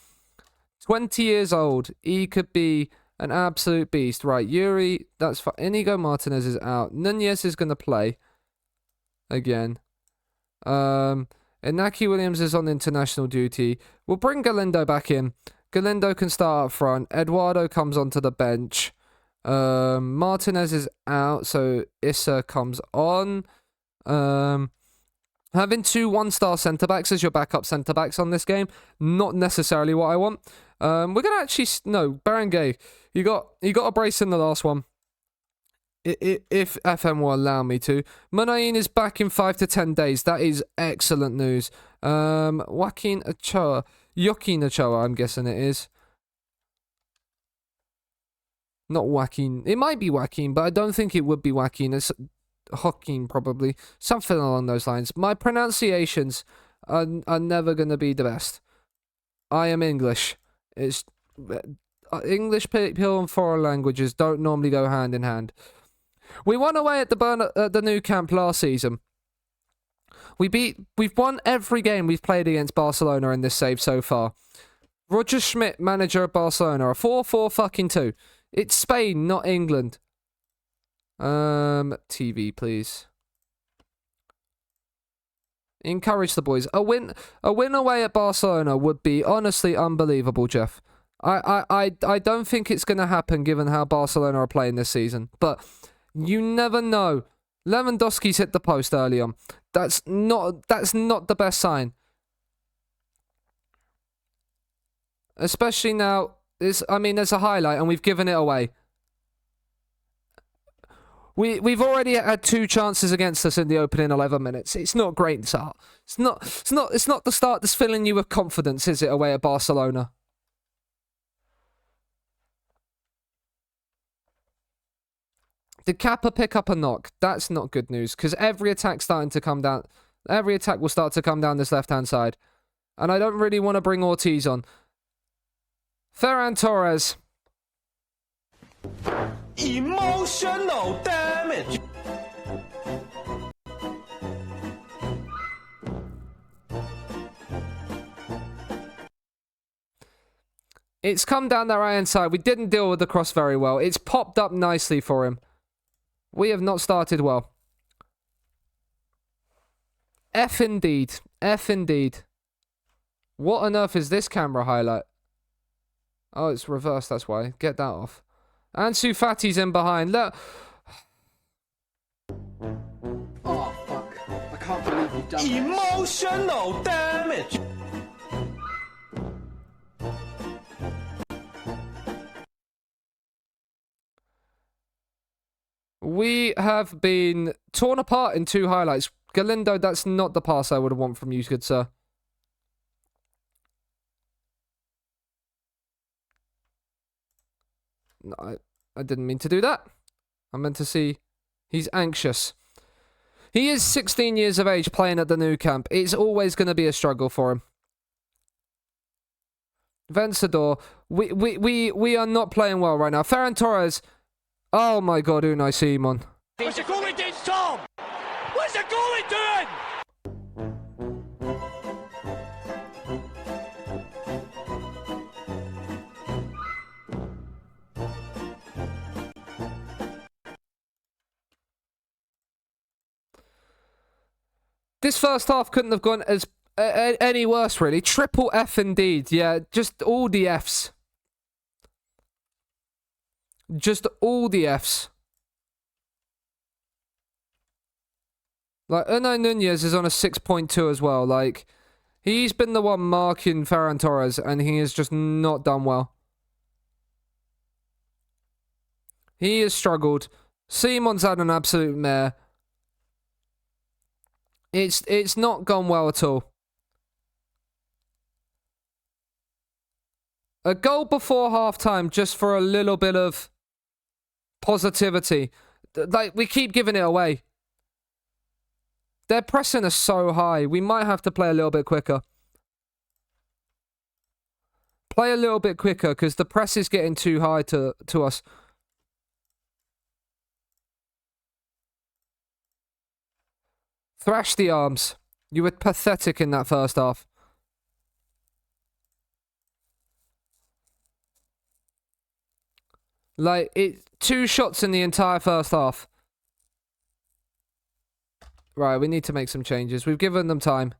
20 years old. He could be an absolute beast. Right, Yuri, that's fine. Inigo Martinez is out. Nunez is going to play again. Inaki Williams is on international duty. We'll bring Galindo back in. Galindo can start up front. Eduardo comes onto the bench. Martinez is out, so Issa comes on. Having 2 one-star centre-backs as your backup centre-backs on this game, not necessarily what I want. We're gonna actually no Barangay. You got a brace in the last one. If FM will allow me to. Munayin is back in 5 to 10 days. That is excellent news. Joaquin Ochoa, I'm guessing it is. Not Joaquin. It might be Joaquin, but I don't think it would be Joaquin. It's Joaquin, probably. Something along those lines. My pronunciations are never going to be the best. I am English. It's English people and foreign languages don't normally go hand in hand. We won away at the new camp last season. We've won every game we've played against Barcelona in this save so far. Roger Schmidt, manager of Barcelona, a 4-4-2. It's Spain, not England. TV, please. Encourage the boys. A win away at Barcelona would be honestly unbelievable, Jeff. I don't think it's going to happen given how Barcelona are playing this season. But you never know. Lewandowski's hit the post early on. That's not the best sign. Especially now. There's a highlight and we've given it away. We've already had 2 chances against us in the opening 11 minutes. It's not great start. It's not the start that's filling you with confidence, is it, away at Barcelona? Did Kappa pick up a knock? That's not good news, because every attack's starting to come down. Every attack will start to come down this left-hand side. And I don't really want to bring Ortiz on. Ferran Torres. Emotional damage. It's come down the right-hand side. We didn't deal with the cross very well. It's popped up nicely for him. We have not started well. F indeed. F indeed. What on earth is this camera highlight? Oh, it's reversed, that's why. Get that off. Ansu Fati's in behind. Look. Oh, fuck. I can't believe you've done this. Emotional damage. We have been torn apart in 2 highlights. Galindo, that's not the pass I would want from you, good sir. No, I didn't mean to do that. I meant to see he's anxious. He is 16 years of age playing at the new camp. It's always going to be a struggle for him. Vencedor, we are not playing well right now. Ferran Torres. Oh my god, Unai Simon. What's the goalie doing, Tom? What's the goalie doing? This first half couldn't have gone as any worse, really. Triple F indeed. Yeah, just all the Fs. Just all the Fs. Like, Unai Nunez is on a 6.2 as well. Like, he's been the one marking Ferran Torres, and he has just not done well. He has struggled. Simon's had an absolute mare. It's not gone well at all. A goal before half-time just for a little bit of positivity. Like, we keep giving it away. They're pressing us so high. We might have to play a little bit quicker. Play a little bit quicker because the press is getting too high to us. Thrash the arms. You were pathetic in that first half. Like, 2 shots in the entire first half. Right, we need to make some changes. We've given them time.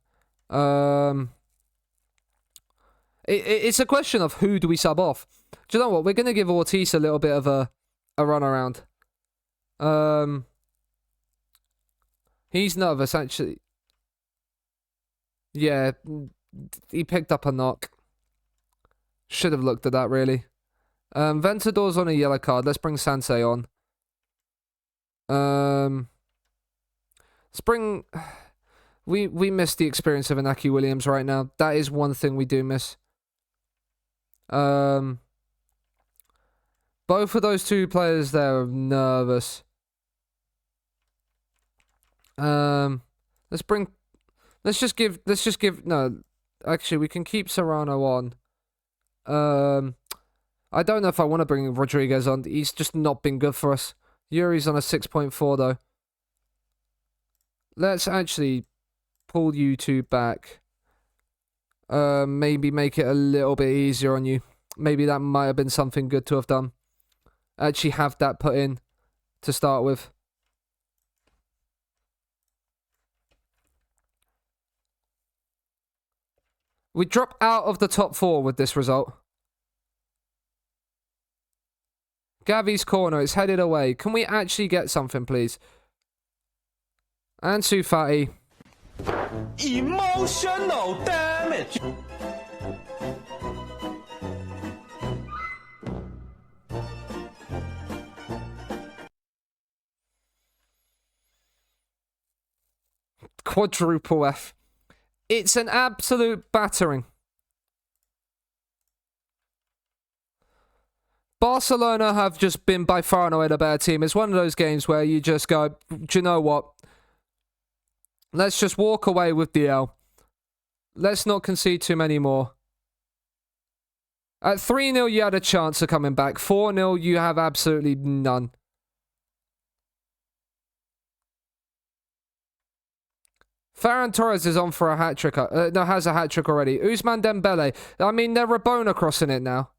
It's a question of who do we sub off. Do you know what? We're going to give Ortiz a little bit of a run around. He's nervous, actually. Yeah, he picked up a knock. Should have looked at that, really. Ventador's on a yellow card. Let's bring Seanasea on. We miss the experience of Inaki Williams right now. That is one thing we do miss. Both of those 2 players there are nervous. Let's just give no, actually we can keep Serrano on. I don't know if I want to bring Rodriguez on. He's just not been good for us. Yuri's on a 6.4 though. Let's actually pull you 2 back. Maybe make it a little bit easier on you. Maybe that might have been something good to have done. Actually have that put in to start with. We drop out of the top 4 with this result. Gavi's corner, it's headed away. Can we actually get something, please? Ansu Fati. Emotional damage. Quadruple F. It's an absolute battering. Barcelona have just been by far and away the better team. It's one of those games where you just go, do you know what? Let's just walk away with the L. Let's not concede too many more. At 3-0, you had a chance of coming back. 4-0, you have absolutely none. Ferran Torres is on for a hat-trick. No, has a hat-trick already. Ousmane Dembele. I mean, they're Rabona crossing it now.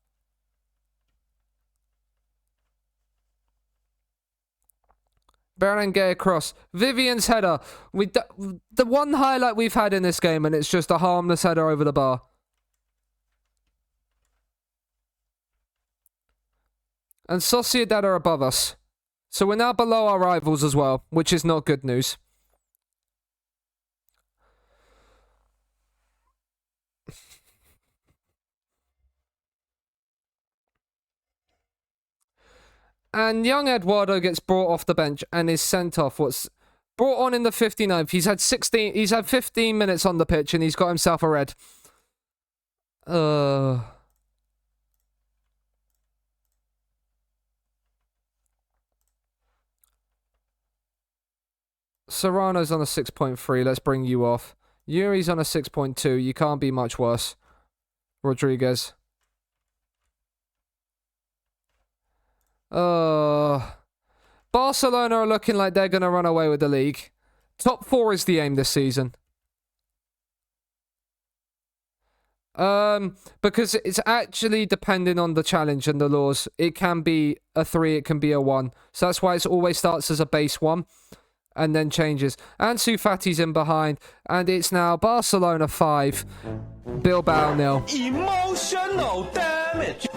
Berenguer across. Vivian's header. The one highlight we've had in this game, and it's just a harmless header over the bar. And Sociedad are above us. So we're now below our rivals as well, which is not good news. And young Eduardo gets brought off the bench and is sent off. What's brought on in the 59th. He's had 15 minutes on the pitch and he's got himself a red. Serrano's on a 6.3. Let's bring you off. Yuri's on a 6.2. You can't be much worse. Rodriguez. Barcelona are looking like they're going to run away with the league. Top 4 is the aim this season. Because it's actually depending on the challenge and the laws. It can be a 3, it can be a 1. So that's why it always starts as a base 1. and then changes. Ansu Fati's in behind, and it's now Barcelona 5, Bilbao 0. Emotional damage.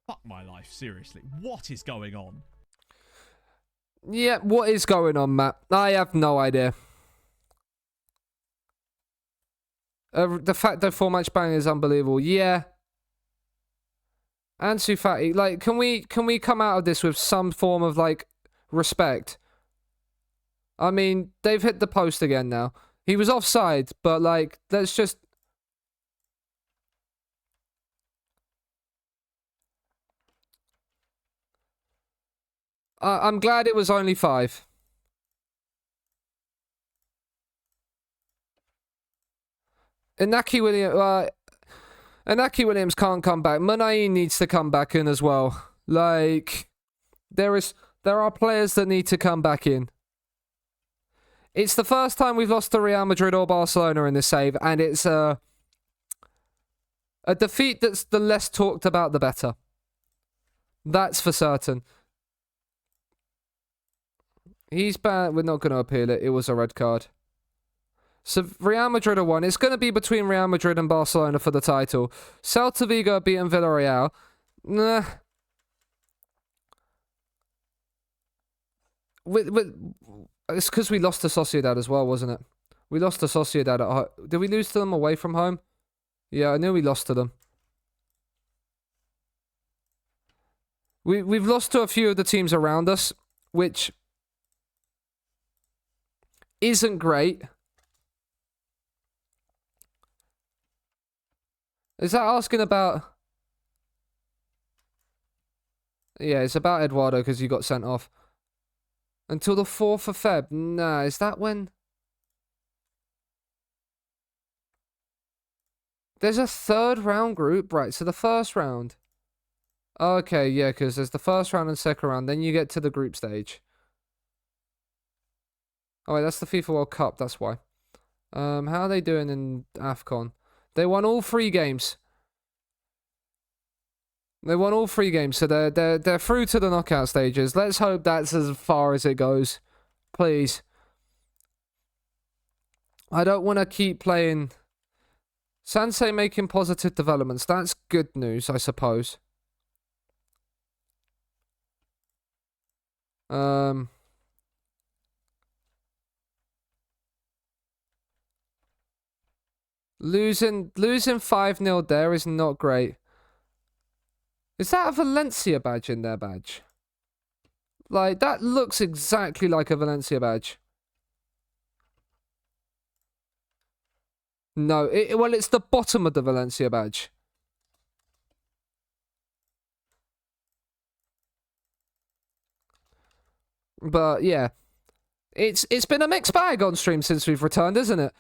Fuck my life, seriously. What is going on? Yeah, what is going on, Matt? I have no idea. The fact that 4-match ban is unbelievable. Yeah. Ansu Fati, like, can we come out of this with some form of, like, respect? I mean, they've hit the post again now. He was offside, but, like, let's just... I'm glad it was only 5. Inaki Williams can't come back. Munayi needs to come back in as well. Like, there are players that need to come back in. It's the first time we've lost to Real Madrid or Barcelona in this save, and it's a defeat that's the less talked about, the better. That's for certain. He's bad. We're not going to appeal it. It was a red card. So Real Madrid are won. It's going to be between Real Madrid and Barcelona for the title. Celta Vigo beating Villarreal. Nah. It's because we lost to Sociedad as well, wasn't it? We lost to Sociedad at home. Did we lose to them away from home? Yeah, I knew we lost to them. We've lost to a few of the teams around us, which isn't great. Is that asking about... Yeah, it's about Eduardo because he got sent off. Until the 4th of Feb. Nah, is that when... There's a 3rd round group. Right, so the first round. Okay, yeah, because there's the first round and second round. Then you get to the group stage. Oh, wait, that's the FIFA World Cup. That's why. How are they doing in AFCON? They won all 3 games. They won all 3 games, so they're through to the knockout stages. Let's hope that's as far as it goes. Please. I don't want to keep playing... Sansei making positive developments. That's good news, I suppose. Losing 5-0 there is not great. Is that a Valencia badge in their badge? Like, that looks exactly like a Valencia badge. No, well, it's the bottom of the Valencia badge. But, yeah. It's been a mixed bag on stream since we've returned, isn't it?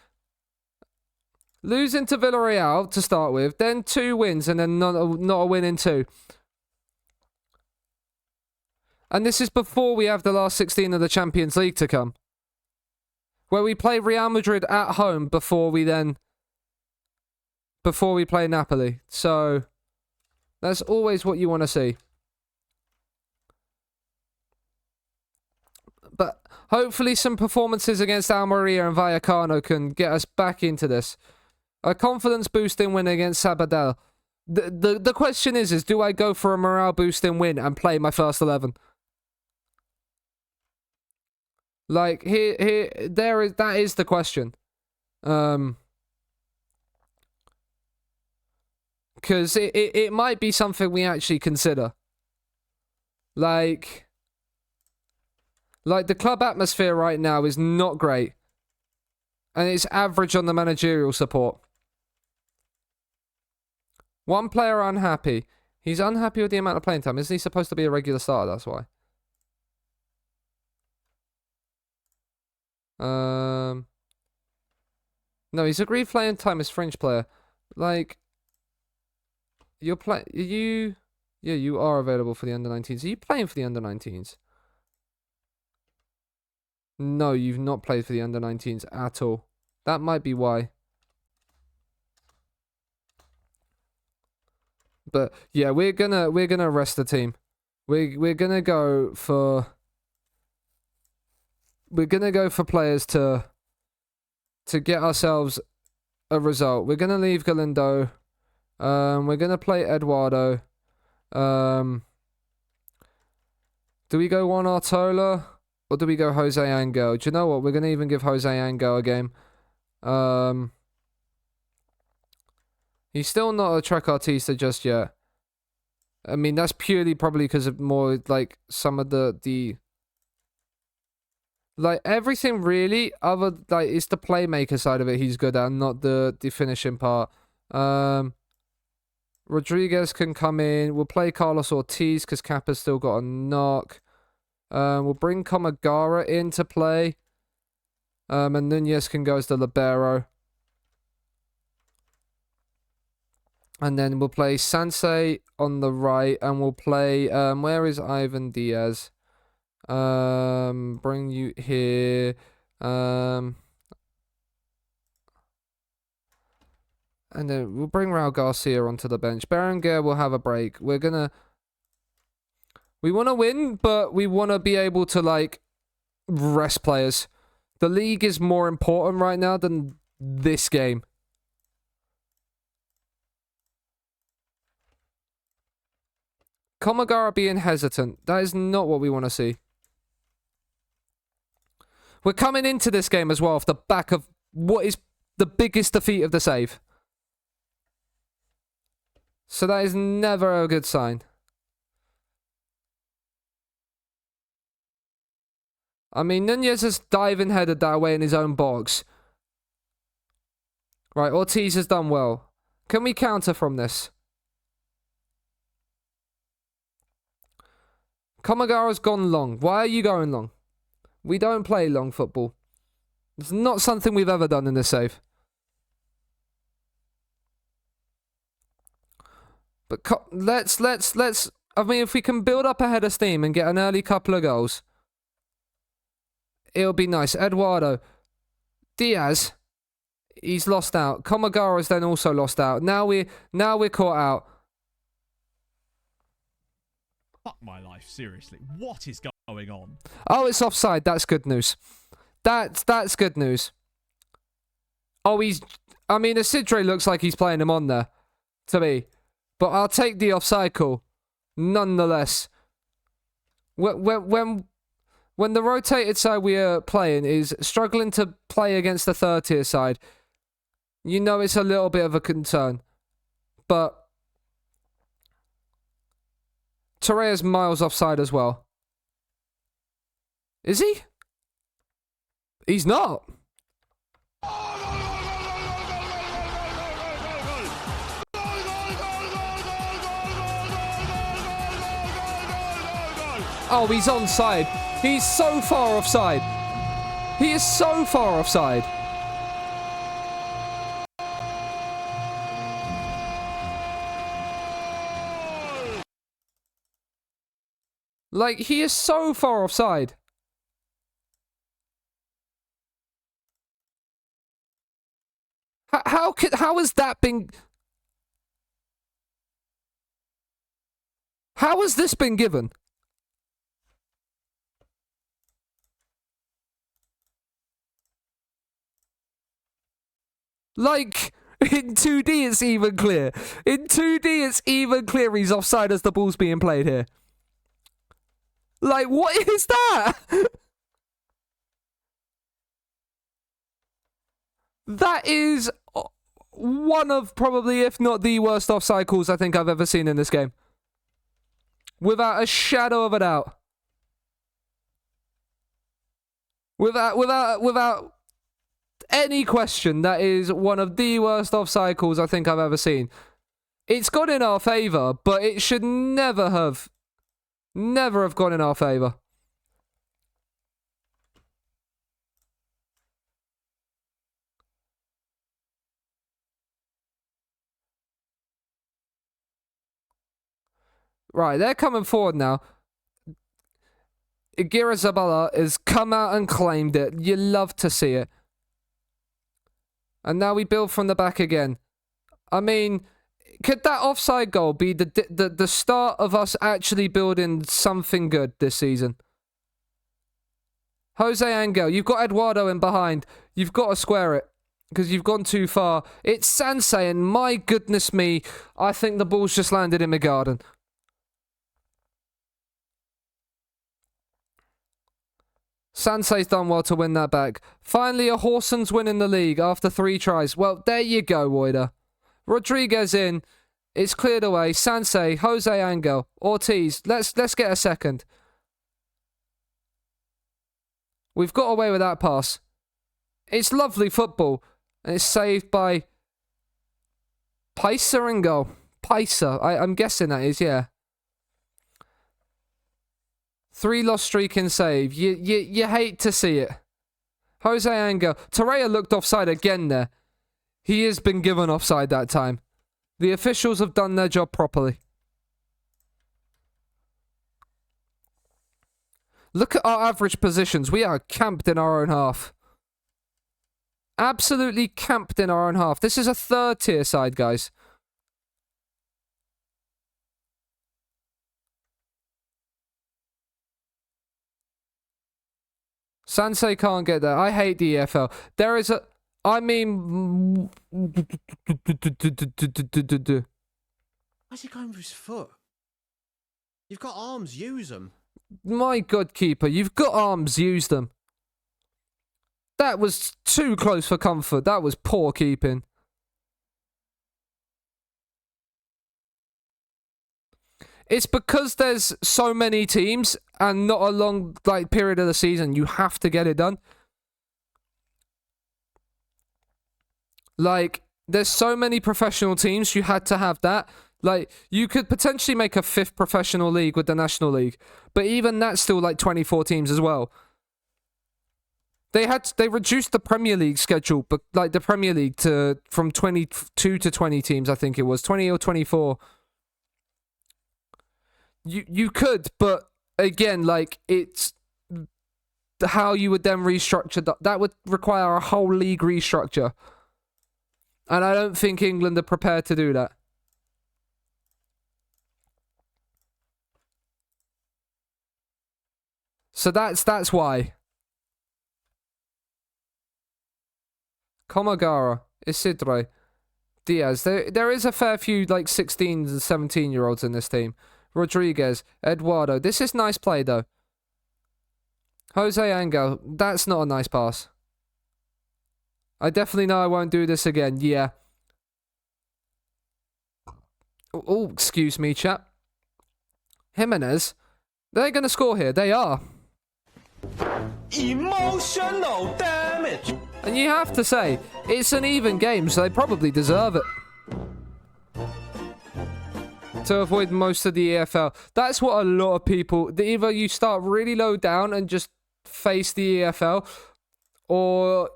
Losing to Villarreal to start with, then 2 wins, and then not a win in 2. And this is before we have the last 16 of the Champions League to come. Where we play Real Madrid at home before we play Napoli. So, that's always what you want to see. But hopefully some performances against Almeria and Vallecano can get us back into this. A confidence-boosting win against Sabadell. The question is do I go for a morale-boosting win and play my first 11? Like, that is the question. Because it might be something we actually consider. Like, the club atmosphere right now is not great. And it's average on the managerial support. One player unhappy. He's unhappy with the amount of playing time. Isn't he supposed to be a regular starter? That's why. No, he's agreed playing time as French player. Like, you are available for the under-19s. Are you playing for the under-19s? No, you've not played for the under-19s at all. That might be why. But yeah, we're gonna rest the team. We're gonna go for players to get ourselves a result. We're gonna leave Galindo. We're gonna play Eduardo. Do we go Juan Artola or do we go Jose Angel? Do you know what? We're gonna even give Jose Angel a game. He's still not a Trequartista just yet. I mean, that's purely probably because of more like some of the like everything really other like it's the playmaker side of it he's good at, not the finishing part. Rodriguez can come in. We'll play Carlos Ortiz because Kappa's still got a knock. We'll bring Komagara into play. And Nunez can go as the libero. And then we'll play Seanasea on the right. And we'll play... where is Ivan Diaz? Bring you here. And then we'll bring Raul Garcia onto the bench. Berenguer will have a break. We want to win, but we want to be able to, like, rest players. The league is more important right now than this game. Komagara being hesitant. That is not what we want to see. We're coming into this game as well off the back of what is the biggest defeat of the save. So that is never a good sign. I mean, Nunez has diving headed that away in his own box. Right, Ortiz has done well. Can we counter from this? Komagara's gone long. Why are you going long? We don't play long football. It's not something we've ever done in this save. But let's. I mean, if we can build up a head of steam and get an early couple of goals, it'll be nice. Eduardo, Diaz, he's lost out. Komagara's then also lost out. Now we're caught out. Fuck my life, seriously. What is going on? Oh, it's offside. That's good news. That's good news. Oh, I mean, Isidre looks like he's playing him on there, to me. But I'll take the offside call, nonetheless. When the rotated side we are playing is struggling to play against the third tier side, you know it's a little bit of a concern. But Torreira's miles offside as well. Is he? He's not. Oh, he's onside. He's so far offside. He is so far offside. Like, he is so far offside. How has that been... How has this been given? Like, in 2D it's even clear. In 2D it's even clear he's offside as the ball's being played here. Like, what is that? That is one of probably, if not the worst offside calls I think I've ever seen in this game. Without a shadow of a doubt. Without any question, that is one of the worst offside calls I think I've ever seen. It's gone in our favour, but it should never have gone in our favour. Right, they're coming forward now. Igira Zabala has come out and claimed it. You love to see it. And now we build from the back again. I mean, could that offside goal be the start of us actually building something good this season? Jose Angel, you've got Eduardo in behind. You've got to square it because you've gone too far. It's Seanasea, and my goodness me, I think the ball's just landed in my garden. Sanse's done well to win that back. Finally, a Horson's winning the league after 3 tries. Well, there you go, Woider. Rodriguez in. It's cleared away. Seanasea, Jose Angel, Ortiz. Let's get a second. We've got away with that pass. It's lovely football. And it's saved by Paisa in goal. Paisa. I'm guessing that is, yeah. 3 lost streak in save. You hate to see it. Jose Angel. Torreira looked offside again there. He has been given offside that time. The officials have done their job properly. Look at our average positions. We are camped in our own half. Absolutely camped in our own half. This is a 3rd tier side, guys. Sansei can't get there. I hate the EFL. There is a... I mean... Why's he going for his foot? You've got arms, use them. My God, keeper, you've got arms, use them. That was too close for comfort. That was poor keeping. It's because there's so many teams and not a long period of the season. You have to get it done. Like, there's so many professional teams. You had to have that. Like, you could potentially make a 5th professional league with the National League. But even that's still like 24 teams as well. They reduced the Premier League schedule, but like the Premier League from 22 to 20 teams, I think it was. 20 or 24. You could, but again, like, it's how you would then restructure that. That would require a whole league restructure. And I don't think England are prepared to do that. So that's why. Komagara, Isidre, Diaz. There is a fair few like 16 and 17-year-olds in this team. Rodriguez, Eduardo. This is nice play though. Jose Angel. That's not a nice pass. I definitely know I won't do this again. Yeah. Oh, excuse me, chap. Jimenez. They're going to score here. They are. Emotional damage. And you have to say, it's an even game, so they probably deserve it. To avoid most of the EFL. That's what a lot of people... Either you start really low down and just face the EFL, or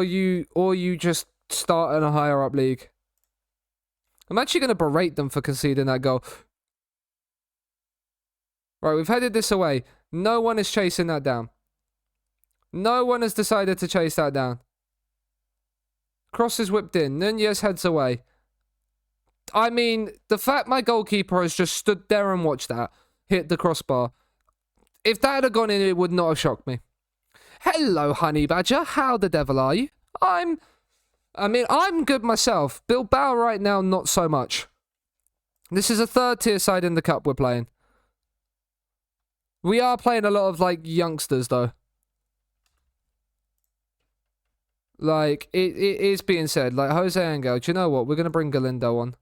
you just start in a higher up league. I'm actually going to berate them for conceding that goal. Right, we've headed this away. No one is chasing that down. No one has decided to chase that down. Cross is whipped in. Nunez heads away. I mean, the fact my goalkeeper has just stood there and watched that hit the crossbar. If that had gone in, it would not have shocked me. Hello, Honey Badger. How the devil are you? I'm good myself. Bilbao right now, not so much. This is a 3rd tier side in the cup we're playing. We are playing a lot of, like, youngsters, though. Like, it is being said, like, Jose Angel, do you know what? We're going to bring Galindo on.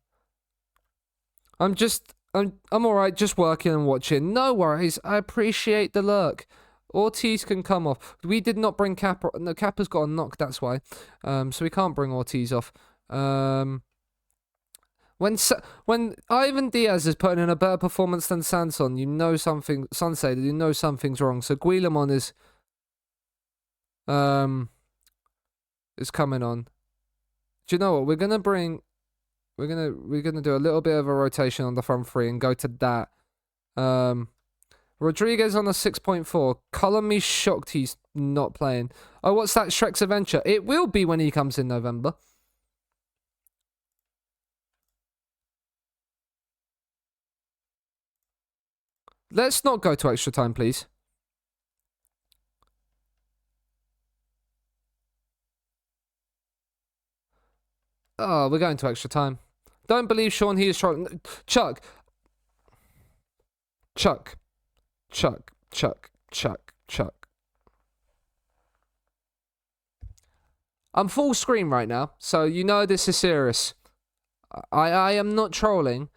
I'm alright, just working and watching. No worries, I appreciate the lurk. Ortiz can come off. We did not bring Kappa. No, Kappa's got a knock, that's why. So we can't bring Ortiz off. When Ivan Diaz is putting in a better performance than Sanson, you know something. Sansei, you know something's wrong. So Guillemon is coming on. Do you know what? We're gonna do a little bit of a rotation on the front 3 and go to that. Rodriguez on a 6.4. Color me shocked he's not playing. Oh, what's that? Shrek's Adventure. It will be when he comes in November. Let's not go to extra time, please. Oh, we're going to extra time. Don't believe Sean, he is trying. Chuck. Chuck. Chuck. Chuck. Chuck. Chuck. I'm full screen right now, so you know this is serious. I am not trolling.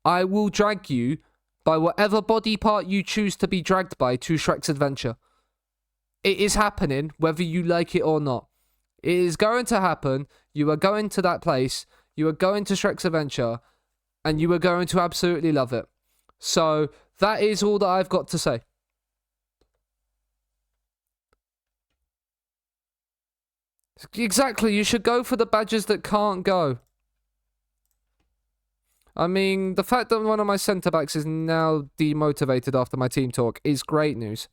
I will drag you by whatever body part you choose to be dragged by to Shrek's adventure. It is happening, whether you like it or not. It is going to happen. You are going to that place. You are going to Shrek's adventure. And you are going to absolutely love it. So, that is all that I've got to say. Exactly, you should go for the badges that can't go. I mean, the fact that one of my centre-backs is now demotivated after my team talk is great news.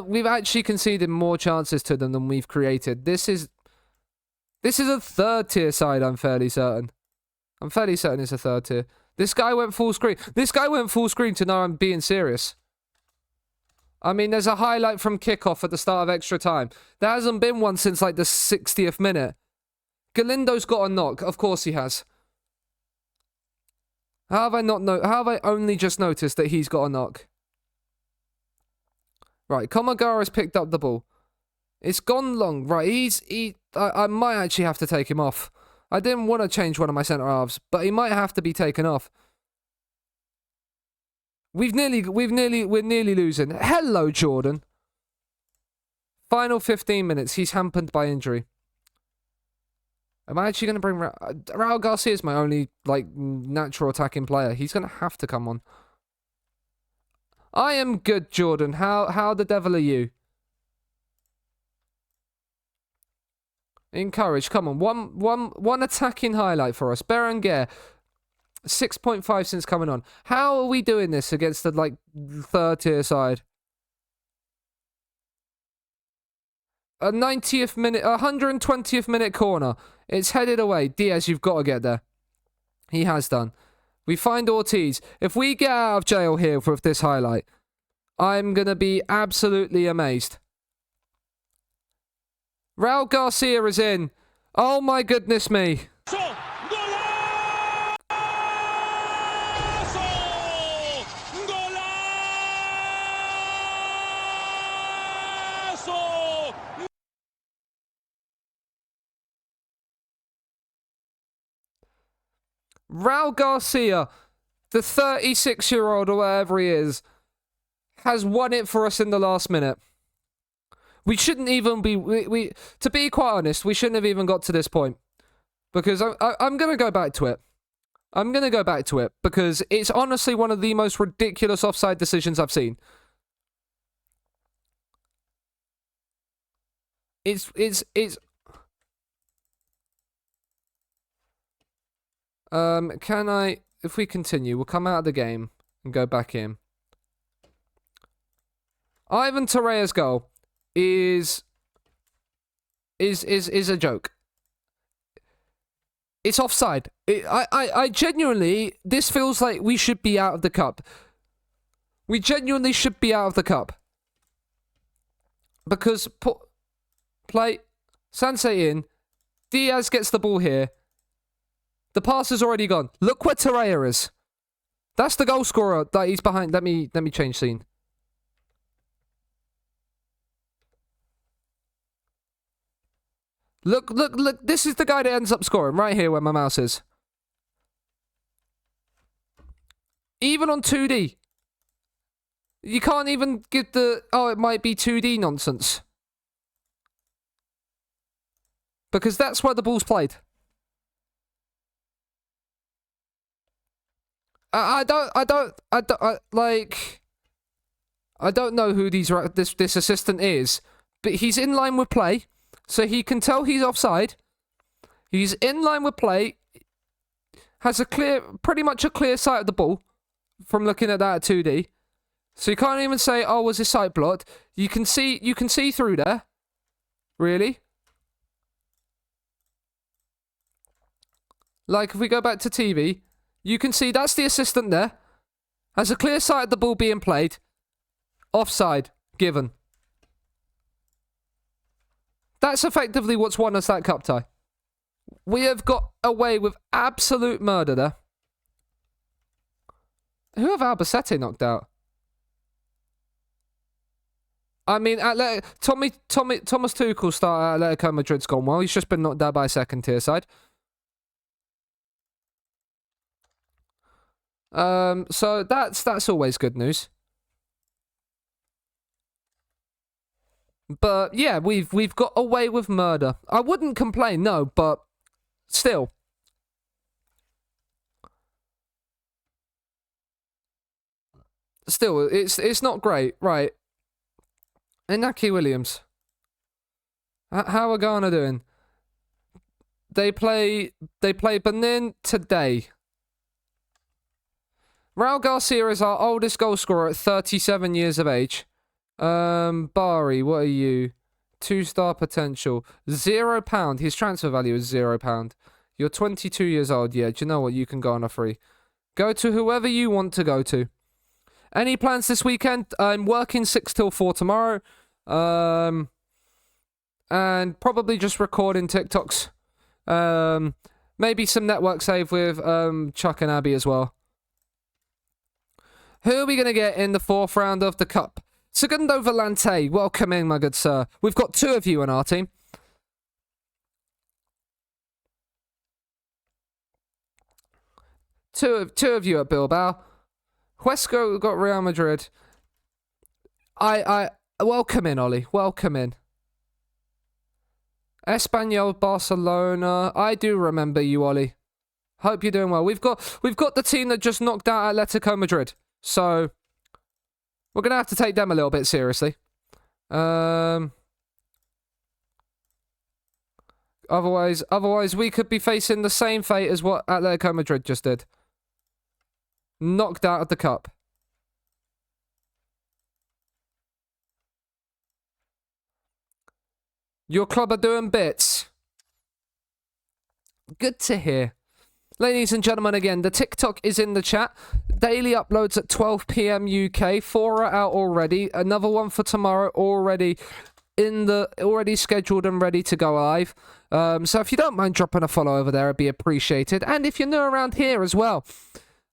We've actually conceded more chances to them than we've created. This is a third-tier side, I'm fairly certain. I'm fairly certain it's a third tier. This guy went full screen. This guy went full screen to know I'm being serious. I mean, there's a highlight from kickoff at the start of extra time. There hasn't been one since, like, the 60th minute. Galindo's got a knock. Of course he has. How have I only just noticed that he's got a knock? Right, Komagara's picked up the ball. It's gone long. Right, I might actually have to take him off. I didn't want to change one of my centre halves, but he might have to be taken off. We're nearly losing. Hello, Jordan. Final 15 minutes. He's hampered by injury. Am I actually going to bring Raul Garcia is my only, like, natural attacking player. He's going to have to come on. I am good, Jordan. How the devil are you? Encourage. Come on. One attacking highlight for us. Berenguer. 6.5 since coming on. How are we doing this against the, like, third tier side? A 90th minute, 120th minute corner. It's headed away. Diaz, you've got to get there. He has done. We find Ortiz. If we get out of jail here with this highlight, I'm going to be absolutely amazed. Raul Garcia is in. Oh my goodness me. Raul Garcia, the 36-year-old or whatever he is, has won it for us in the last minute. We shouldn't even be... to be quite honest, we shouldn't have even got to this point. Because I'm going to go back to it. I'm going to go back to it. Because it's honestly one of the most ridiculous offside decisions I've seen. It's... Can I... If we continue, we'll come out of the game and go back in. Ivan Torreira's goal is a joke. It's offside. I genuinely... This feels like we should be out of the cup. We genuinely should be out of the cup. Because... Play... Seanasea in. Diaz gets the ball here. The pass is already gone. Look where Torreira is. That's the goal scorer that he's behind. Let me change scene. Look. This is the guy that ends up scoring right here where my mouse is. Even on 2D. You can't even get the... Oh, it might be 2D nonsense. Because that's where the ball's played. I don't know who this assistant is, but he's in line with play, so he can tell he's offside. He's in line with play, has pretty much a clear sight of the ball from looking at that at 2D. So you can't even say, oh, was his sight blocked? You can see through there. Really? Like if we go back to TV, you can see that's the assistant there. Has a clear sight of the ball being played. Offside. Given. That's effectively what's won us that cup tie. We have got away with absolute murder there. Who have Albacete knocked out? I mean, Thomas Tuchel start at Atletico Madrid's gone well. He's just been knocked out by a second tier side. So that's always good news. But yeah, we've got away with murder. I wouldn't complain, no, but still. Still, it's not great, right? Inaki Williams. How are Ghana doing? They play Benin today. Raul Garcia is our oldest goal scorer at 37 years of age. Bari, what are you? 2-star potential. £0. His transfer value is £0. You're 22 years old. Yeah, do you know what? You can go on a free. Go to whoever you want to go to. Any plans this weekend? I'm working 6 till 4 tomorrow. And probably just recording TikToks. Maybe some network save with Chuck and Abby as well. Who are we going to get in the 4th round of the Cup? Segundo Volante, welcome in, my good sir. We've got 2 of you on our team. Two of you at Bilbao. Huesco got Real Madrid. I welcome in, Ollie. Welcome in. Espanyol, Barcelona. I do remember you, Ollie. Hope you're doing well. We've got the team that just knocked out Atletico Madrid. So we're gonna have to take them a little bit seriously. Otherwise we could be facing the same fate as what Atletico Madrid just did. Knocked out of the cup. Your club are doing bits. Good to hear. Ladies and gentlemen, again, the TikTok is in the chat. Daily uploads at 12 PM UK. 4 are out already. Another one for tomorrow already scheduled and ready to go live. So if you don't mind dropping a follow over there, it'd be appreciated. And if you're new around here as well,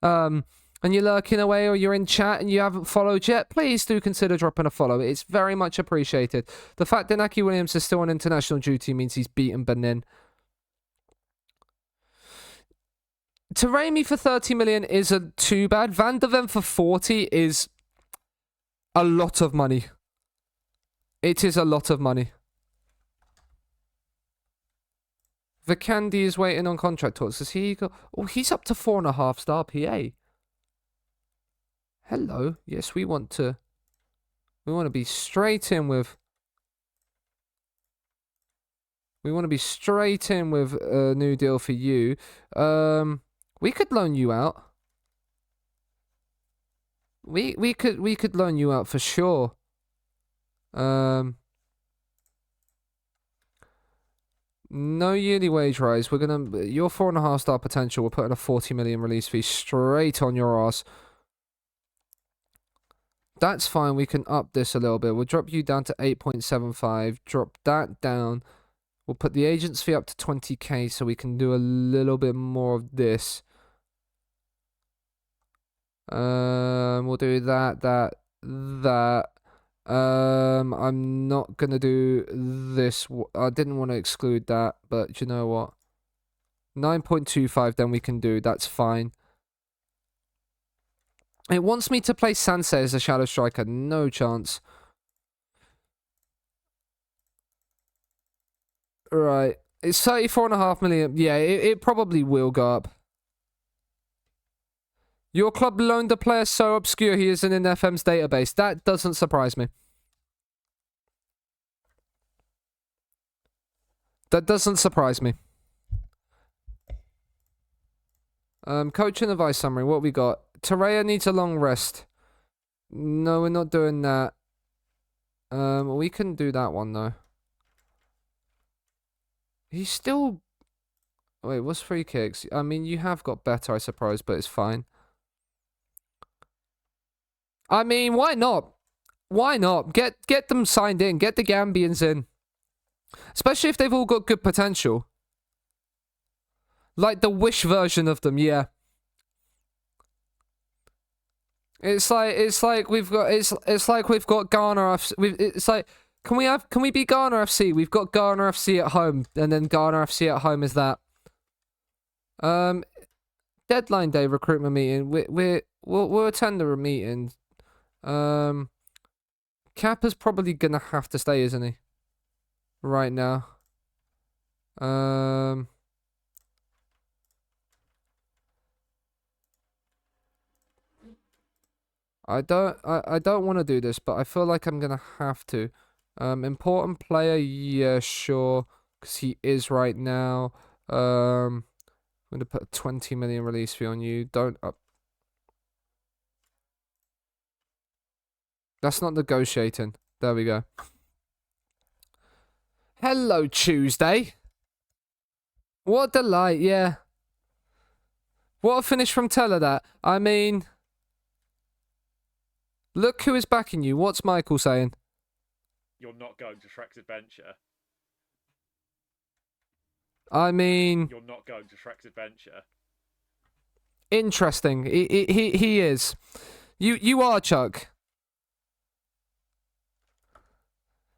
and you're lurking away or you're in chat and you haven't followed yet, please do consider dropping a follow. It's very much appreciated. The fact that Inaki Williams is still on international duty means he's beaten Benin. Taremi for 30 million isn't too bad. Van de Ven for 40 is a lot of money. It is a lot of money. Vikandi is waiting on contract talks. Has he got... Oh, he's up to 4.5-star PA. Hello. Yes, we want to be straight in with... We want to be straight in with a new deal for you. We could loan you out. We could loan you out for sure. No yearly wage rise. We're gonna your 4.5-star potential. We're putting a 40 million release fee straight on your ass. That's fine. We can up this a little bit. We'll drop you down to 8.75. Drop that down. We'll put the agent's fee up to 20k so we can do a little bit more of this. We'll do that. I'm not gonna do this. I didn't want to exclude that, but you know what? 9.25 then we can do. That's fine. It wants me to play Seanasea as a shadow striker. No chance. Right. It's 34.5 million. Yeah, it probably will go up. Your club loaned a player so obscure he isn't in FM's database. That doesn't surprise me. That doesn't surprise me. Coaching advice summary. What we got? Torreira needs a long rest. No, we're not doing that. We couldn't do that one though. He's still... Wait, what's free kicks? I mean, you have got better, I suppose, but it's fine. I mean, why not? Why not? Get them signed in. Get the Gambians in. Especially if they've all got good potential. Like the Wish version of them, yeah. It's like we've got Ghana FC. It's like can we be Ghana FC? We've got Ghana FC at home, and then Ghana FC at home is that. Deadline day recruitment meeting. We'll attend the meeting. Kappa's probably gonna have to stay, isn't he? Right now. I don't want to do this, but I feel like I'm gonna have to. Important player, yeah, sure, because he is right now. I'm gonna put a 20 million release fee on you. Don't up. That's not negotiating. There we go. Hello, Tuesday. What a delight, yeah. What a finish from Teller that. I mean, look who is backing you. What's Michael saying? You're not going to Shrek's Adventure. I mean, You're not going to Shrek's Adventure. interesting. He is. You are, Chuck.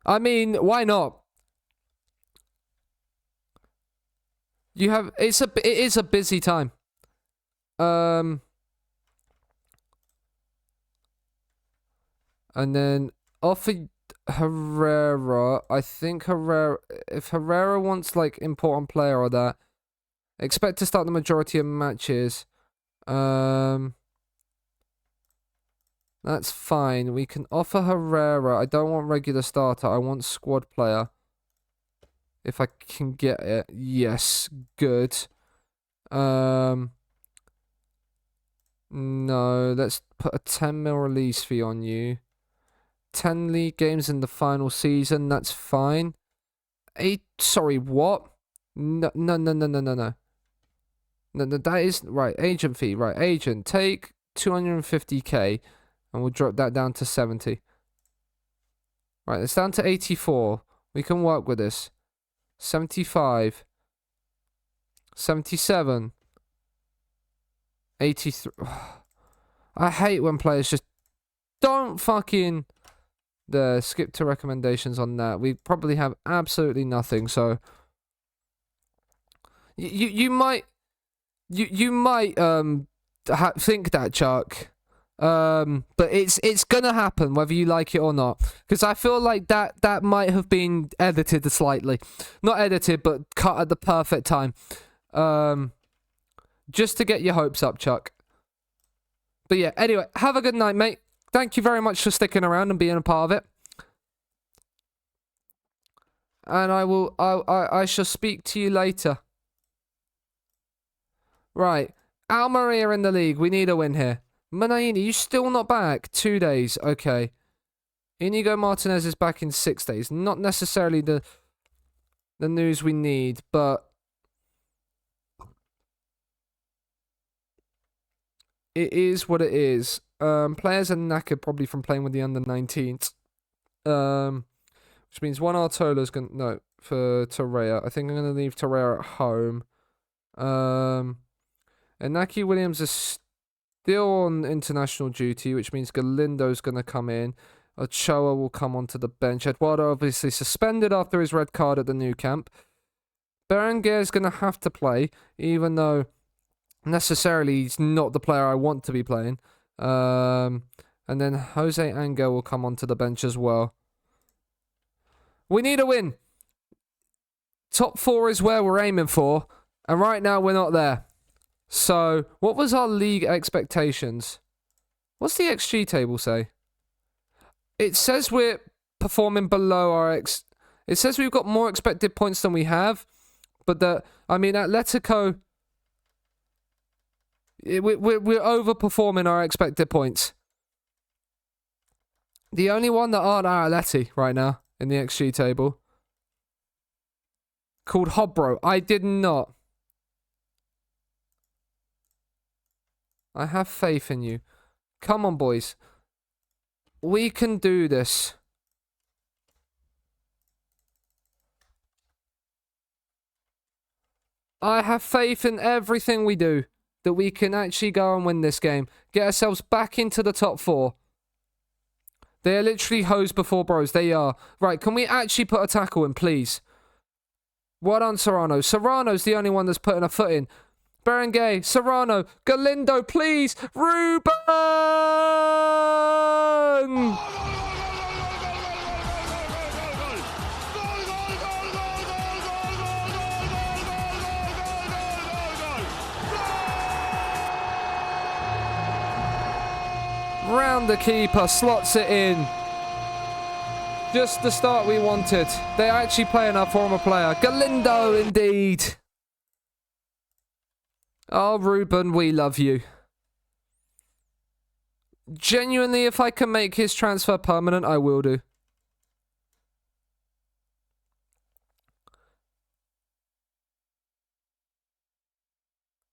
I mean, why not? It is a busy time. And then offer Herrera. I think if Herrera wants like important player or that, expect to start the majority of matches. That's fine. We can offer Herrera. I don't want regular starter. I want squad player. If I can get it. Yes. Good. No. Let's put a 10 mil release fee on you. 10 league games in the final season. That's fine. Sorry, what? No. No, that is... Right, agent fee. Right, agent. Take 250k. And we'll drop that down to 70. Right, it's down to 84. We can work with this. 75. 77. 83. I hate when players just don't fucking... skip to recommendations on that. We probably have absolutely nothing, so... You might... You might, think that, Chuck. But it's gonna happen whether you like it or not, because I feel like that might have been edited slightly, not edited but cut at the perfect time, just to get your hopes up, Chuck. But yeah, anyway, have a good night, mate. Thank you very much for sticking around and being a part of it, and I shall speak to you later. Right, Almeria in the league. We need a win here. Manaini, you still not back? 2 days. Okay. Inigo Martinez is back in 6 days. Not necessarily the news we need, but it is what it is. Players are knackered probably from playing with the under-19s. Which means one Artola's going to... No, for Torreira. I think I'm going to leave Torreira at home. Inaki Williams is still on international duty, which means Galindo's going to come in. Ochoa will come onto the bench. Eduardo obviously suspended after his red card at the new camp. Berenguer's going to have to play, even though necessarily he's not the player I want to be playing. And then Jose Angel will come onto the bench as well. We need a win. Top 4 is where we're aiming for, and right now we're not there. So, what was our league expectations? What's the XG table say? It says we're performing below our It says we've got more expected points than we have, but Atletico... We're overperforming our expected points. The only one that aren't are Atleti right now in the XG table. Called Hobro. I did not. I have faith in you. Come on, boys. We can do this. I have faith in everything we do that we can actually go and win this game. Get ourselves back into the top 4. They are literally hoes before bros. They are. Right, can we actually put a tackle in, please? Well done, Serrano. Serrano's the only one that's putting a foot in. Berenguer, Serrano, Galindo, please! Ruben! Round the keeper, slots it in. Just the start we wanted. They're actually playing our former player. Galindo, indeed. Oh, Ruben, we love you. Genuinely, if I can make his transfer permanent, I will do.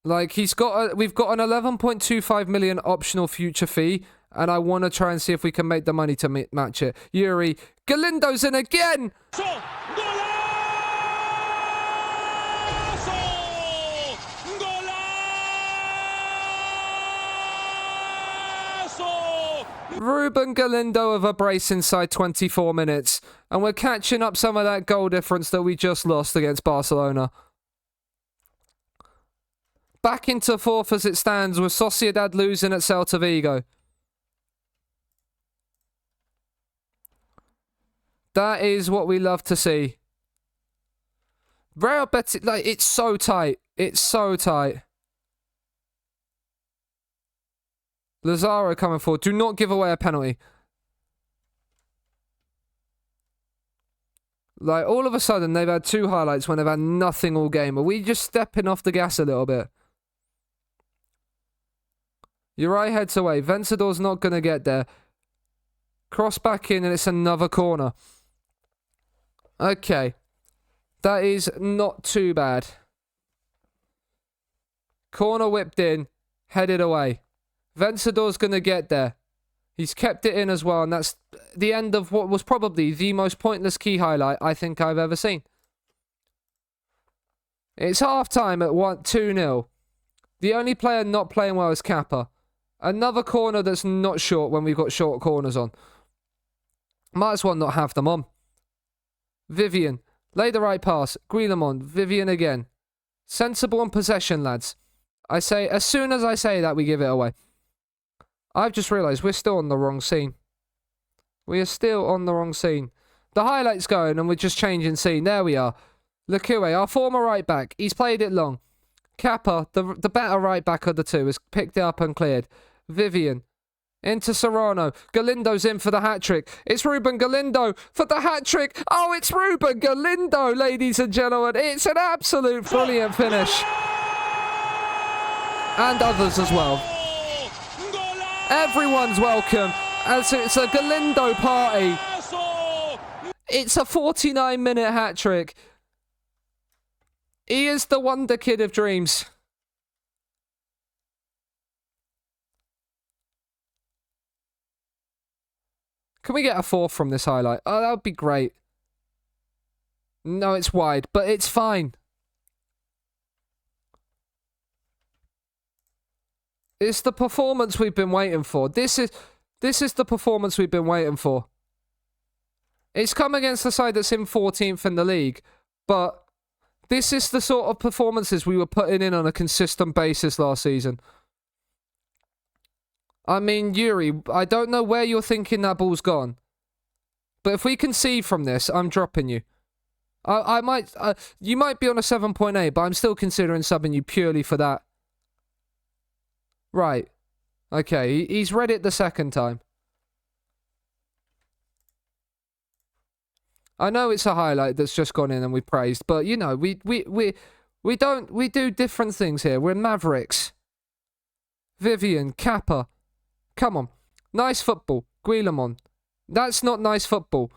Like, we've got an 11.25 million optional future fee, and I want to try and see if we can make the money to match it. Yuri, Galindo's in again! Ruben Galindo of a brace inside 24 minutes, and we're catching up some of that goal difference that we just lost against Barcelona. Back into 4th as it stands, with Sociedad losing at Celta Vigo. That is what we love to see. Real Betis, like, it's so tight. It's so tight. Lazaro coming forward. Do not give away a penalty. Like, all of a sudden, they've had 2 highlights when they've had nothing all game. Are we just stepping off the gas a little bit? Uri heads away. Vencedor's not going to get there. Cross back in, and it's another corner. Okay. That is not too bad. Corner whipped in. Headed away. Vencedor's going to get there. He's kept it in as well, and that's the end of what was probably the most pointless key highlight I think I've ever seen. It's half-time at 2-0. The only player not playing well is Kappa. Another corner that's not short when we've got short corners on. Might as well not have them on. Vivian. Lay the right pass. Guillemont. Vivian again. Sensible on possession, lads. I say, as soon as I say that, we give it away. I've just realised we're still on the wrong scene. We are still on the wrong scene. The highlight's going and we're just changing scene. There we are. Lekue, our former right back. He's played it long. Kappa, the better right back of the two, has picked it up and cleared. Vivian. Into Serrano. Galindo's in for the hat-trick. It's Ruben Galindo for the hat-trick. Oh, it's Ruben Galindo, ladies and gentlemen. It's an absolute brilliant finish. And others as well. Everyone's welcome, as it's a Galindo party. It's a 49-minute hat-trick. He is the wonder kid of dreams. Can we get a 4th from this highlight? Oh, that would be great. No, it's wide, but it's fine. It's the performance we've been waiting for. This is the performance we've been waiting for. It's come against the side that's in 14th in the league, but this is the sort of performances we were putting in on a consistent basis last season. I mean, Yuri, I don't know where you're thinking that ball's gone, but if we concede from this, I'm dropping you. You might be on a 7.8, but I'm still considering subbing you purely for that. Right. Okay, he's read it the second time. I know it's a highlight that's just gone in and we praised, but you know, we do different things here. We're Mavericks. Vivian, Kappa. Come on. Nice football. Guillemont. That's not nice football.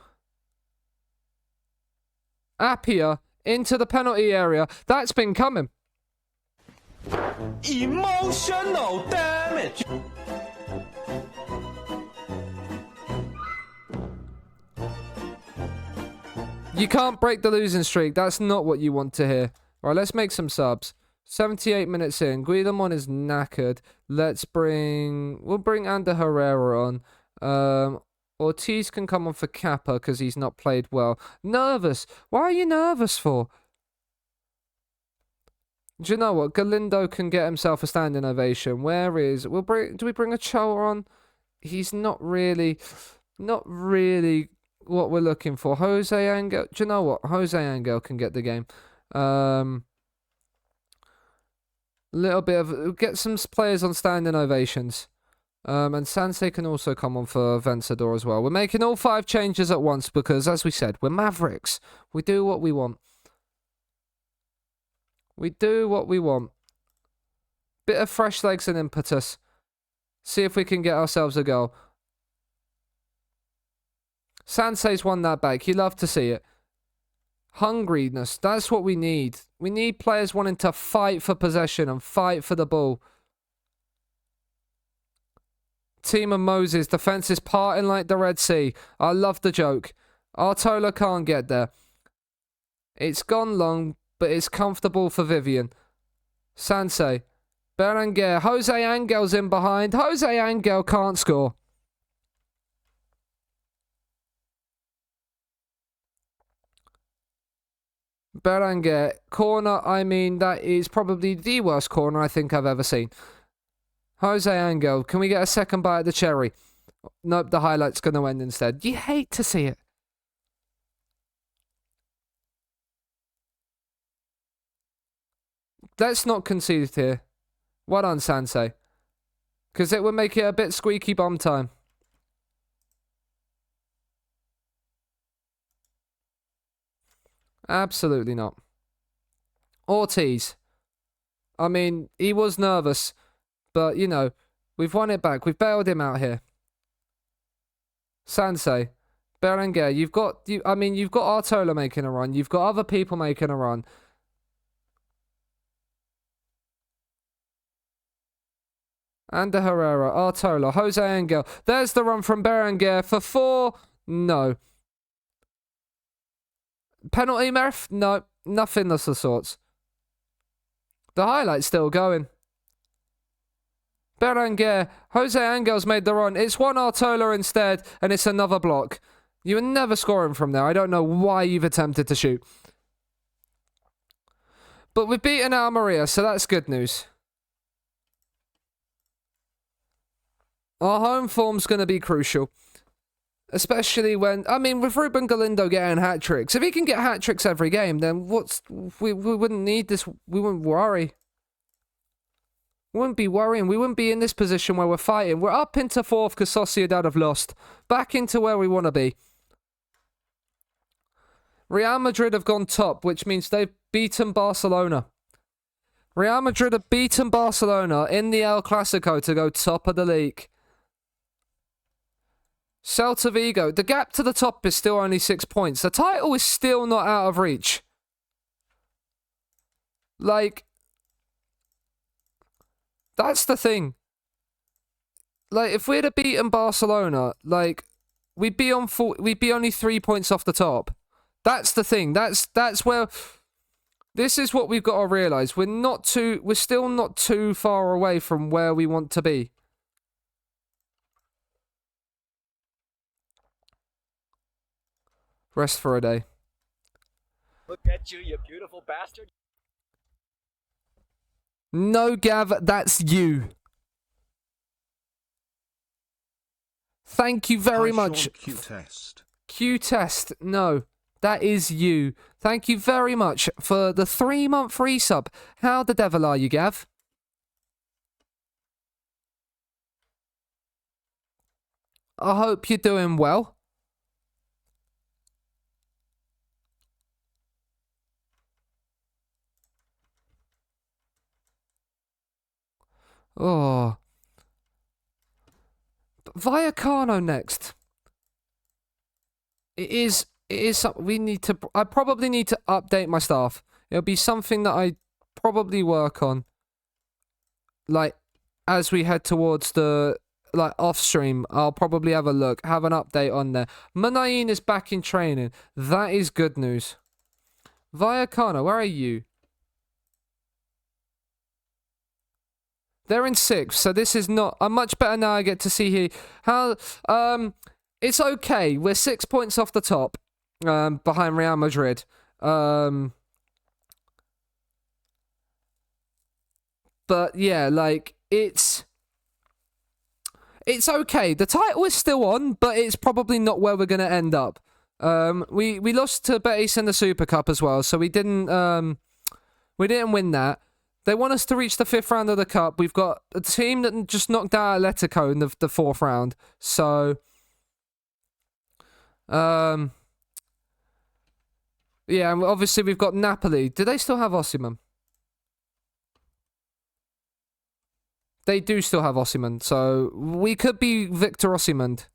Appia into the penalty area. That's been coming. Emotional damage. You can't break the losing streak. That's not what you want to hear. Right, let's make some subs. 78 minutes in. Guillermo is knackered. We'll bring Ander Herrera on. Ortiz can come on for Kappa because he's not played well. Nervous. Why are you nervous for? Do you know what? Galindo can get himself a standing ovation. Do we bring a Choa on? He's not really what we're looking for. Jose Angel. Do you know what? Jose Angel can get the game. Get some players on standing ovations. And Sansei can also come on for Vencedor as well. We're making all 5 changes at once because, as we said, we're Mavericks. We do what we want. We do what we want. Bit of fresh legs and impetus. See if we can get ourselves a goal. Sansei's won that back. You love to see it. Hungriness. That's what we need. We need players wanting to fight for possession and fight for the ball. Team of Moses. Defense is parting like the Red Sea. I love the joke. Artola can't get there. It's gone long, but it's comfortable for Vivian. Sansei. Berenguer. Jose Angel's in behind. Jose Angel can't score. Berenguer. Corner, I mean, that is probably the worst corner I think I've ever seen. Jose Angel. Can we get a second bite at the cherry? Nope, the highlight's going to end instead. You hate to see it. Let's not concede here. Well done, Sansei. Because it would make it a bit squeaky bum time. Absolutely not. Ortiz. I mean, he was nervous. But, you know, we've won it back. We've bailed him out here. Sansei. Berenguer. You've got Artola making a run. You've got other people making a run. Ander Herrera, Artola, Jose Angel. There's the run from Berenguer for 4. No. Penalty, Merf? No. Nothing of the sorts. The highlight's still going. Berenguer. Jose Angel's made the run. It's one Artola instead, and it's another block. You were never scoring from there. I don't know why you've attempted to shoot. But we've beaten Almeria, so that's good news. Our home form's going to be crucial. Especially when, I mean, with Ruben Galindo getting hat-tricks. If he can get hat-tricks every game, then we wouldn't need this. We wouldn't worry. We wouldn't be worrying. We wouldn't be in this position where we're fighting. We're up into 4th because Sociedad have lost. Back into where we want to be. Real Madrid have gone top, which means they've beaten Barcelona. Real Madrid have beaten Barcelona in the El Clasico to go top of the league. Celta Vigo, the gap to the top is still only 6 points. The title is still not out of reach. Like, that's the thing. Like, if we'd have beaten Barcelona, like, we'd be only 3 points off the top. That's the thing. That's where, this is what we've got to realise. We're still not too far away from where we want to be. Rest for a day. Look at you, you beautiful bastard. No, Gav, that's you. Thank you very much. Q-test. Q-test, no. That is you. Thank you very much for the 3-month resub. How the devil are you, Gav? I hope you're doing well. Oh. Vallecano next. It is something I probably need to update my staff. It'll be something that I probably work on. Like, as we head towards the like off stream, I'll probably have a look, have an update on there. Munayin is back in training. That is good news. Vallecano, where are you? They're in 6th, so this is not... I'm much better now. I get to see here how... It's okay. We're 6 points off the top, behind Real Madrid. But yeah, like, it's okay. The title is still on, but it's probably not where we're going to end up. We lost to Betis in the Super Cup as well, so we didn't win that. They want us to reach the 5th round of the Cup. We've got a team that just knocked out Atletico in the 4th round. So, yeah, and obviously we've got Napoli. Do they still have Osimhen? They do still have Osimhen, so we could be Victor Osimhen.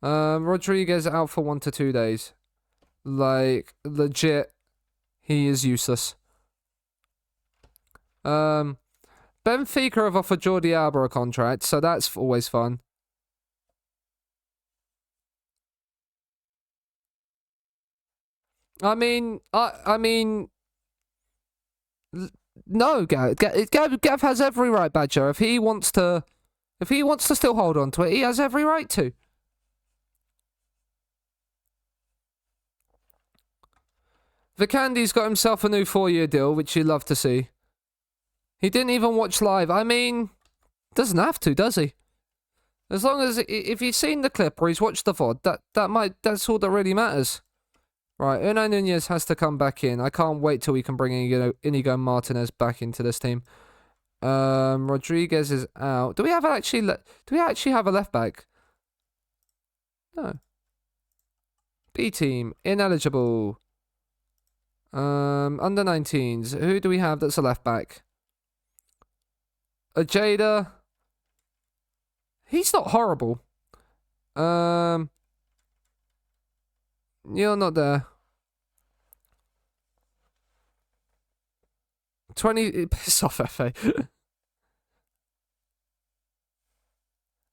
Rodriguez out for 1 to 2 days. Like, legit, he is useless. Benfica have offered Jordi Alba a contract, so that's always fun. I mean, no, Gav has every right, Badger. If he wants to still hold on to it, he has every right to. Vicandi's got himself a new 4-year deal, which you love to see. He didn't even watch live. I mean, doesn't have to, does he? As long as if he's seen the clip or he's watched the VOD, that's all that really matters. Right, Unai Nunez has to come back in. I can't wait till we can bring Inigo Martinez back into this team. Rodriguez is out. Do we actually have a left back? No. B team ineligible. Under 19s. Who do we have that's a left back? Ajada. He's not horrible. You're not there. 20. Piss off, FA.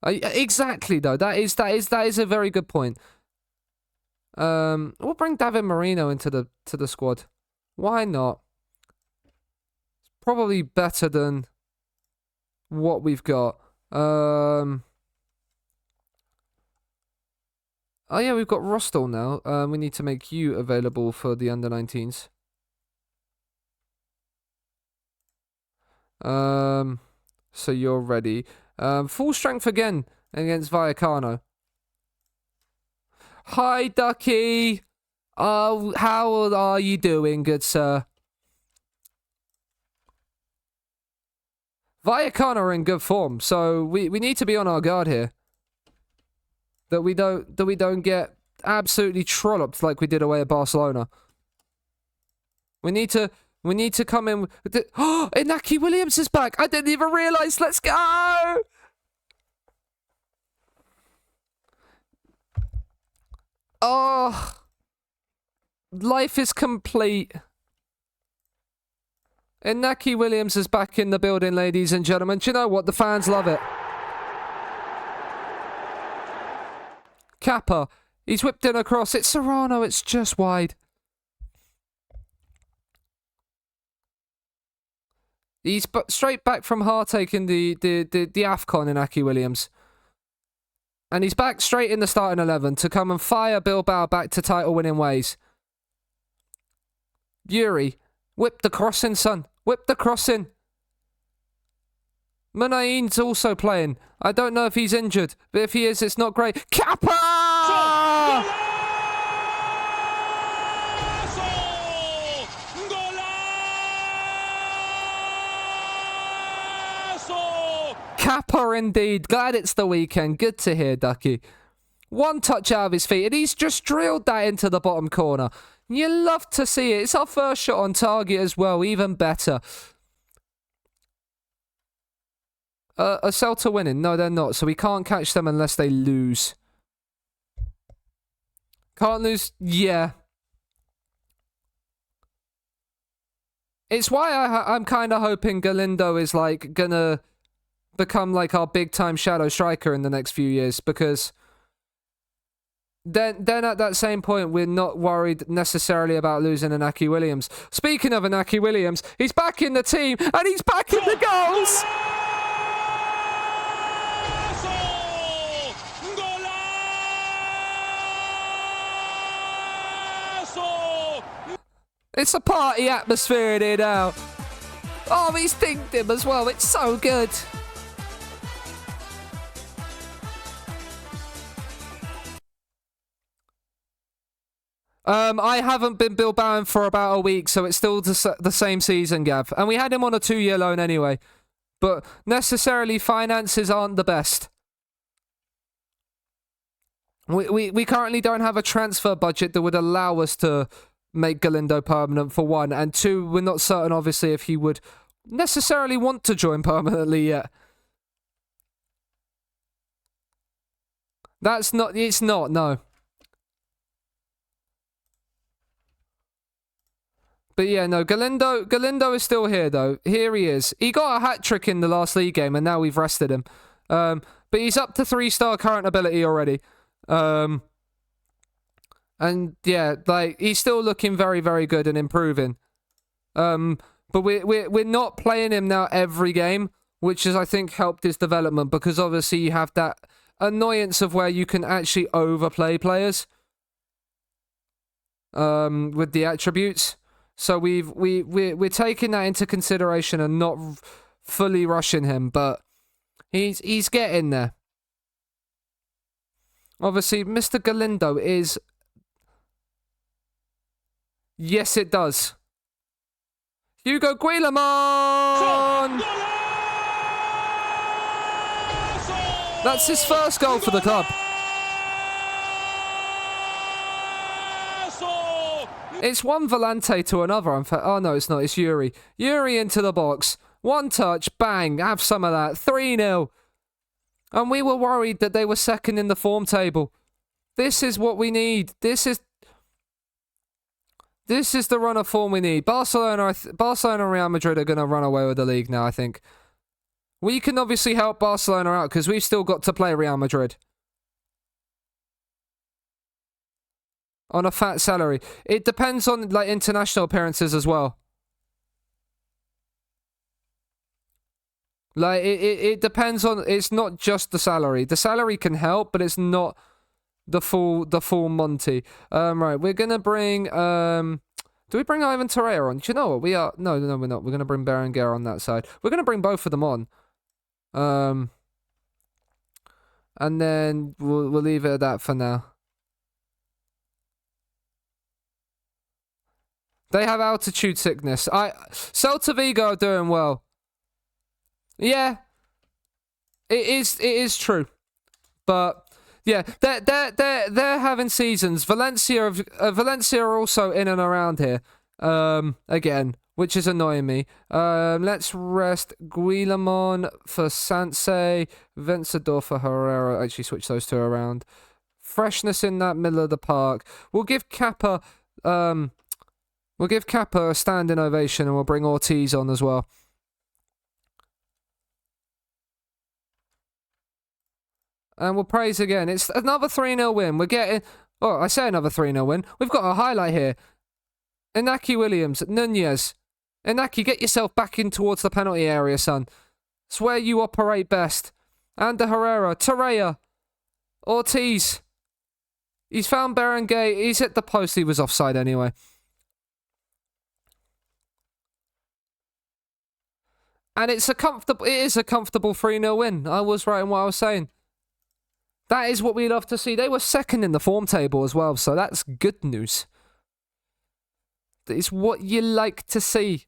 Exactly though. That is a very good point. We'll bring David Marino into the squad. Why not? It's probably better than what we've got. Oh yeah, we've got Rostel now. We need to make you available for the under 19s. So you're ready. Full strength again against Vallecano. Hi, Ducky. Oh, how are you doing, good sir? Vallecano are in good form, so we need to be on our guard here. That we don't get absolutely trolloped like we did away at Barcelona. We need to come in. Oh, Inaki Williams is back. I didn't even realise. Let's go. Oh, life is complete. Inaki Williams is back in the building, ladies and gentlemen. Do you know what? The fans love it. Kappa. He's whipped in across. It's Serrano. It's just wide. He's straight back from heartache in the AFCON in Inaki Williams. And he's back straight in the starting 11 to come and fire Bilbao back to title-winning ways. Yuri, whip the crossing, son. Whip the crossing. Munayin's also playing. I don't know if he's injured, but if he is, it's not great. Kappa! Kappa indeed. Glad it's the weekend. Good to hear, Ducky. One touch out of his feet, and he's just drilled that into the bottom corner. You love to see it. It's our first shot on target as well. Even better. Are Celta winning? No, they're not. So we can't catch them unless they lose. Can't lose. Yeah. It's why I'm kind of hoping Galindo is like gonna become like our big time shadow striker in the next few years, because then at that same point we're not worried necessarily about losing Inaki Williams. Speaking of Inaki Williams, he's back in the team and he's back in the goals. It's a party atmosphere in here now. Oh, he's dinged him as well. It's so good. I haven't been Bilbaoing for about a week, so it's still the same season, Gav. And we had him on a 2-year loan anyway. But necessarily finances aren't the best. We currently don't have a transfer budget that would allow us to make Galindo permanent, for one. And two, we're not certain, obviously, if he would necessarily want to join permanently yet. It's not, no. But yeah, no, Galindo is still here, though. Here he is. He got a hat-trick in the last league game, and now we've rested him. But he's up to 3-star current ability already. And yeah, like, he's still looking very, very good and improving. But we're not playing him now every game, which has, I think, helped his development, because obviously you have that annoyance of where you can actually overplay players with the attributes. So we're taking that into consideration and not fully rushing him, but he's getting there. Obviously, Mr. Galindo is... Yes, it does. Hugo Guillamon! That's his first goal for the club. It's one Volante to another. Oh, no, it's not. It's Yuri. Yuri into the box. One touch. Bang. Have some of that. 3-0. And we were worried that they were second in the form table. This is what we need. This is the run of form we need. Barcelona and Real Madrid are going to run away with the league now, I think. We can obviously help Barcelona out because we've still got to play Real Madrid. On a fat salary. It depends on, like, international appearances as well. Like, it depends on... It's not just the salary. The salary can help, but it's not the full Monty. Right, we're going to bring... do we bring Ivan Torreira on? Do you know what? We are... No, we're not. We're going to bring Berenguer on that side. We're going to bring both of them on. And then we'll leave it at that for now. They have altitude sickness. Celta Vigo are doing well. Yeah, it is true, but yeah, they're having seasons. Valencia are also in and around here. Again, which is annoying me. Let's rest Guillamon for Seanasea, Vencedor for Herrera. Actually, switch those two around. Freshness in that middle of the park. We'll give Kappa a standing ovation, and we'll bring Ortiz on as well. And we'll praise again. It's another 3-0 win. We're getting... Oh, I say another 3-0 win. We've got a highlight here. Inaki Williams, Nunez. Inaki, get yourself back in towards the penalty area, son. It's where you operate best. Ander Herrera, Torreira, Ortiz. He's found Berenguer. He's hit the post. He was offside anyway. And it is a comfortable 3-0 win. I was right in what I was saying. That is what we love to see. They were second in the form table as well, so that's good news. It's what you like to see.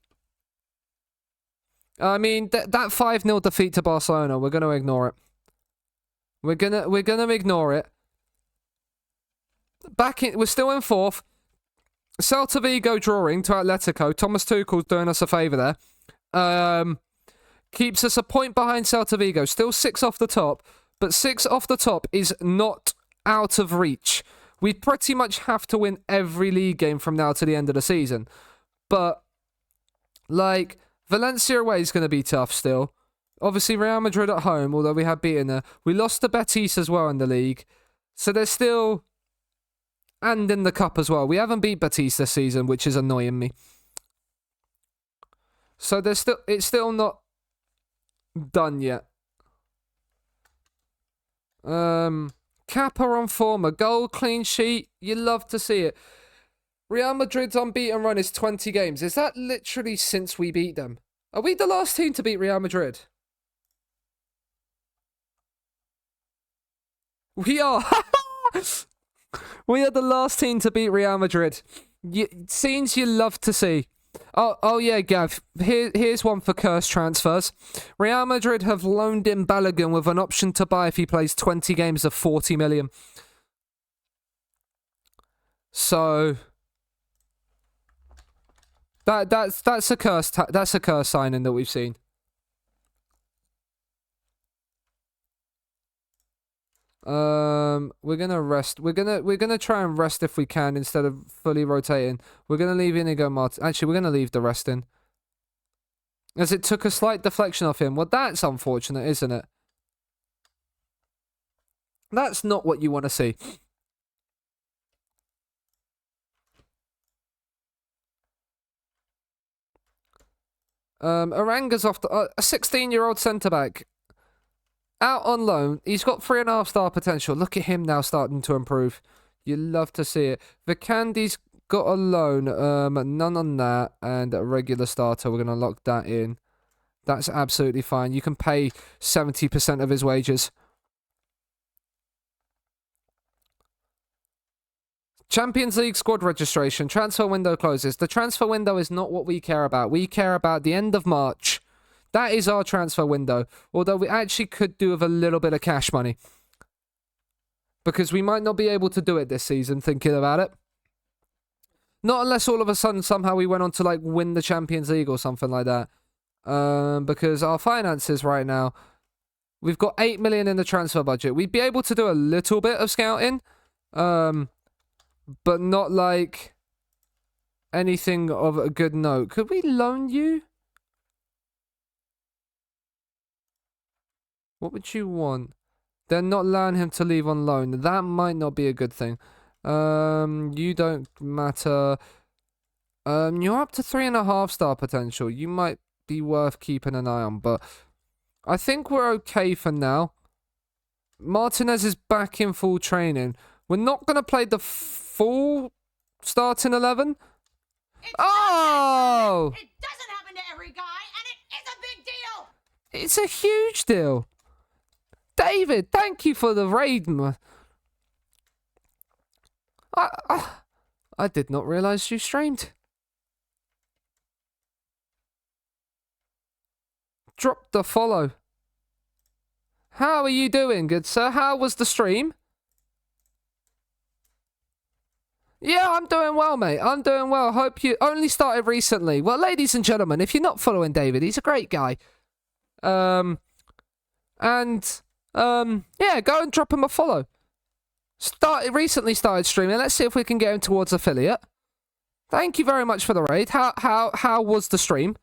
I mean, that 5-0 defeat to Barcelona, we're going to ignore it. We're gonna ignore it. We're still in fourth. Celta Vigo drawing to Atletico. Thomas Tuchel's doing us a favour there. Keeps us a point behind Celta Vigo. Still 6 off the top. But 6 off the top is not out of reach. We pretty much have to win every league game from now to the end of the season. But, like, Valencia away is going to be tough still. Obviously, Real Madrid at home, although we have beaten her. We lost to Betis as well in the league. So there's still... And in the cup as well. We haven't beat Betis this season, which is annoying me. So it's still not done yet. Kappa on form, a goal, clean sheet. You love to see it. Real Madrid's unbeaten run is 20 games. Is that literally since we beat them? Are we the last team to beat Real Madrid? We are. We are the last team to beat Real Madrid. Scenes you love to see. Oh yeah, Gav. Here's one for cursed transfers. Real Madrid have loaned in Balogun with an option to buy if he plays 20 games of 40 million. So that's a curse signing that we've seen. We're gonna rest. We're gonna try and rest if we can instead of fully rotating. We're gonna leave Inigo Martin. Actually, we're gonna leave the rest in, as it took a slight deflection off him. Well, that's unfortunate, isn't it? That's not what you want to see. Aranga's off a 16-year-old centre back. Out on loan. He's got 3.5 star potential. Look at him now starting to improve. You love to see it. Vicandi's got a loan. None on that. And a regular starter. We're going to lock that in. That's absolutely fine. You can pay 70% of his wages. Champions League squad registration. Transfer window closes. The transfer window is not what we care about. We care about the end of March. That is our transfer window. Although we actually could do with a little bit of cash money. Because we might not be able to do it this season, thinking about it. Not unless all of a sudden somehow we went on to like win the Champions League or something like that. Because our finances right now, we've got 8 million in the transfer budget. We'd be able to do a little bit of scouting. But not like anything of a good note. Could we loan you? What would you want? Then not allowing him to leave on loan. That might not be a good thing. You don't matter. You're up to 3.5 star potential. You might be worth keeping an eye on, but I think we're okay for now. Martinez is back in full training. We're not going to play the full starting 11. Oh! It doesn't happen to every guy, and it is a big deal! It's a huge deal. David, thank you for the raid. I did not realise you streamed. Drop the follow. How are you doing, good sir? How was the stream? Yeah, I'm doing well, mate. I'm doing well. Hope you only started recently. Well, ladies and gentlemen, if you're not following David, he's a great guy. Yeah, go and drop him a follow. Recently started streaming. Let's see if we can get him towards affiliate. Thank you very much for the raid. How was the stream?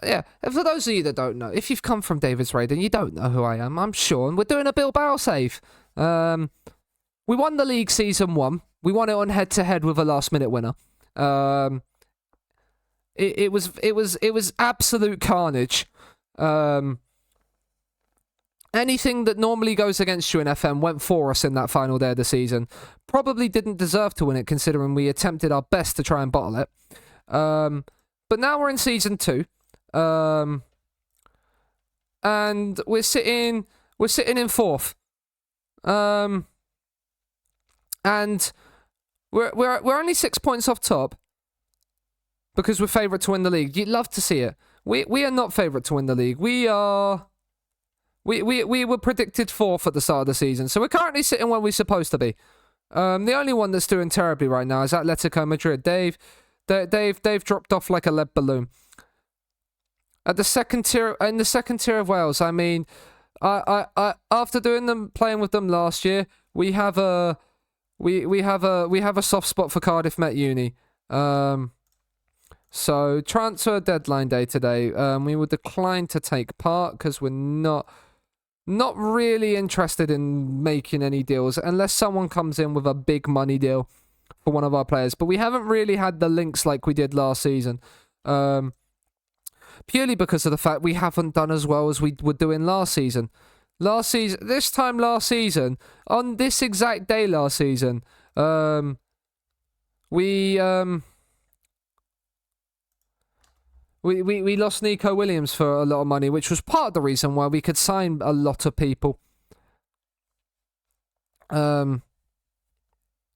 Yeah, and for those of you that don't know, if you've come from David's raid and you don't know who I am, I'm Sean. We're doing a Bilbao save. We won the league season 1. We won it on head-to-head with a last-minute winner. It was absolute carnage. Anything that normally goes against you in FM went for us in that final day of the season. Probably didn't deserve to win it, considering we attempted our best to try and bottle it. But now we're in season 2. And we're sitting in 4th. And we're only 6 points off top because we're favourite to win the league. You'd love to see it. We are not favourite to win the league. We were predicted 4th at the start of the season, so we're currently sitting where we're supposed to be. The only one that's doing terribly right now is Atletico Madrid. They've dropped off like a lead balloon. At the second tier, in the second tier of Wales, I mean, I after playing with them last year, we have a soft spot for Cardiff Met Uni. So transfer deadline day today. We will decline to take part because we're not really interested in making any deals unless someone comes in with a big money deal for one of our players. But we haven't really had the links like we did last season. Purely because of the fact we haven't done as well as we were doing last season. This time last season, on this exact day last season, we lost Nico Williams for a lot of money, which was part of the reason why we could sign a lot of people. In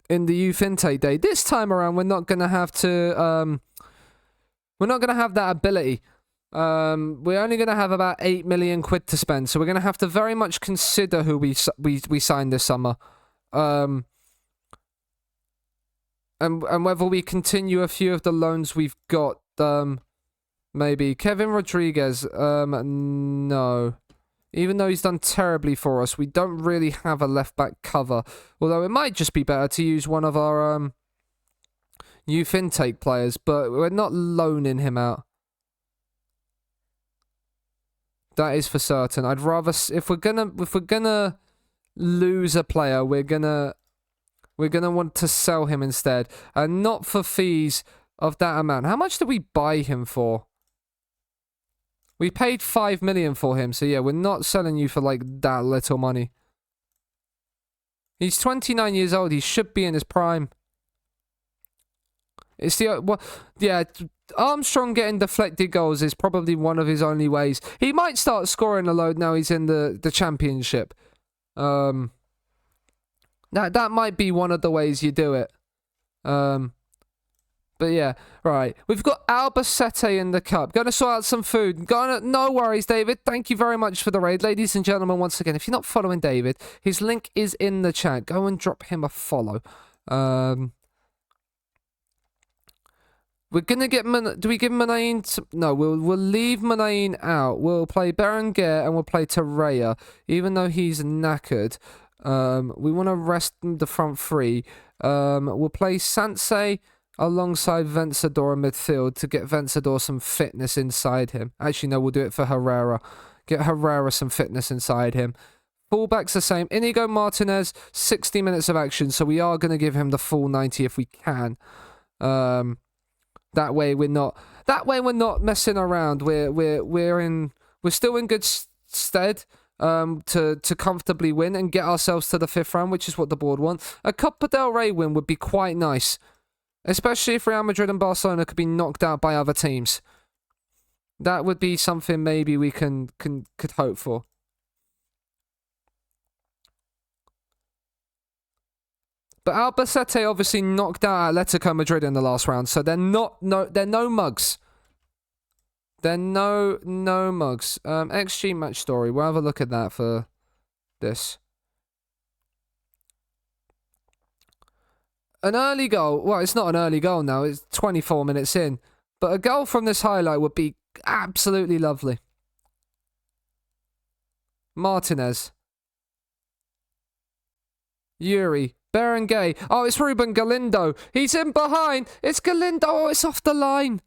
the youth intake day. This time around, we're not gonna have to. We're not gonna have that ability. We're only gonna have about 8 million quid to spend, so we're gonna have to very much consider who we sign this summer. And whether we continue a few of the loans we've got. Maybe Kevin Rodriguez. No. Even though he's done terribly for us, we don't really have a left-back cover. Although it might just be better to use one of our youth intake players, but we're not loaning him out. That is for certain. I'd rather if we're gonna lose a player, we're gonna want to sell him instead, and not for fees of that amount. How much did we buy him for? We paid 5 million for him, so yeah, we're not selling you for like that little money. He's 29 years old. He should be in his prime. It's yeah. Armstrong getting deflected goals is probably one of his only ways. He might start scoring a load now he's in the championship. That might be one of the ways you do it. But yeah, right. We've got Albacete in the cup. Going to sort out some food. No worries, David. Thank you very much for the raid. Ladies and gentlemen, once again, if you're not following David, his link is in the chat. Go and drop him a follow. We're going to get... Do we give Manain... No, we'll leave Manain out. We'll play Berenguer and we'll play Torreira, even though he's knackered. We want to rest the front three. We'll play Seanasea alongside Vencedor in midfield to get Vencedor some fitness inside him. Actually, no, we'll do it for Herrera. Get Herrera some fitness inside him. Fullback's the same. Inigo Martinez, 60 minutes of action, so we are going to give him the full 90 if we can. That way we're not messing around. We're still in good stead to comfortably win and get ourselves to the 5th round, which is what the board want. A Copa del Rey win would be quite nice. Especially if Real Madrid and Barcelona could be knocked out by other teams. That would be something maybe we could hope for. But Albacete obviously knocked out Atletico Madrid in the last round, so they're no mugs. They're no mugs. XG match story. We'll have a look at that for this. An early goal, well, it's not an early goal now, it's 24 minutes in. But a goal from this highlight would be absolutely lovely. Martinez. Yuri. Berenguer. Oh, it's Ruben Galindo. He's in behind. It's Galindo. Oh, it's off the line.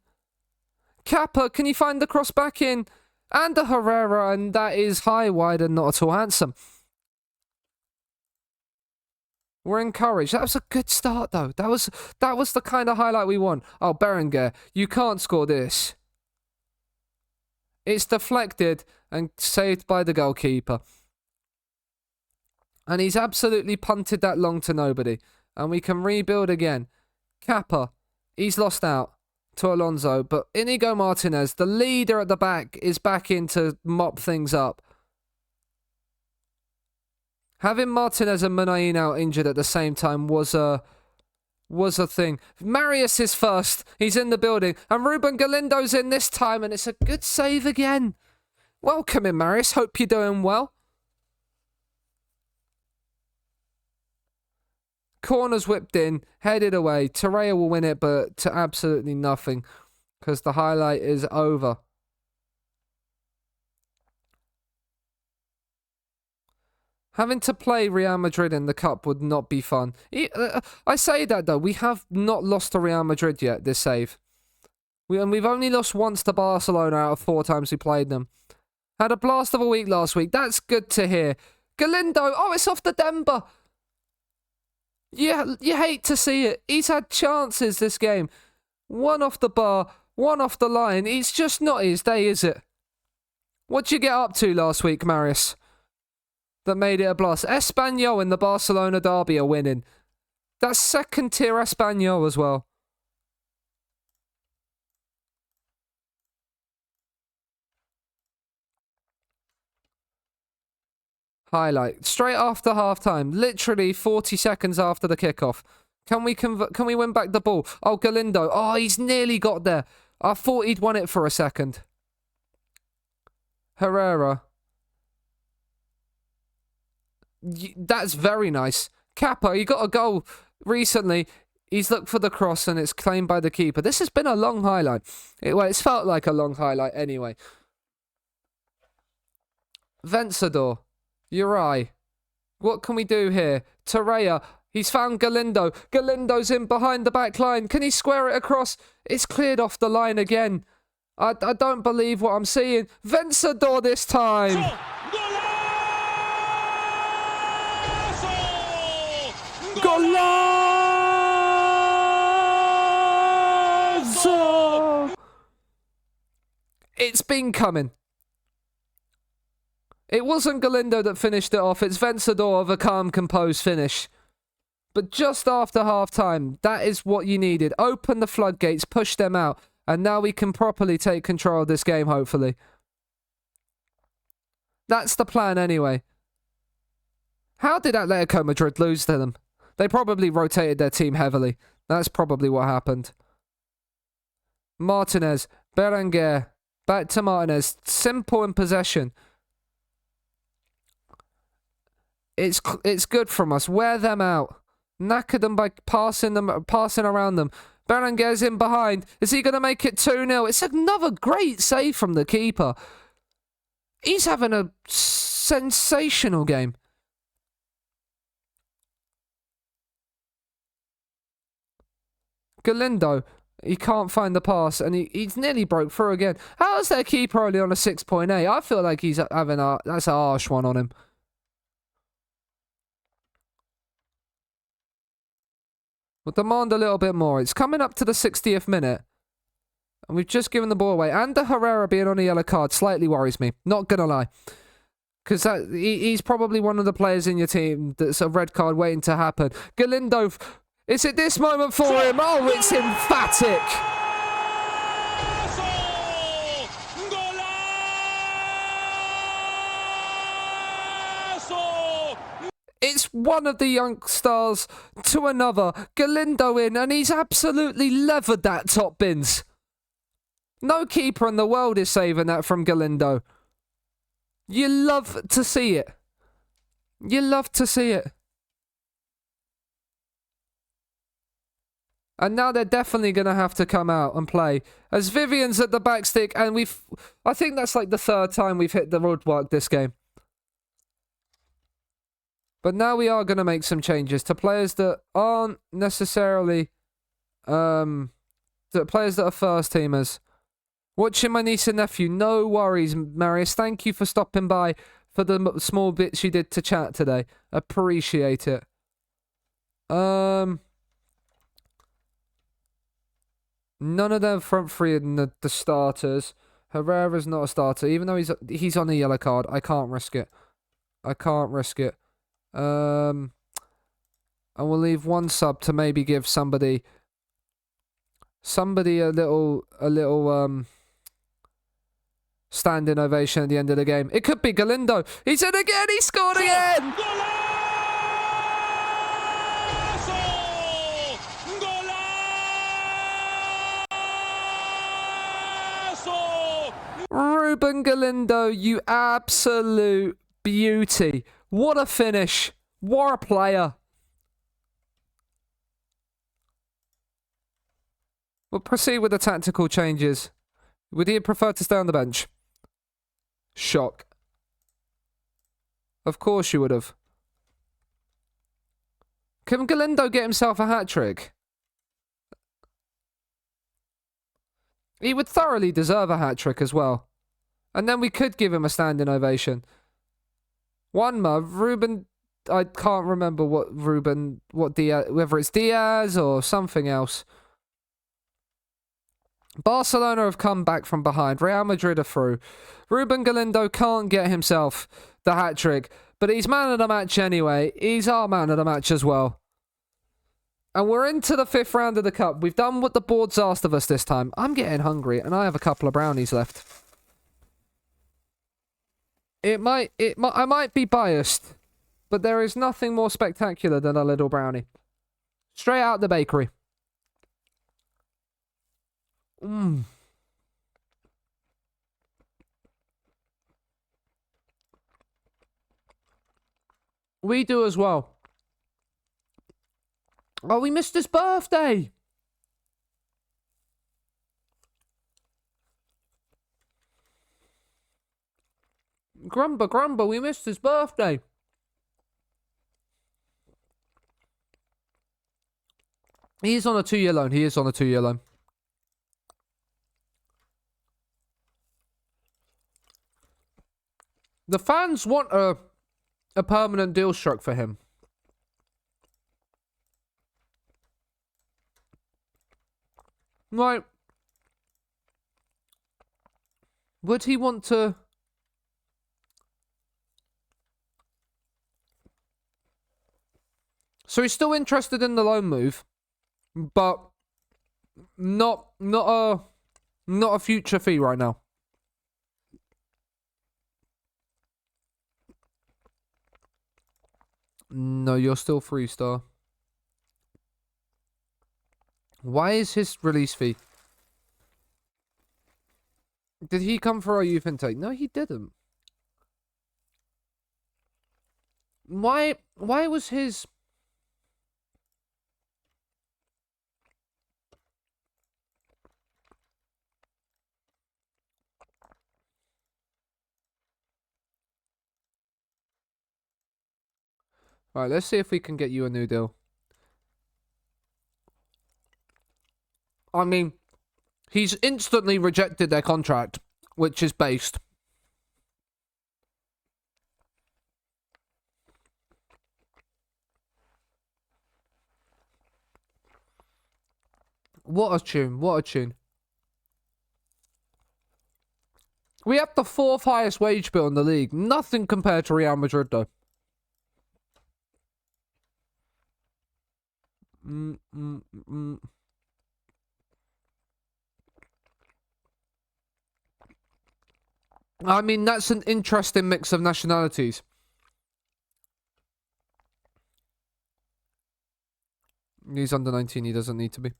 Kappa, can you find the cross back in? And a Herrera, and that is high, wide, and not at all handsome. We're encouraged. That was a good start, though. That was the kind of highlight we want. Oh, Berenguer, you can't score this. It's deflected and saved by the goalkeeper. And he's absolutely punted that long to nobody. And we can rebuild again. Kappa, he's lost out to Alonso. But Inigo Martinez, the leader at the back, is back in to mop things up. Having Martinez and Manain out injured at the same time was a thing. Marius is first. He's in the building. And Ruben Galindo's in this time. And it's a good save again. Welcome in, Marius. Hope you're doing well. Corner's whipped in. Headed away. Torreira will win it, but to absolutely nothing. Because the highlight is over. Having to play Real Madrid in the Cup would not be fun. I say that, though. We have not lost to Real Madrid yet, this save. We've only lost once to Barcelona out of 4 times we played them. Had a blast of a week last week. That's good to hear. Galindo. Oh, it's off the Denver. Yeah, you hate to see it. He's had chances this game. One off the bar, one off the line. It's just not his day, is it? What'd you get up to last week, Marius? That made it a blast. Espanyol in the Barcelona derby are winning. That's second tier Espanyol as well. Highlight. Straight after half-time. Literally 40 seconds after the kickoff. Can we win back the ball? Oh, Galindo. Oh, he's nearly got there. I thought he'd won it for a second. Herrera. That's very nice. Kappa, he got a goal recently. He's looked for the cross and it's claimed by the keeper. This has been a long highlight. It's felt like a long highlight anyway. Vencedor. Uri. What can we do here? Torreya. He's found Galindo. Galindo's in behind the back line. Can he square it across? It's cleared off the line again. I don't believe what I'm seeing. Vencedor this time. Golazo! It's been coming. It wasn't Galindo that finished it off. It's Vencedor of a calm, composed finish. But just after half-time, that is what you needed. Open the floodgates, push them out, and now we can properly take control of this game, hopefully. That's the plan anyway. How did Atletico Madrid lose to them? They probably rotated their team heavily. That's probably what happened. Martinez, Berenguer, back to Martinez. Simple in possession. It's good from us. Wear them out. Knacker them by passing around them. Berenguer's in behind. Is he going to make it 2-0? It's another great save from the keeper. He's having a sensational game. Galindo, he can't find the pass, and he's nearly broke through again. How is their keeper only on a 6.8? I feel like he's having that's a harsh one on him. We'll demand a little bit more. It's coming up to the 60th minute. And we've just given the ball away. And the Herrera being on a yellow card slightly worries me. Not going to lie. Because he's probably one of the players in your team that's a red card waiting to happen. Galindo, is it this moment for him? Oh, it's emphatic. It's one of the young stars to another. Galindo in, and he's absolutely levered that top bins. No keeper in the world is saving that from Galindo. You love to see it. You love to see it. And now they're definitely going to have to come out and play. As Vivian's at the back stick, and I think that's like the 3rd time we've hit the woodwork this game. But now we are going to make some changes to players that aren't necessarily players that are first teamers. Watching my niece and nephew. No worries, Marius. Thank you for stopping by for the small bits you did to chat today. Appreciate it. None of them front three in the starters. Herrera's not a starter, even though he's on a yellow card. I can't risk it. I can't risk it. And we'll leave one sub to maybe give somebody a little standing ovation at the end of the game. It could be Galindo. He's in again. He scored again. Ruben Galindo, you absolute beauty. What a finish. What a player. We'll proceed with the tactical changes. Would he prefer to stay on the bench? Shock. Of course you would have. Can Galindo get himself a hat-trick? He would thoroughly deserve a hat-trick as well. And then we could give him a standing ovation. Ruben, I can't remember what Diaz, whether it's Diaz or something else. Barcelona have come back from behind. Real Madrid are through. Ruben Galindo can't get himself the hat-trick, but he's man of the match anyway. He's our man of the match as well. And we're into the 5th round of the cup. We've done what the board's asked of us this time. I'm getting hungry, and I have a couple of brownies left. I might be biased, but there is nothing more spectacular than a little brownie. Straight out the bakery. We do as well. Oh, we missed his birthday. Grumba, we missed his birthday. He's on a 2-year loan. He is on a 2-year loan. The fans want a permanent deal struck for him. Right. Would he want to... So he's still interested in the loan move, but not a future fee right now. No, you're still 3-star. Why is his release fee? Did he come for our youth intake? No, he didn't. Why was his... Alright, let's see if we can get you a new deal. I mean, he's instantly rejected their contract, which is based. What a tune, what a tune. We have the 4th highest wage bill in the league. Nothing compared to Real Madrid, though. I mean, that's an interesting mix of nationalities. He's under 19, he doesn't need to be.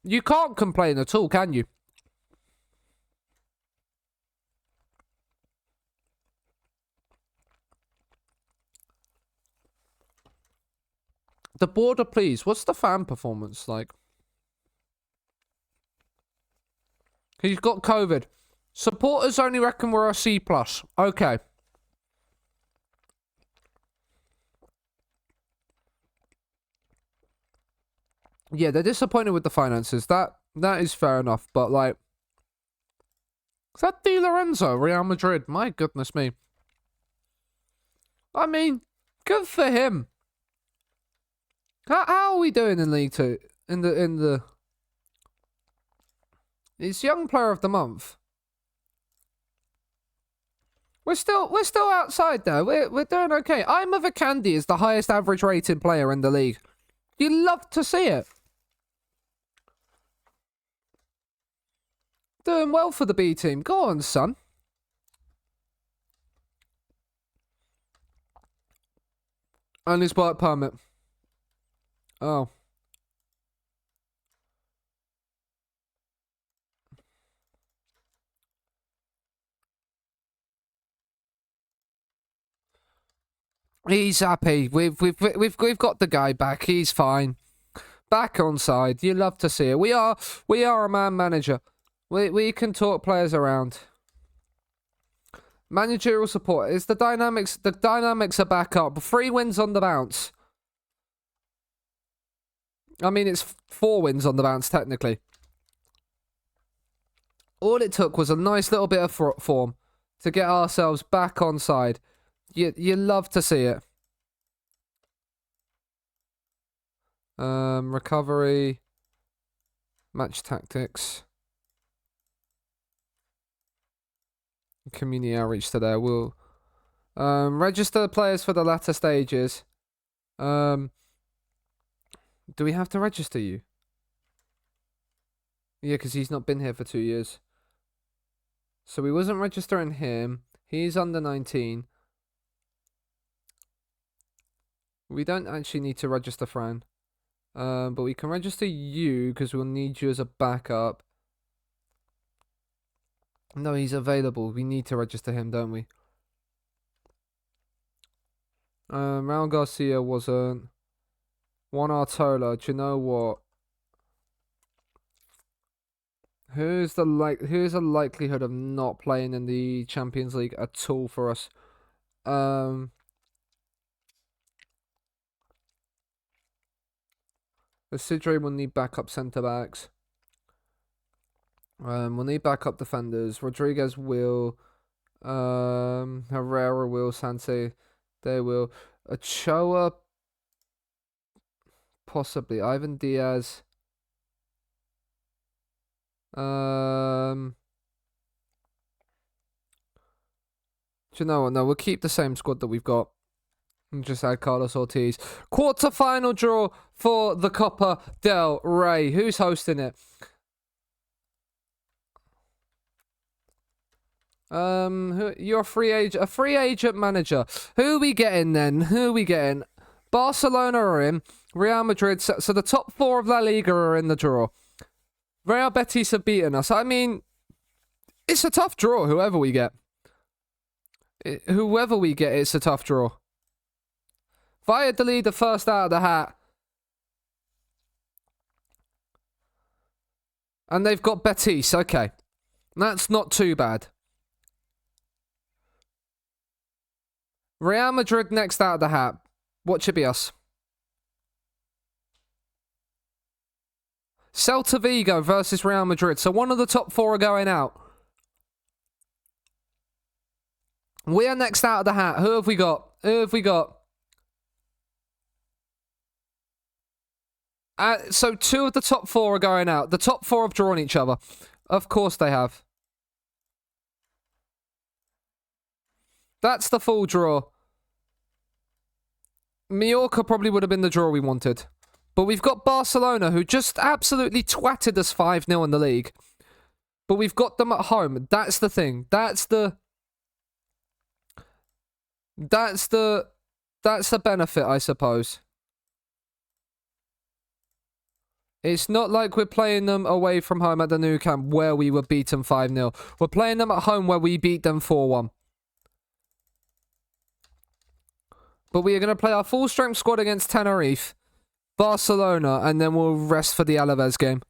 You can't complain at all, can you? The border, please. What's the fan performance like? He's got COVID. Supporters only reckon we're a C+. Okay. Yeah, they're disappointed with the finances. That is fair enough. But, like... Is that Di Lorenzo, Real Madrid? My goodness me. I mean, good for him. How are we doing in League 2? In the... It's Young Player of the Month. We're still outside there. We're doing okay. I'm of a Candy is the highest average rated player in the league. You love to see it. Doing well for the B team. Go on, son. And his work permit. Oh. He's happy. We've got the guy back. He's fine. Back on side. You love to see it. We are a man manager. We can talk players around. Managerial support. It's the dynamics. The dynamics are back up. 3 wins on the bounce. I mean, it's 4 wins on the bounce, technically. All it took was a nice little bit of form to get ourselves back on side. You love to see it. Recovery. Match tactics. Community outreach today. We'll register players for the latter stages. Do we have to register you? Yeah, because he's not been here for 2 years. So we wasn't registering him. He's under 19. We don't actually need to register Fran. But we can register you because we'll need you as a backup. No, he's available. We need to register him, don't we? Raul Garcia wasn't. Juan Artola, do you know what? Who's a likelihood of not playing in the Champions League at all for us? Sidre will need backup centre backs. We'll need backup defenders. Rodriguez will. Herrera will. Sanse, they will. Ochoa, possibly. Ivan Diaz. Do you know what? No, we'll keep the same squad that we've got. And just add Carlos Ortiz. Quarter-final draw for the Copa del Rey. Who's hosting it? You're a free agent manager. Who are we getting then? Who are we getting? Barcelona are in. Real Madrid. So the top 4 of La Liga are in the draw. Real Betis have beaten us. I mean, it's a tough draw. Whoever we get, it's a tough draw. Valladolid, the first out of the hat. And they've got Betis. Okay. That's not too bad. Real Madrid next out of the hat. What should be us? Celta Vigo versus Real Madrid. So one of the top 4 are going out. We are next out of the hat. Who have we got? So 2 of the top 4 are going out. The top 4 have drawn each other. Of course they have. That's the full draw. Mallorca probably would have been the draw we wanted. But we've got Barcelona, who just absolutely twatted us 5-0 in the league. But we've got them at home. That's the thing. That's the benefit, I suppose. It's not like we're playing them away from home at the Nou Camp where we were beaten 5-0. We're playing them at home where we beat them 4-1. But we are going to play our full-strength squad against Tenerife, Barcelona, and then we'll rest for the Alaves game.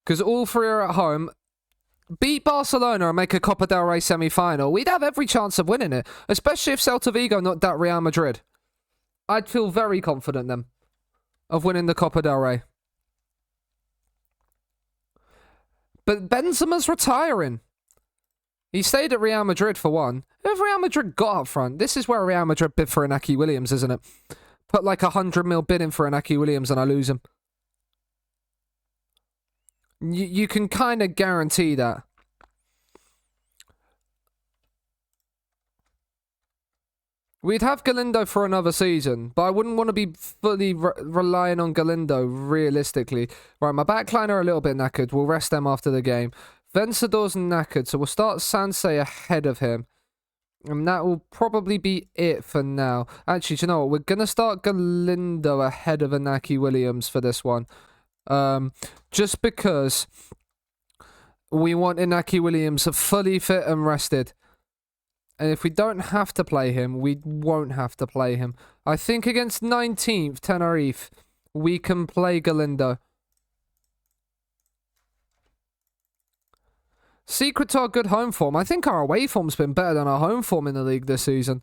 Because all 3 are at home. Beat Barcelona and make a Copa del Rey semi-final. We'd have every chance of winning it. Especially if Celta Vigo knocked out Real Madrid. I'd feel very confident then of winning the Copa del Rey. But Benzema's retiring. He stayed at Real Madrid for one. If Real Madrid got up front, this is where Real Madrid bid for Inaki Williams, isn't it? Put like 100 mil bid in for Inaki Williams and I lose him. You can kind of guarantee that. We'd have Galindo for another season, but I wouldn't want to be fully relying on Galindo, realistically. Right, my backline are a little bit knackered. We'll rest them after the game. Vencedor's knackered, so we'll start Sansei ahead of him. And that will probably be it for now. Actually, do you know what? We're going to start Galindo ahead of Inaki Williams for this one. Just because we want Inaki Williams fully fit and rested. And if we don't have to play him, we won't have to play him. I think against 19th Tenerife, we can play Galindo. Secret to our good home form. I think our away form's been better than our home form in the league this season.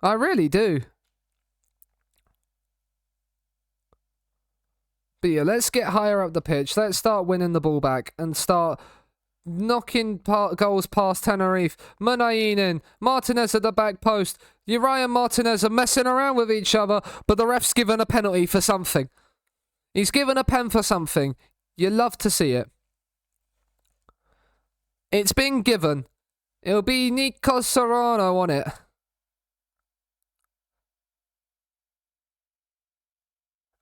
I really do. But yeah, let's get higher up the pitch. Let's start winning the ball back and start knocking goals past Tenerife. Munayin in. Martinez at the back post. Uriah and Martinez are messing around with each other, but the ref's given a penalty for something. He's given a pen for something. You love to see it. It's been given. It'll be Nico Serrano on it.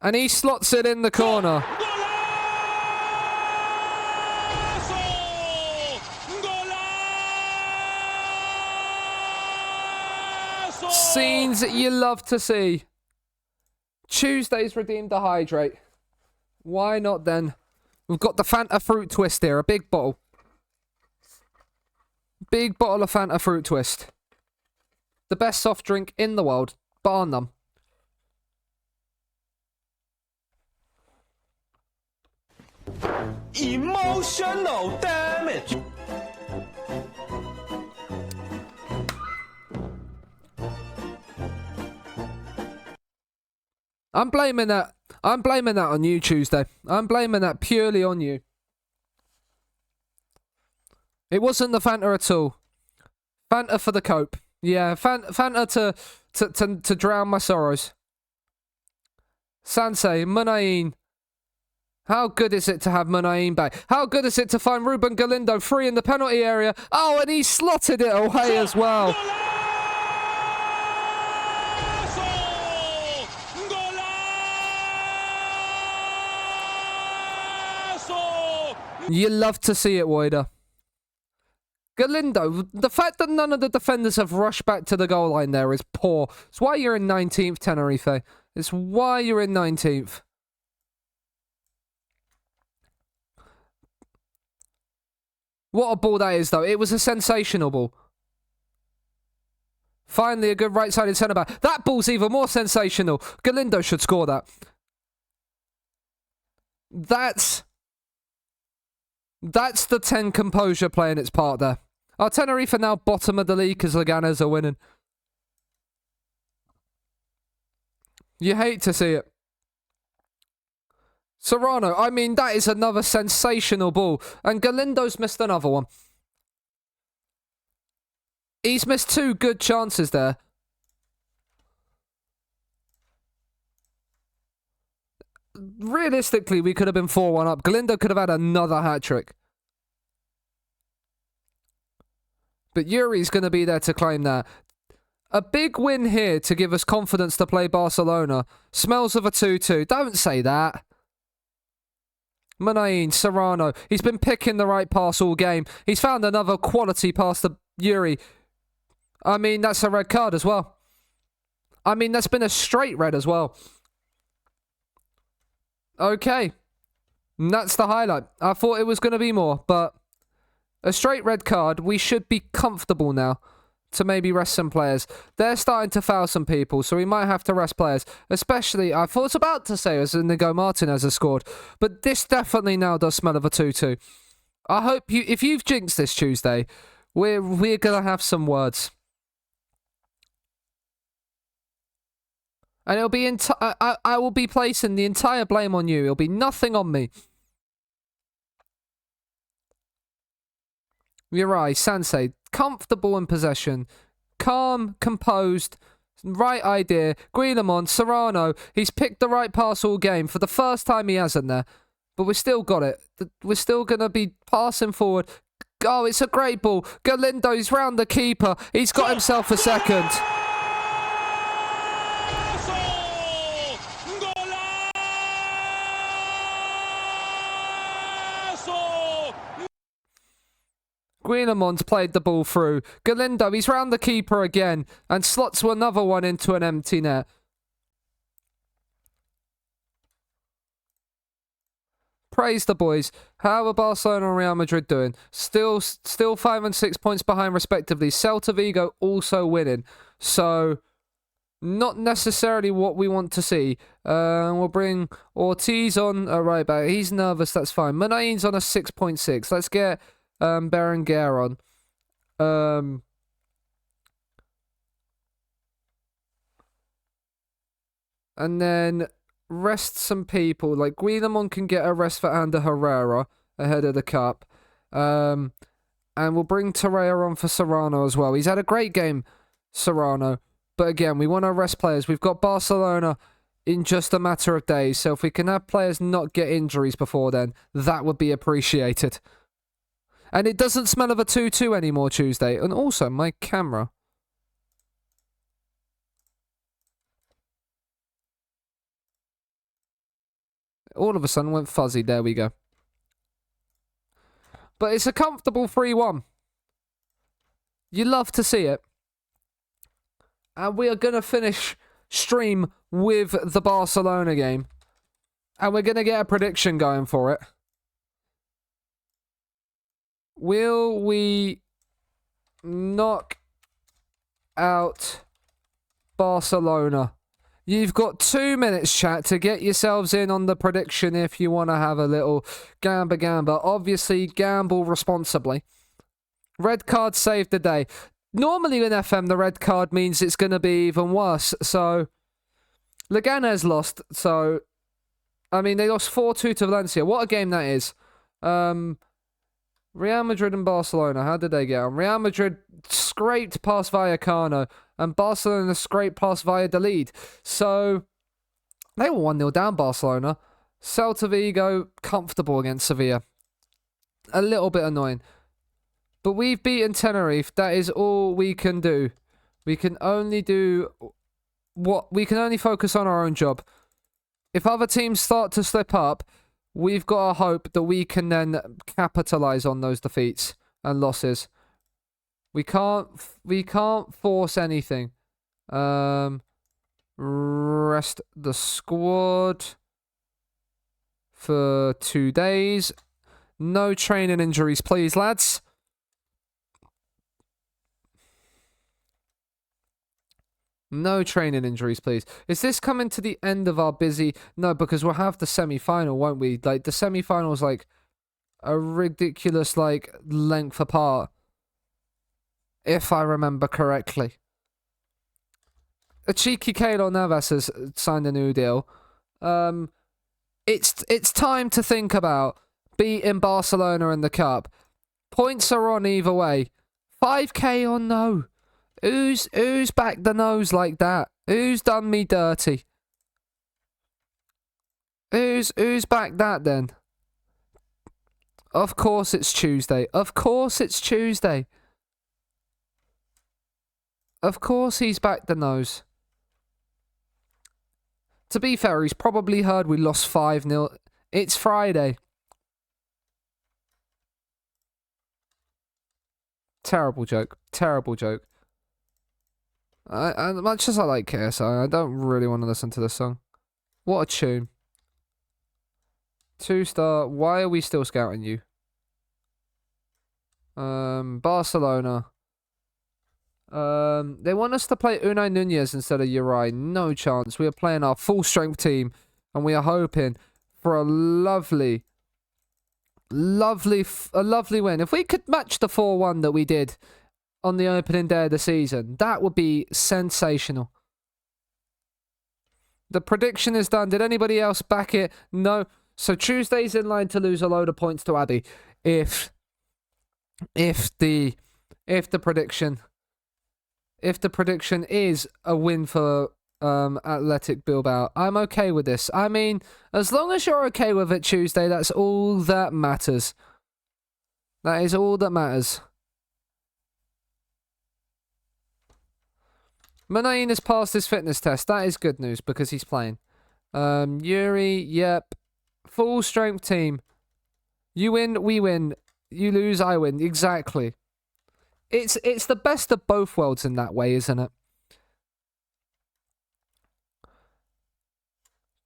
And he slots it in the corner. Scenes that you love to see. Tuesday's redeemed the hydrate. Why not then? We've got the Fanta Fruit Twist here, a big bottle. Big bottle of Fanta Fruit Twist. The best soft drink in the world, bar none. Emotional damage. I'm blaming that on you, Tuesday. I'm blaming that purely on you. It wasn't the Fanta at all. Fanta for the cope. Yeah, Fanta to drown my sorrows. Sansei, Munayin. How good is it to have Munayin back? How good is it to find Ruben Galindo free in the penalty area? Oh, and he slotted it away as well. You love to see it, Wider. Galindo, the fact that none of the defenders have rushed back to the goal line there is poor. It's why you're in 19th, Tenerife. It's why you're in 19th. What a ball that is, though. It was a sensational ball. Finally, a good right-sided centre-back. That ball's even more sensational. Galindo should score that. That's the 10 composure playing its part there. Our Tenerife are now bottom of the league because Leganes are winning. You hate to see it. Serrano, I mean, that is another sensational ball. And Galindo's missed another one. He's missed 2 good chances there. Realistically, we could have been 4-1 up. Galindo could have had another hat-trick. But Yuri's going to be there to claim that. A big win here to give us confidence to play Barcelona. Smells of a 2-2. Don't say that. Munayin, Serrano. He's been picking the right pass all game. He's found another quality pass to Yuri. I mean, that's a red card as well. I mean, that's been a straight red as well. Okay. And that's the highlight. I thought it was going to be more, but a straight red card. We should be comfortable now to maybe rest some players. They're starting to foul some people, so we might have to rest players. Especially, I was about to say as Inigo Martinez has scored, but this definitely now does smell of a 2-2. I hope you, if you've jinxed this Tuesday, we're going to have some words. And it'll be I will be placing the entire blame on you. It'll be nothing on me. Uriah, Sansei, comfortable in possession. Calm, composed, right idea. Guillemont, Serrano, he's picked the right pass all game. For the first time he hasn't there. But we've still got it. We're still going to be passing forward. Oh, it's a great ball. Galindo's round the keeper. He's got himself a second. Guillemont's played the ball through. Galindo, he's round the keeper again and slots another one into an empty net. Praise the boys. How are Barcelona and Real Madrid doing? Still 5 and 6 points behind respectively. Celta Vigo also winning. So, not necessarily what we want to see. We'll bring Ortiz on a right back. He's nervous, that's fine. Munayin's on a 6.6. Let's get Berenguer on. and then rest some people. Like Guillamon can get a rest for Ander Herrera ahead of the cup. And we'll bring Torreira on for Serrano as well. He's had a great game, Serrano. But again, we want to rest players. We've got Barcelona in just a matter of days. So if we can have players not get injuries before then, that would be appreciated. And it doesn't smell of a 2-2 anymore Tuesday. And also, my camera. All of a sudden went fuzzy. There we go. But it's a comfortable 3-1. You love to see it. And we are going to finish stream with the Barcelona game. And we're going to get a prediction going for it. Will we knock out Barcelona? You've got 2 minutes, chat, to get yourselves in on the prediction if you want to have a little gamba. Obviously, gamble responsibly. Red card saved the day. Normally in FM, the red card means it's going to be even worse. So, Leganés lost. So, I mean, they lost 4-2 to Valencia. What a game that is. Real Madrid and Barcelona, how did they get on? Real Madrid scraped past Vallecano, and Barcelona scraped past Valladolid. So, they were 1-0 down, Barcelona. Celta Vigo, comfortable against Sevilla. A little bit annoying. But we've beaten Tenerife. That is all we can do. We can only do what... We can only focus on our own job. If other teams start to slip up, we've got to hope that we can then capitalise on those defeats and losses. We can't force anything. Rest the squad for 2 days. No training injuries, please, lads. No training injuries, please. Is this coming to the end of our busy... No, because we'll have the semi-final, won't we? Like, the semi-final is, like, a ridiculous, like, length apart. If I remember correctly. A cheeky Keylor Navas has signed a new deal. It's time to think about beating Barcelona in the Cup. Points are on either way. 5k or no? Who's backed the nose like that? Who's done me dirty? Who's backed that then? Of course it's Tuesday. Of course it's Tuesday. Of course he's backed the nose. To be fair, he's probably heard we lost 5-0. It's Friday. Terrible joke. Terrible joke. Much as I like KSI, I don't really want to listen to this song. What a tune. 2-star. Why are we still scouting you? Barcelona. They want us to play Unai Nunez instead of Uri. No chance. We are playing our full strength team, and we are hoping for a lovely win. If we could match the 4-1 that we did on the opening day of the season, that would be sensational. The prediction is done. Did anybody else back it? No. So Tuesday's in line to lose a load of points to Abby if the prediction is a win for Athletic Bilbao. I'm okay with this. I mean, as long as you're okay with it, Tuesday, that's all that matters. That is all that matters. Manain has passed his fitness test. That is good news because he's playing. Yuri, yep. Full strength team. You win, we win. You lose, I win. Exactly. It's the best of both worlds in that way, isn't it?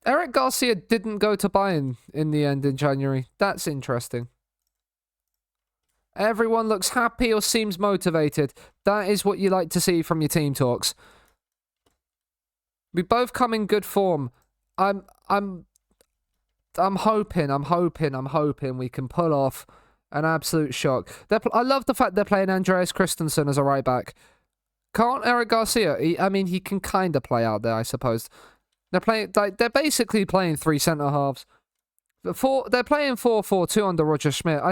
Eric Garcia didn't go to Bayern in the end in January. That's interesting. Everyone looks happy or seems motivated. That is what you like to see from your team talks. We both come in good form. I'm hoping we can pull off an absolute shock. I love the fact they're playing Andreas Christensen as a right back. Can't Eric Garcia? He can kind of play out there, I suppose. They're basically playing three centre halves. They're playing 4-4-2 under Roger Schmidt.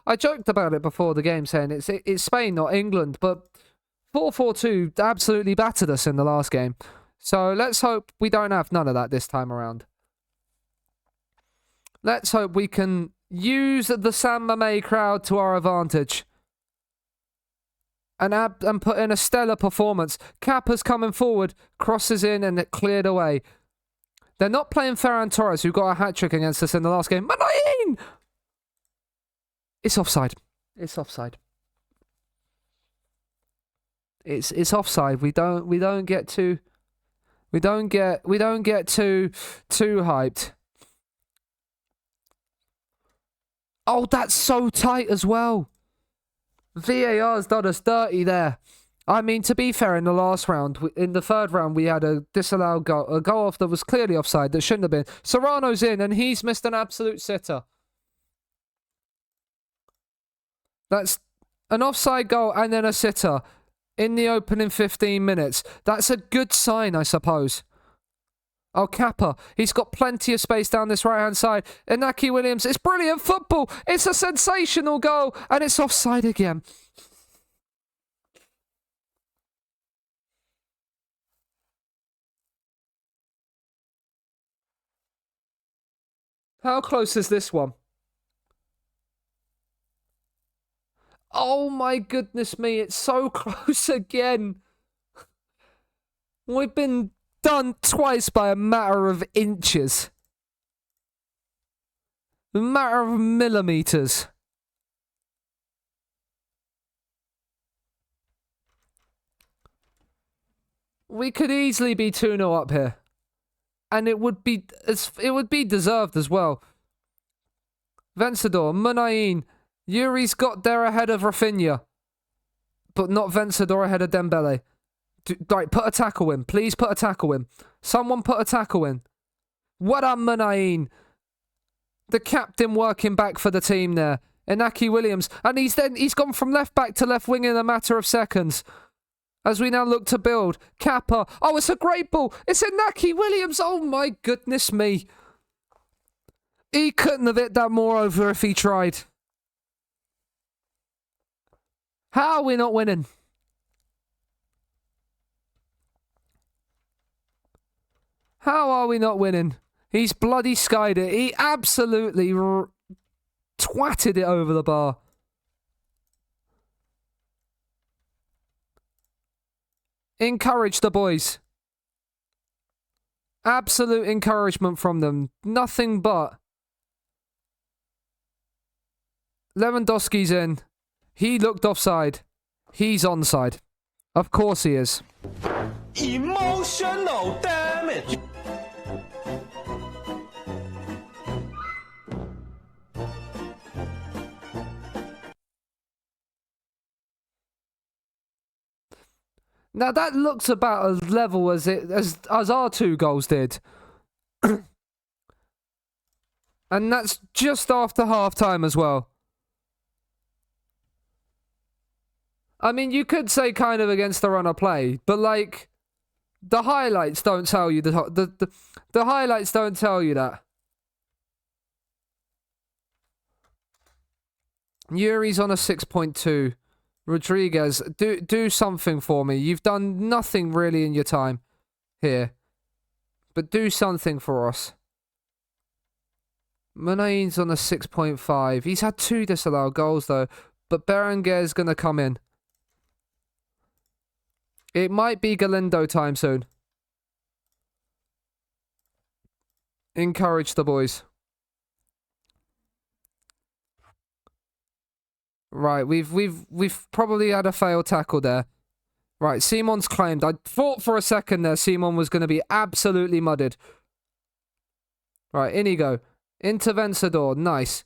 I joked about it before the game, saying it's Spain, not England, but 4-4-2 absolutely battered us in the last game. So let's hope we don't have none of that this time around. Let's hope we can use the San Mamés crowd to our advantage. And put in a stellar performance. Kappa's coming forward, crosses in, and it cleared away. They're not playing Ferran Torres, who got a hat-trick against us in the last game. Manain! It's offside. It's offside. It's offside. We don't get too hyped. Oh, that's so tight as well. VAR's done us dirty there. I mean, to be fair, in the last round, in the third round, we had a disallowed goal, a goal off that was clearly offside that shouldn't have been. Serrano's in, and he's missed an absolute sitter. That's an offside goal and then a sitter in the opening 15 minutes. That's a good sign, I suppose. Oh, Kappa. He's got plenty of space down this right-hand side. Inaki Williams. It's brilliant football. It's a sensational goal. And it's offside again. How close is this one? Oh, my goodness me. It's so close again. We've been done twice by a matter of inches. A matter of millimeters. We could easily be 2-0 up here. And it would be deserved as well. Vencedor, Munayin, Yuri's got there ahead of Rafinha. But not Vencedor ahead of Dembele. Right, put a tackle in. Please put a tackle in. Someone put a tackle in. What a Munayin. The captain working back for the team there. Inaki Williams. And he's gone from left back to left wing in a matter of seconds. As we now look to build. Kappa. Oh, it's a great ball. It's Inaki Williams. Oh my goodness me. He couldn't have hit that more over if he tried. How are we not winning? How are we not winning? He's bloody skied it. He absolutely twatted it over the bar. Encourage the boys. Absolute encouragement from them. Nothing but. Lewandowski's in. He looked offside. He's onside. Of course he is. Emotional damage. Now that looks about as level as our two goals did. And that's just after half time as well. I mean, you could say kind of against the run of play, but like the highlights don't tell you the highlights don't tell you that. Yuri's on a 6.2. Rodriguez, do something for me. You've done nothing really in your time here. But do something for us. Munain's on a 6.5. He's had 2 disallowed goals though. But Berenguer's going to come in. It might be Galindo time soon. Encourage the boys. Right, we've probably had a failed tackle there. Right, Simon's claimed. I thought for a second there Simon was going to be absolutely mudded. Right, in you go. Into Vencedor, nice.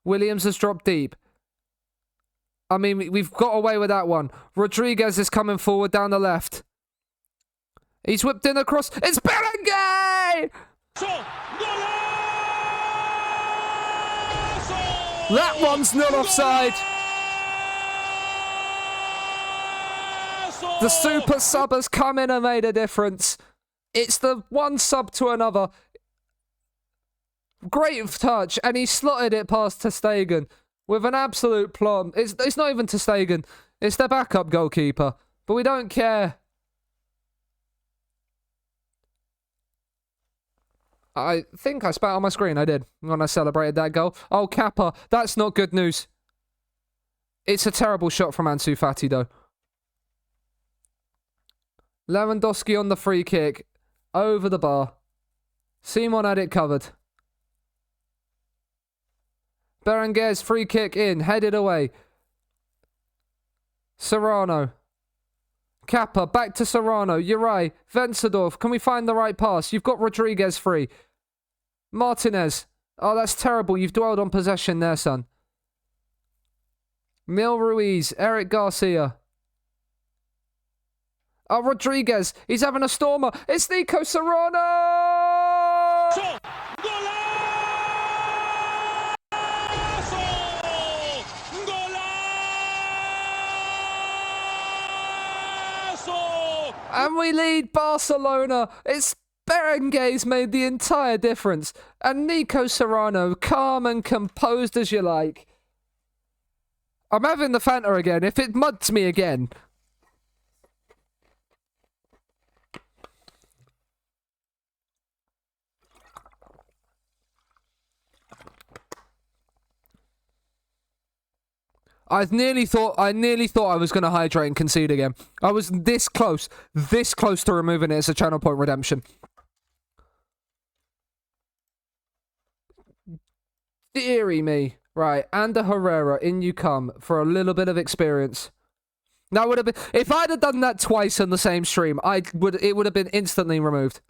Williams has dropped deep. I mean, we've got away with that one. Rodriguez is coming forward down the left. He's whipped in across. It's Berenguer! That one's not offside. The super sub has come in and made a difference. It's the one sub to another. Great touch, and he slotted it past ter Stegen with an absolute plum. It's not even ter Stegen. It's their backup goalkeeper. But we don't care. I think I spat on my screen. I did when I celebrated that goal. Oh, Kappa. That's not good news. It's a terrible shot from Ansu Fati, though. Lewandowski on the free kick. Over the bar. Simon had it covered. Berenguer's free kick in. Headed away. Serrano. Kappa. Back to Serrano. Uri. Vencedorf. Can we find the right pass? You've got Rodriguez free. Martinez. Oh, that's terrible. You've dwelled on possession there, son. Mil Ruiz. Eric Garcia. Oh, Rodriguez. He's having a stormer. It's Nico Serrano! And we lead Barcelona. It's Berenguer's made the entire difference. And Nico Serrano, calm and composed as you like. I'm having the Fanta again. If it muds me again... I nearly thought I was going to hydrate and concede again. I was this close to removing it as a channel point redemption. Deary me. Right, Ander Herrera, in you come for a little bit of experience. That would have been, if I'd have done that twice on the same stream, it would have been instantly removed.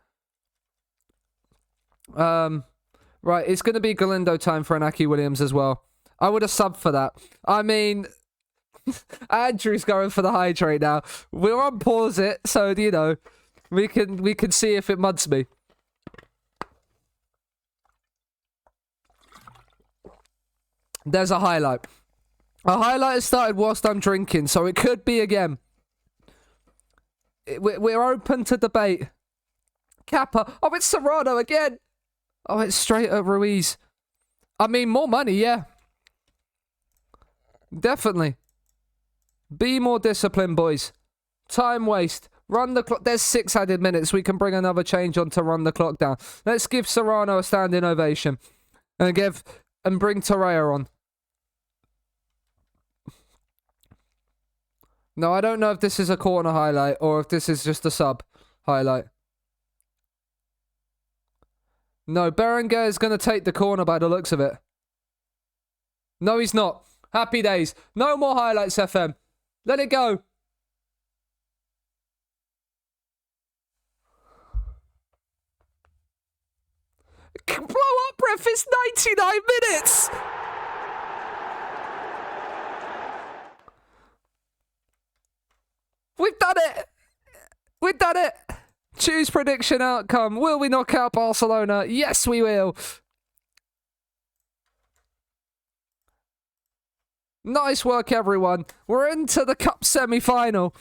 Right, it's going to be Galindo time for Inaki Williams as well. I would have subbed for that. I mean, Andrew's going for the hydrate now. We'll unpause it, so, you know, we can see if it muds me. There's a highlight. A highlight has started whilst I'm drinking, so it could be again. We're open to debate. Kappa. Oh, it's Serrano again. Oh, it's straight at Ruiz. I mean, more money, yeah. Definitely. Be more disciplined, boys. Time waste. Run the clock. There's 6 added minutes. We can bring another change on to run the clock down. Let's give Serrano a standing ovation. And bring Torreira on. No, I don't know if this is a corner highlight or if this is just a sub highlight. No, Berenguer is going to take the corner by the looks of it. No, he's not. Happy days. No more highlights, FM. Let it go. Blow up, ref. It's 99 minutes. We've done it. We've done it. Choose prediction outcome. Will we knock out Barcelona? Yes, we will. Nice work, everyone. We're into the cup semi-final.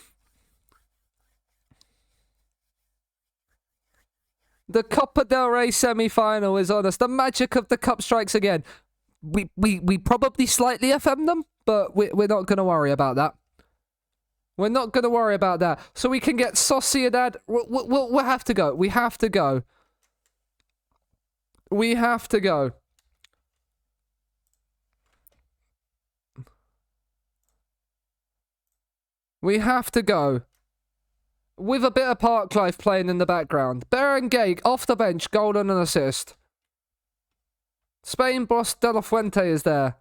The Copa del Rey semi-final is on us. The magic of the cup strikes again. We probably slightly FM'd them, but we're not going to worry about that. We're not going to worry about that. So we can get Sociedad. We'll have to go. We have to go. We have to go. We have to go. With a bit of Parklife playing in the background. Berenguer off the bench, goal and an assist. Spain boss De La Fuente is there.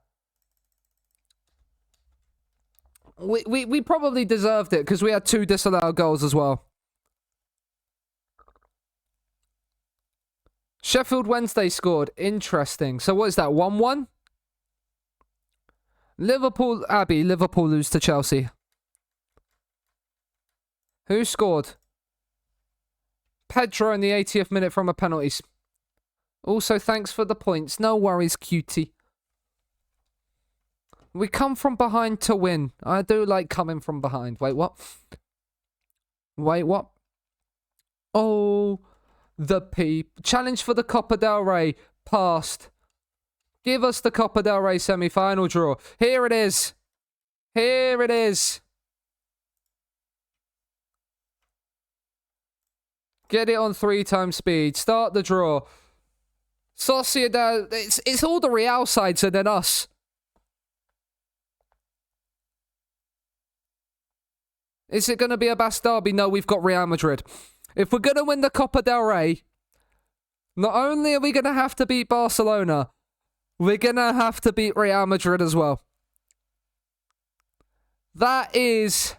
We probably deserved it because we had 2 disallowed goals as well. Sheffield Wednesday scored. Interesting. So what is that? 1-1? Liverpool lose to Chelsea. Who scored? Pedro in the 80th minute from a penalty. Also, thanks for the points. No worries, cutie. We come from behind to win. I do like coming from behind. Wait, what? Wait, what? Oh, the peep. Challenge for the Copa del Rey. Passed. Give us the Copa del Rey semi-final draw. Here it is. Here it is. Get it on 3 times speed. Start the draw. Sociedad. It's all the Real sides and then us. Is it going to be a Basque derby? No, we've got Real Madrid. If we're going to win the Copa del Rey, not only are we going to have to beat Barcelona, we're going to have to beat Real Madrid as well. That is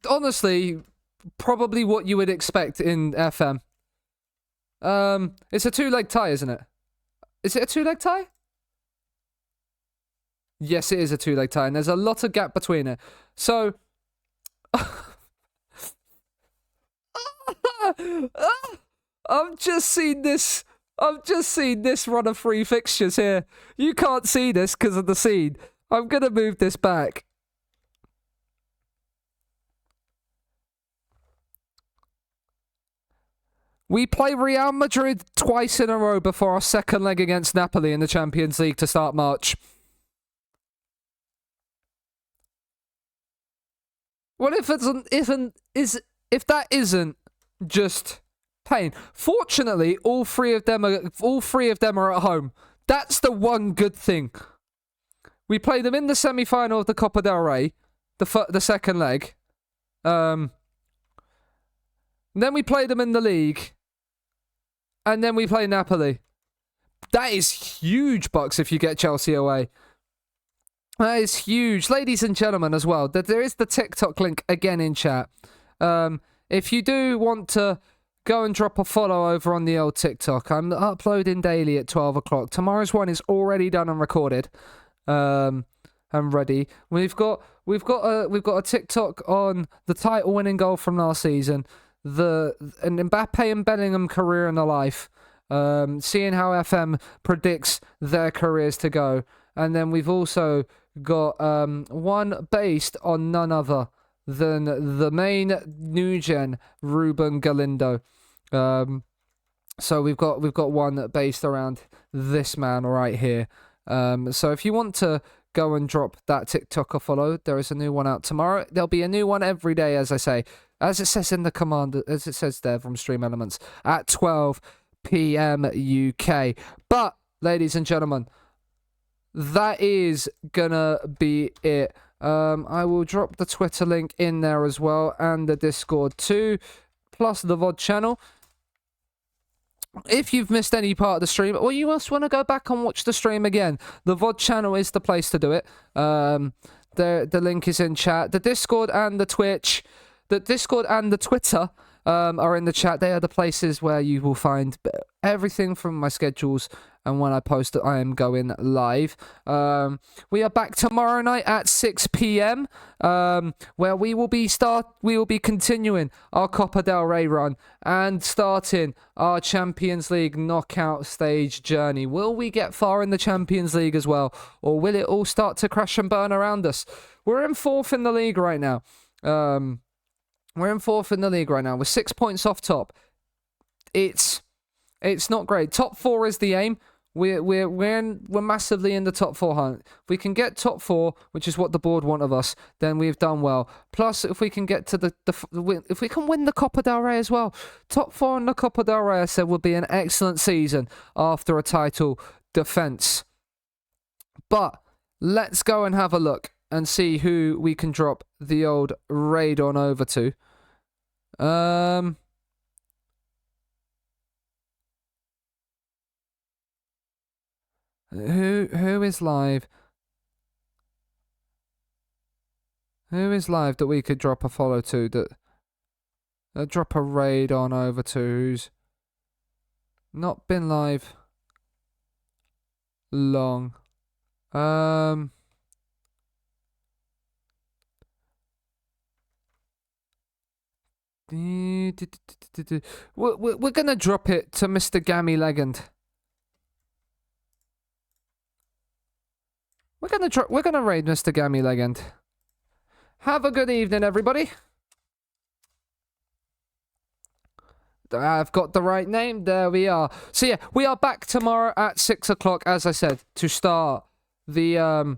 honestly probably what you would expect in FM. It's a 2-leg tie, isn't it? Is it a 2-leg tie? Yes, it is a 2-leg tie, and there's a lot of gap between it. So, I've just seen this run of 3 fixtures here. You can't see this because of the scene. I'm gonna move this back. We play Real Madrid twice in a row before our second leg against Napoli in the Champions League to start March. What if that isn't just pain? Fortunately, all three of them are at home. That's the one good thing. We play them in the semi-final of the Copa del Rey, the second leg. Then we play them in the league, and then we play Napoli. That is huge, Bucks, if you get Chelsea away. That is huge. Ladies and gentlemen, as well, there is the TikTok link again in chat. If you do want to go and drop a follow over on the old TikTok, I'm uploading daily at 12 o'clock. Tomorrow's one is already done and recorded. I'm ready. We've got a TikTok on the title winning goal from last season, an Mbappe and Bellingham career in the life, seeing how FM predicts their careers to go, and then we've also got one based on none other than the main new gen Ruben Galindo. So we've got one based around this man right here. So if you want to go and drop that TikTok a follow, there is a new one out tomorrow. There'll be a new one every day, as I say, as it says in the command, as it says there from Stream Elements, at 12 p.m. UK. But ladies and gentlemen, that is gonna be it. I will drop the Twitter link in there as well, and the Discord too, plus the VOD channel. If you've missed any part of the stream, or you just want to go back and watch the stream again, the VOD channel is the place to do it. The link is in chat. The Discord and the Twitch, the Discord and the Twitter are in the chat. They are the places where you will find everything from my schedules and when I post that I am going live. We are back tomorrow night at 6 p.m. Where we will be continuing our Copa del Rey run and starting our Champions League knockout stage journey. Will we get far in the Champions League as well, or will it all start to crash and burn around us? We're in 4th in the league right now. We're in 4th in the league right now. We're 6 points off top. It's not great. Top 4 is the aim. We're massively in the top 4 hunt. If we can get top 4, which is what the board want of us, then we've done well. Plus, if we can get to if we can win the Copa del Rey as well, top 4 in the Copa del Rey, I said, would be an excellent season after a title defense. But let's go and have a look and see who we can drop the old raid on over to. Who is live? Who is live that we could drop a follow to, that drop a raid on over to, who's not been live long? We're gonna drop it to Mr. Gammy Legend. We're gonna raid Mr. Gammy Legend. Have a good evening, everybody. I've got the right name. There we are. So yeah, we are back tomorrow at 6 o'clock, as I said, to start the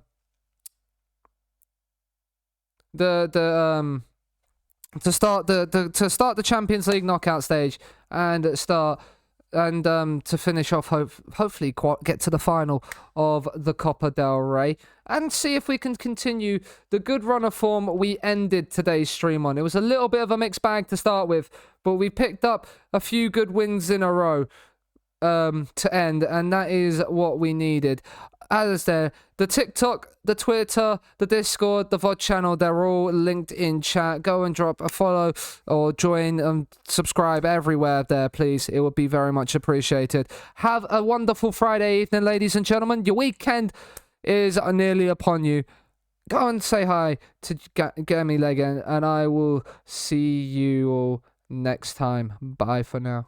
to start the Champions League knockout stage and to finish off hopefully get to the final of the Copa del Rey and see if we can continue the good run of form we ended today's stream on. It was a little bit of a mixed bag to start with, but we picked up a few good wins in a row to end, and that is what we needed. As there, the TikTok, the Twitter, the Discord, the VOD channel, they're all linked in chat. Go and drop a follow or join and subscribe everywhere there, please. It would be very much appreciated. Have a wonderful Friday evening, ladies and gentlemen. Your weekend is nearly upon you. Go and say hi to Gemi Legan, and I will see you all next time. Bye for now.